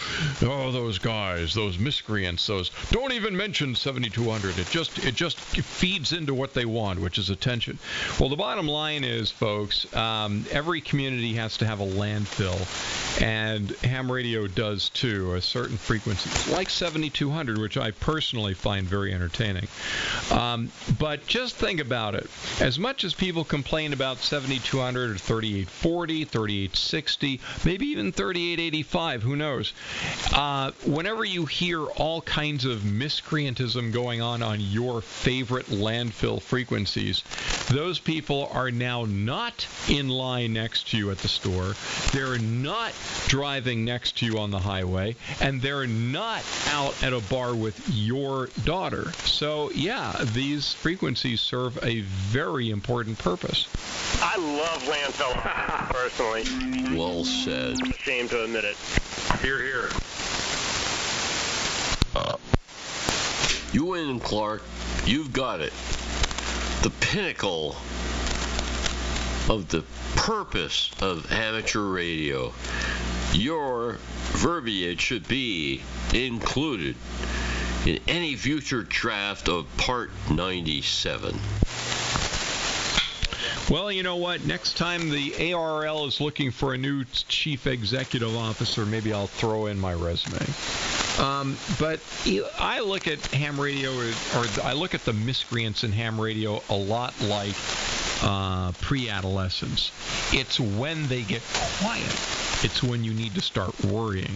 those guys, those miscreants, those. Don't even mention 7200. It just feeds into what they want, which is attention. Well, the bottom line is, folks, every community has to have a landfill, and ham radio does too, a certain frequency, like 7200, which I personally find very entertaining. But just think about it. As much as people complain about 7200 or 3840, 3860, maybe even 3885, who knows? Whenever you hear all kinds of miscreantism going on your favorite landfill frequencies, those people are now not in line next to you at the store. They're not driving next to you on the highway, and they're not out at a bar with your daughter. So, yeah, these frequencies serve a very important purpose. I love landfill personally. Well said. I'm ashamed to admit it. Hear, hear. You and Clark, you've got it. The pinnacle of the purpose of amateur radio. Your verbiage should be included in any future draft of Part 97. Well, you know what? Next time the ARRL is looking for a new chief executive officer, maybe I'll throw in my resume. But I look at ham radio, or I look at the miscreants in ham radio a lot like pre-adolescents. It's when they get quiet. It's when you need to start worrying.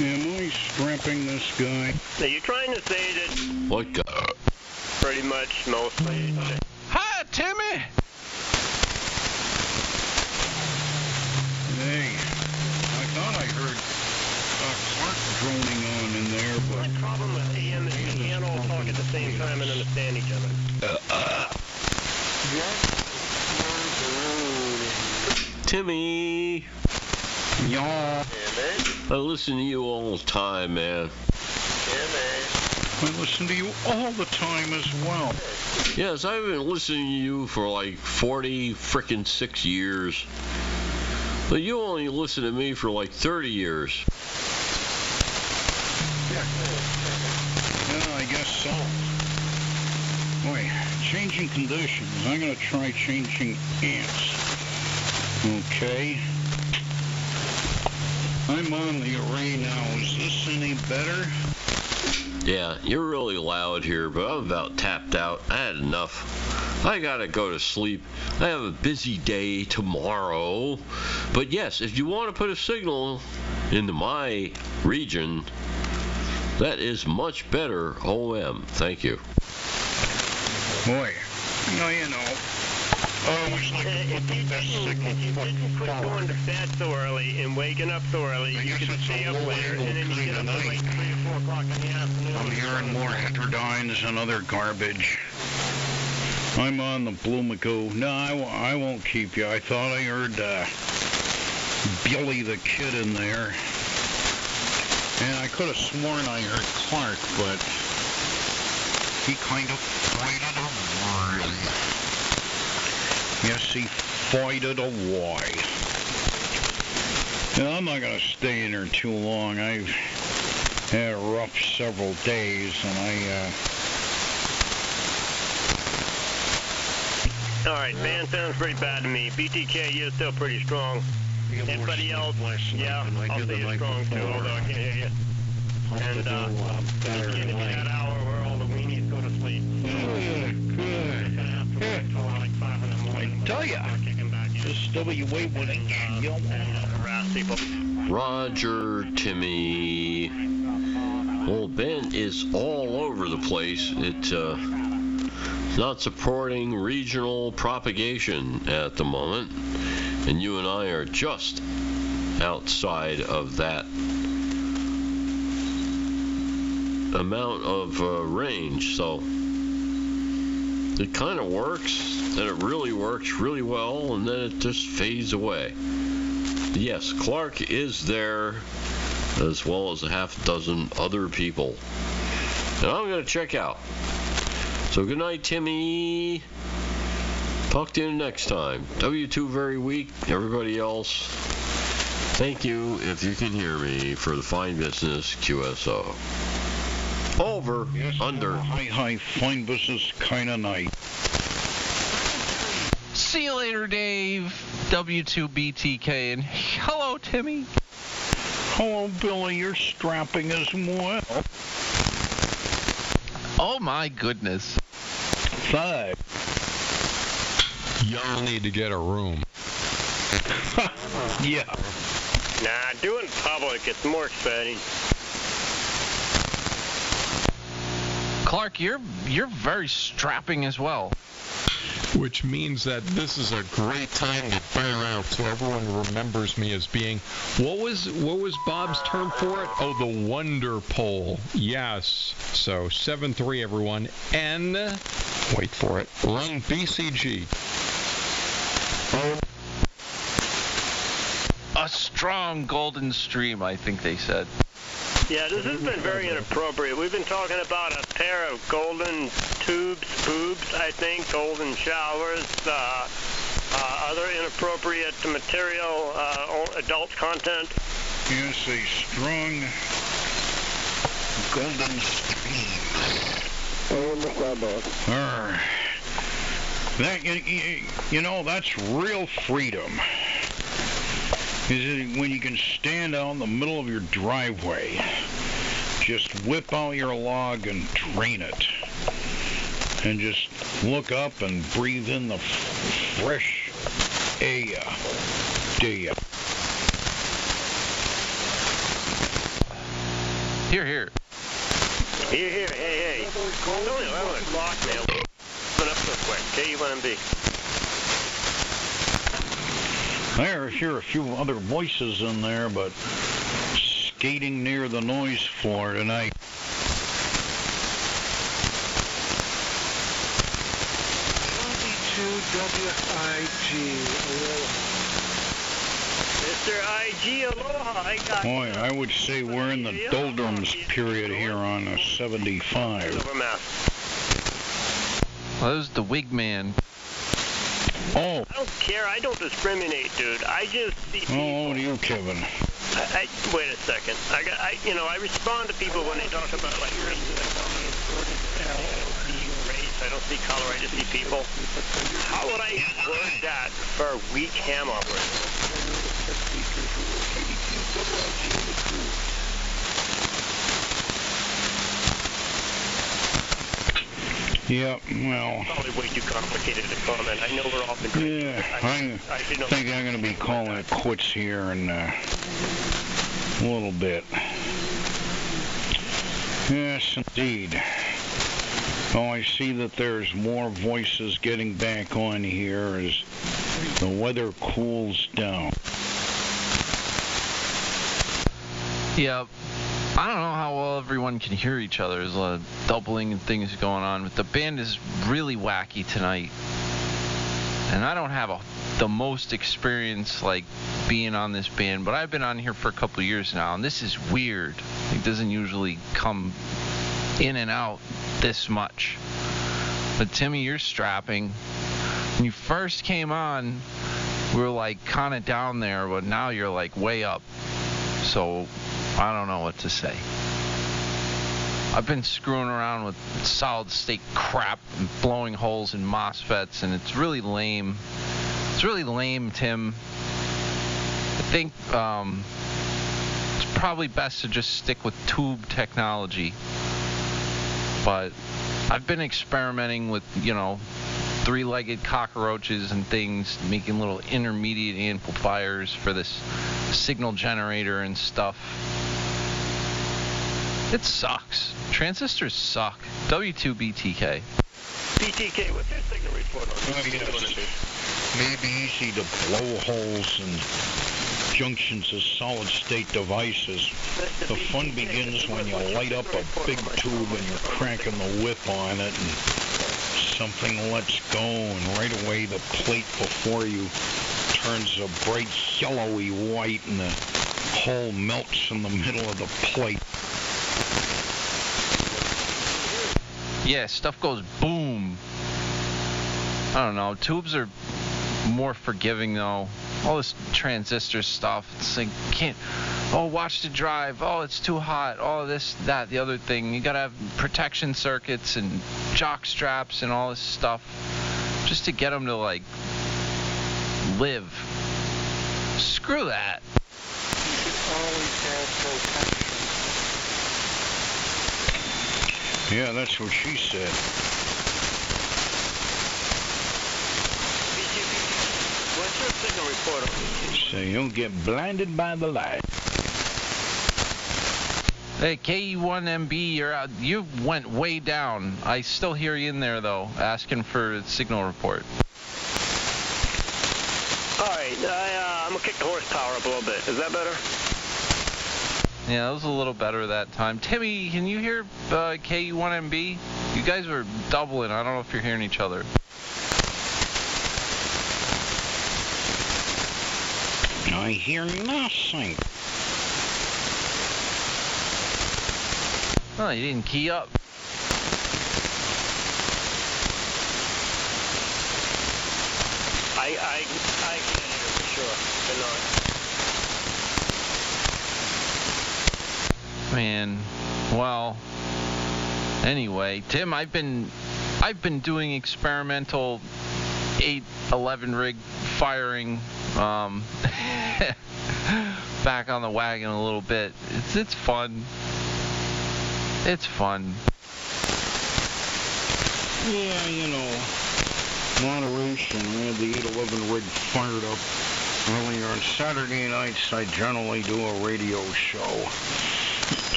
Am I strapping this guy? So you're trying to say that... What guy? Pretty much, mostly. Hi, Timmy! Hey, I thought I heard Clark droning on in there, but... The problem with AM is we can't all talk at the same time and understand each other. Timmy! Yeah. I listen to you all the time, man. I listen to you all the time as well. Yes, I've been listening to you for like 46 years. But you only listen to me for like 30 years. Yeah, I guess so. Boy, changing conditions. I'm going to try changing amps. Okay. I'm on the array now. Is this any better? Yeah, you're really loud here, but I'm about tapped out. I had enough. I gotta go to sleep. I have a busy day tomorrow. But yes, if you want to put a signal into my region, that is much better. OM. Thank you. Boy, no, you know. Always like to put the best signal Quit going to bed so early and waking up so early. You can stay up later, and then you get up at like 3 or 4 o'clock in the afternoon. I'm hearing more heterodynes and other garbage. I'm on the Blue Magoo. No, I won't keep you. I thought I heard Billy the Kid in there. And I could have sworn I heard Clark, but he kind of faded away. Yes, he faded away. Now, I'm not going to stay in there too long. I've had a rough several days, and All right, band sounds pretty bad to me. BTK, you're still pretty strong. Anybody else? Yeah, I'll say you're strong too, although I can't hear you. And just get into that hour where all the weenies go to sleep. I tell ya, this WA winning harass people. Roger, Timmy. Well, Ben is all over the place. It's not supporting regional propagation at the moment, and you and I are just outside of that amount of range, so it kind of works, and it really works really well, and then it just fades away. Yes, Clark is there, as well as a half dozen other people, and I'm going to check out. So good night, Timmy. Talk to you next time. W2 very weak. Everybody else, thank you, if you can hear me, for the fine business QSO. Over. Yes, Under. Hi, fine business kind of night. See you later, Dave. W2BTK, and hello, Timmy. Hello, Billy. You're strapping as well. Oh, my goodness. 5. Y'all need to get a room. Yeah. Nah, do it in public. It's more exciting. Clark, you're very strapping as well. Which means that this is a great time to burn around so everyone remembers me as being, what was Bob's term for it? Oh, the Wonder Pole. Yes. So 7-3, everyone. And wait for it. Run BCG. A strong golden stream, I think they said. Yeah, this has been very inappropriate. We've been talking about a pair of golden boobs, I think, golden showers, other inappropriate material, adult content. Yes, a strong golden stream. That, you know, that's real freedom. Is it when you can stand out in the middle of your driveway, just whip out your log and drain it, and just look up and breathe in the fresh air. Here. Here. Hey. It's only 11 o'clock now. Open up real quick. KUNB. I hear a few other voices in there, but skating near the noise floor tonight. WIG. Mr. IG, aloha. I got Boy, I would say we're in the doldrums period here on a 75. Well, that was the wig man. Oh. I don't care. I don't discriminate, dude. I just see people. Oh, what do you, Kevin? Wait a second. I respond to people when they talk about like race. I don't see color. I just see people. How would I word that for a weak ham operator? Yeah, well. Probably way too complicated to comment. I know we're often. Yeah, I think I'm going to be calling it quits here in a little bit. Yes, indeed. Oh, I see that there's more voices getting back on here as the weather cools down. Yeah, I don't know how well everyone can hear each other. There's a lot of doubling and things going on, but the band is really wacky tonight. And I don't have the most experience like being on this band, but I've been on here for a couple of years now, and this is weird. It doesn't usually come in and out this much. But Timmy, you're strapping. When you first came on, we were like kind of down there, but now you're like way up. So I don't know what to say. I've been screwing around with solid-state crap and blowing holes in MOSFETs, and it's really lame. It's really lame, Tim. I think it's probably best to just stick with tube technology. But I've been experimenting with, three-legged cockroaches and things, making little intermediate amplifiers for this signal generator and stuff. It sucks. Transistors suck. W2BTK. BTK, what's your signal report on this? May be easy to blow holes in junctions of solid-state devices. The fun begins when you light up a big tube and you're cranking the whip on it and something lets go and right away the plate before you turns a bright yellowy white and the hole melts in the middle of the plate. Yeah, stuff goes boom. I don't know. Tubes are more forgiving though. All this transistor stuff. It's like watch the drive. Oh, it's too hot. Oh, this, that, the other thing. You gotta have protection circuits and jock straps and all this stuff just to get them to live. Screw that. You should always have protection. Yeah, that's what she said. What's your signal report on this? So you don't get blinded by the light. Hey, KE1MB, you're out. You went way down. I still hear you in there, though, asking for a signal report. All right, I'm going to kick the horsepower up a little bit. Is that better? Yeah, that was a little better that time. Timmy, can you hear KE1MB? You guys were doubling. I don't know if you're hearing each other. I hear nothing. Oh, you didn't key up. I can't hear for sure. Man, well, anyway, Tim, I've been doing experimental 811 rig firing back on the wagon a little bit. It's fun. It's fun. Yeah, moderation. I had the 811 rig fired up earlier on Saturday nights. I generally do a radio show.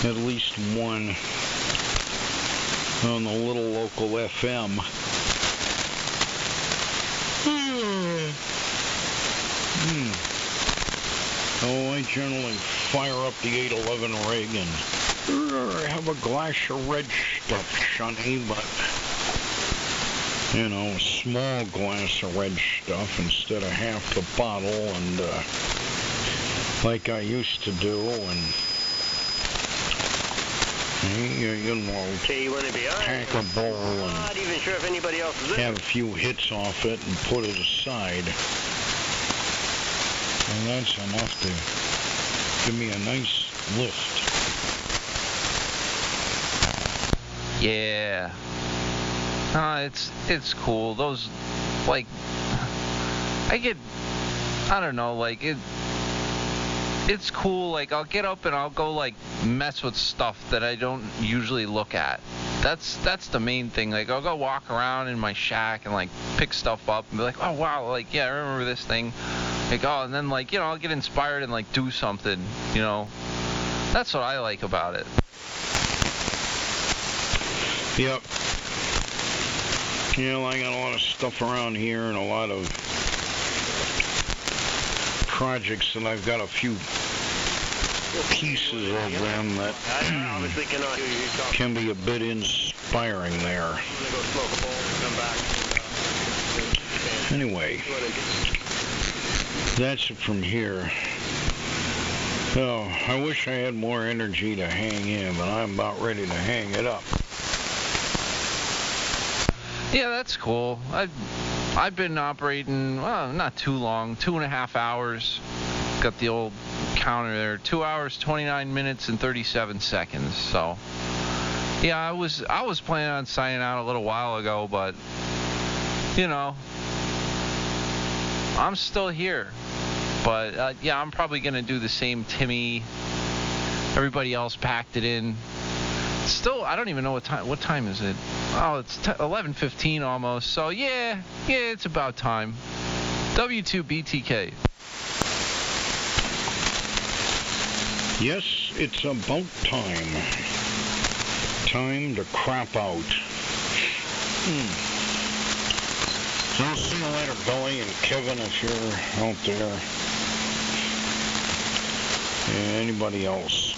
At least one on the little local FM. So I generally fire up the 811 rig and have a glass of red stuff, Shunny, but a small glass of red stuff instead of half the bottle, and like I used to do, and pack a bowl and not even sure if anybody else is have a few hits off it and put it aside. And that's enough to give me a nice lift. Yeah. It's cool. Those, I don't know, it's cool. I'll get up and I'll go mess with stuff that I don't usually look at. That's the main thing. I'll go walk around in my shack and pick stuff up and be like, oh wow, yeah, I remember this thing. And then I'll get inspired and do something. That's what I like about it. Yep. I got a lot of stuff around here and a lot of projects, and I've got a few pieces of them that can be a bit inspiring there. Anyway, that's it from here. Oh, I wish I had more energy to hang in, but I'm about ready to hang it up. Yeah, that's cool. I've been operating, well, not too long, 2.5 hours. Got the old counter there. 2 hours, 29 minutes, and 37 seconds. So, yeah, I was planning on signing out a little while ago, but, you know, I'm still here. But, yeah, I'm probably going to do the same Timmy. Everybody else packed it in. Still, I don't even know what time is it? Oh, it's 11:15 almost. So, yeah, it's about time. W2BTK. Yes, it's about time. Time to crap out. So I'll see you later, Billy and Kevin, if you're out there. And anybody else.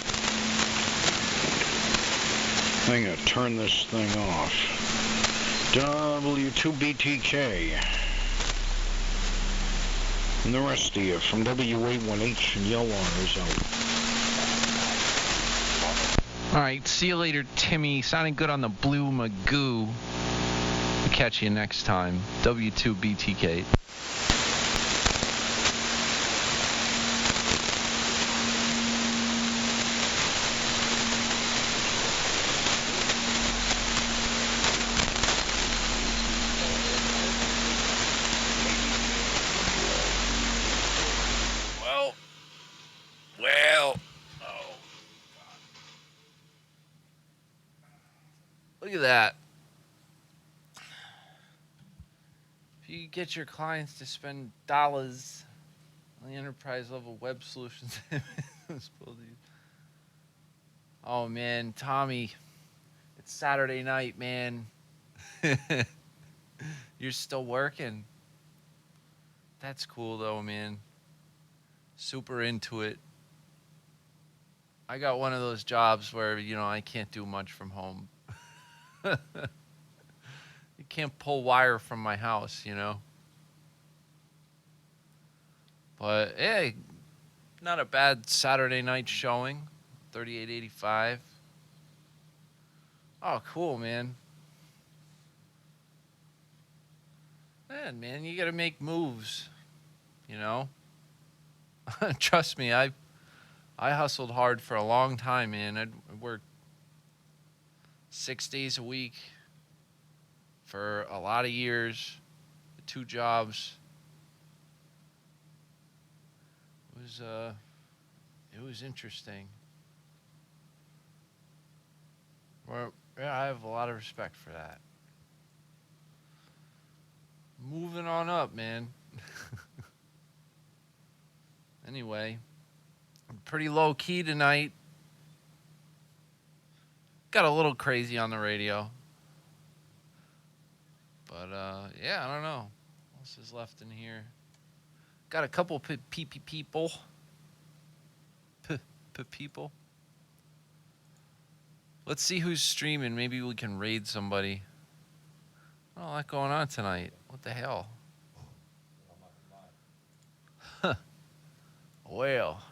I'm going to turn this thing off. W2BTK. And the rest of you from W81H and Yellow is out. All right, see you later, Timmy. Sounding good on the Blue Magoo. We'll catch you next time. W2BTK. Look at that. If you get your clients to spend dollars on the enterprise level web solutions. Oh man, Tommy, it's Saturday night, man. You're still working. That's cool though, man. Super into it. I got one of those jobs where, you know, I can't do much from home. You can't pull wire from my house, you know. But hey, not a bad Saturday night showing. 3885. Oh, cool, man. Man, you got to make moves, you know. Trust me, I hustled hard for a long time, man. I worked 6 days a week for a lot of years, 2 jobs. It was interesting. Well, yeah, I have a lot of respect for that. Moving on up, man. Anyway, I'm pretty low key tonight. Got a little crazy on the radio. But, yeah, I don't know. What else is left in here? Got a couple people. People. Let's see who's streaming. Maybe we can raid somebody. Not a lot going on tonight. What the hell? Well,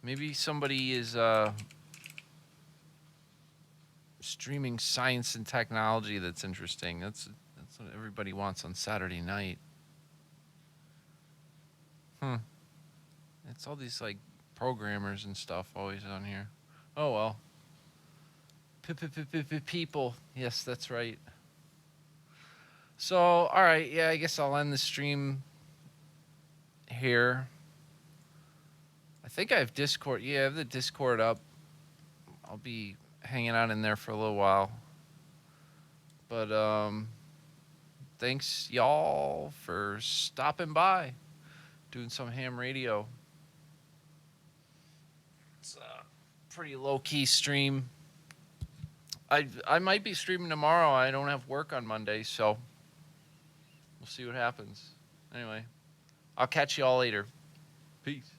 maybe somebody is streaming science and technology that's interesting. That's what everybody wants on Saturday night. It's all these like programmers and stuff always on here. Oh well. People. Yes, that's right. So, all right, yeah, I guess I'll end the stream here. I think I have Discord. Yeah, I have the Discord up. I'll be hanging out in there for a little while. But thanks y'all for stopping by, doing some ham radio. It's a pretty low-key stream. I might be streaming tomorrow. I don't have work on Monday, so we'll see what happens. Anyway, I'll catch you all later. Peace.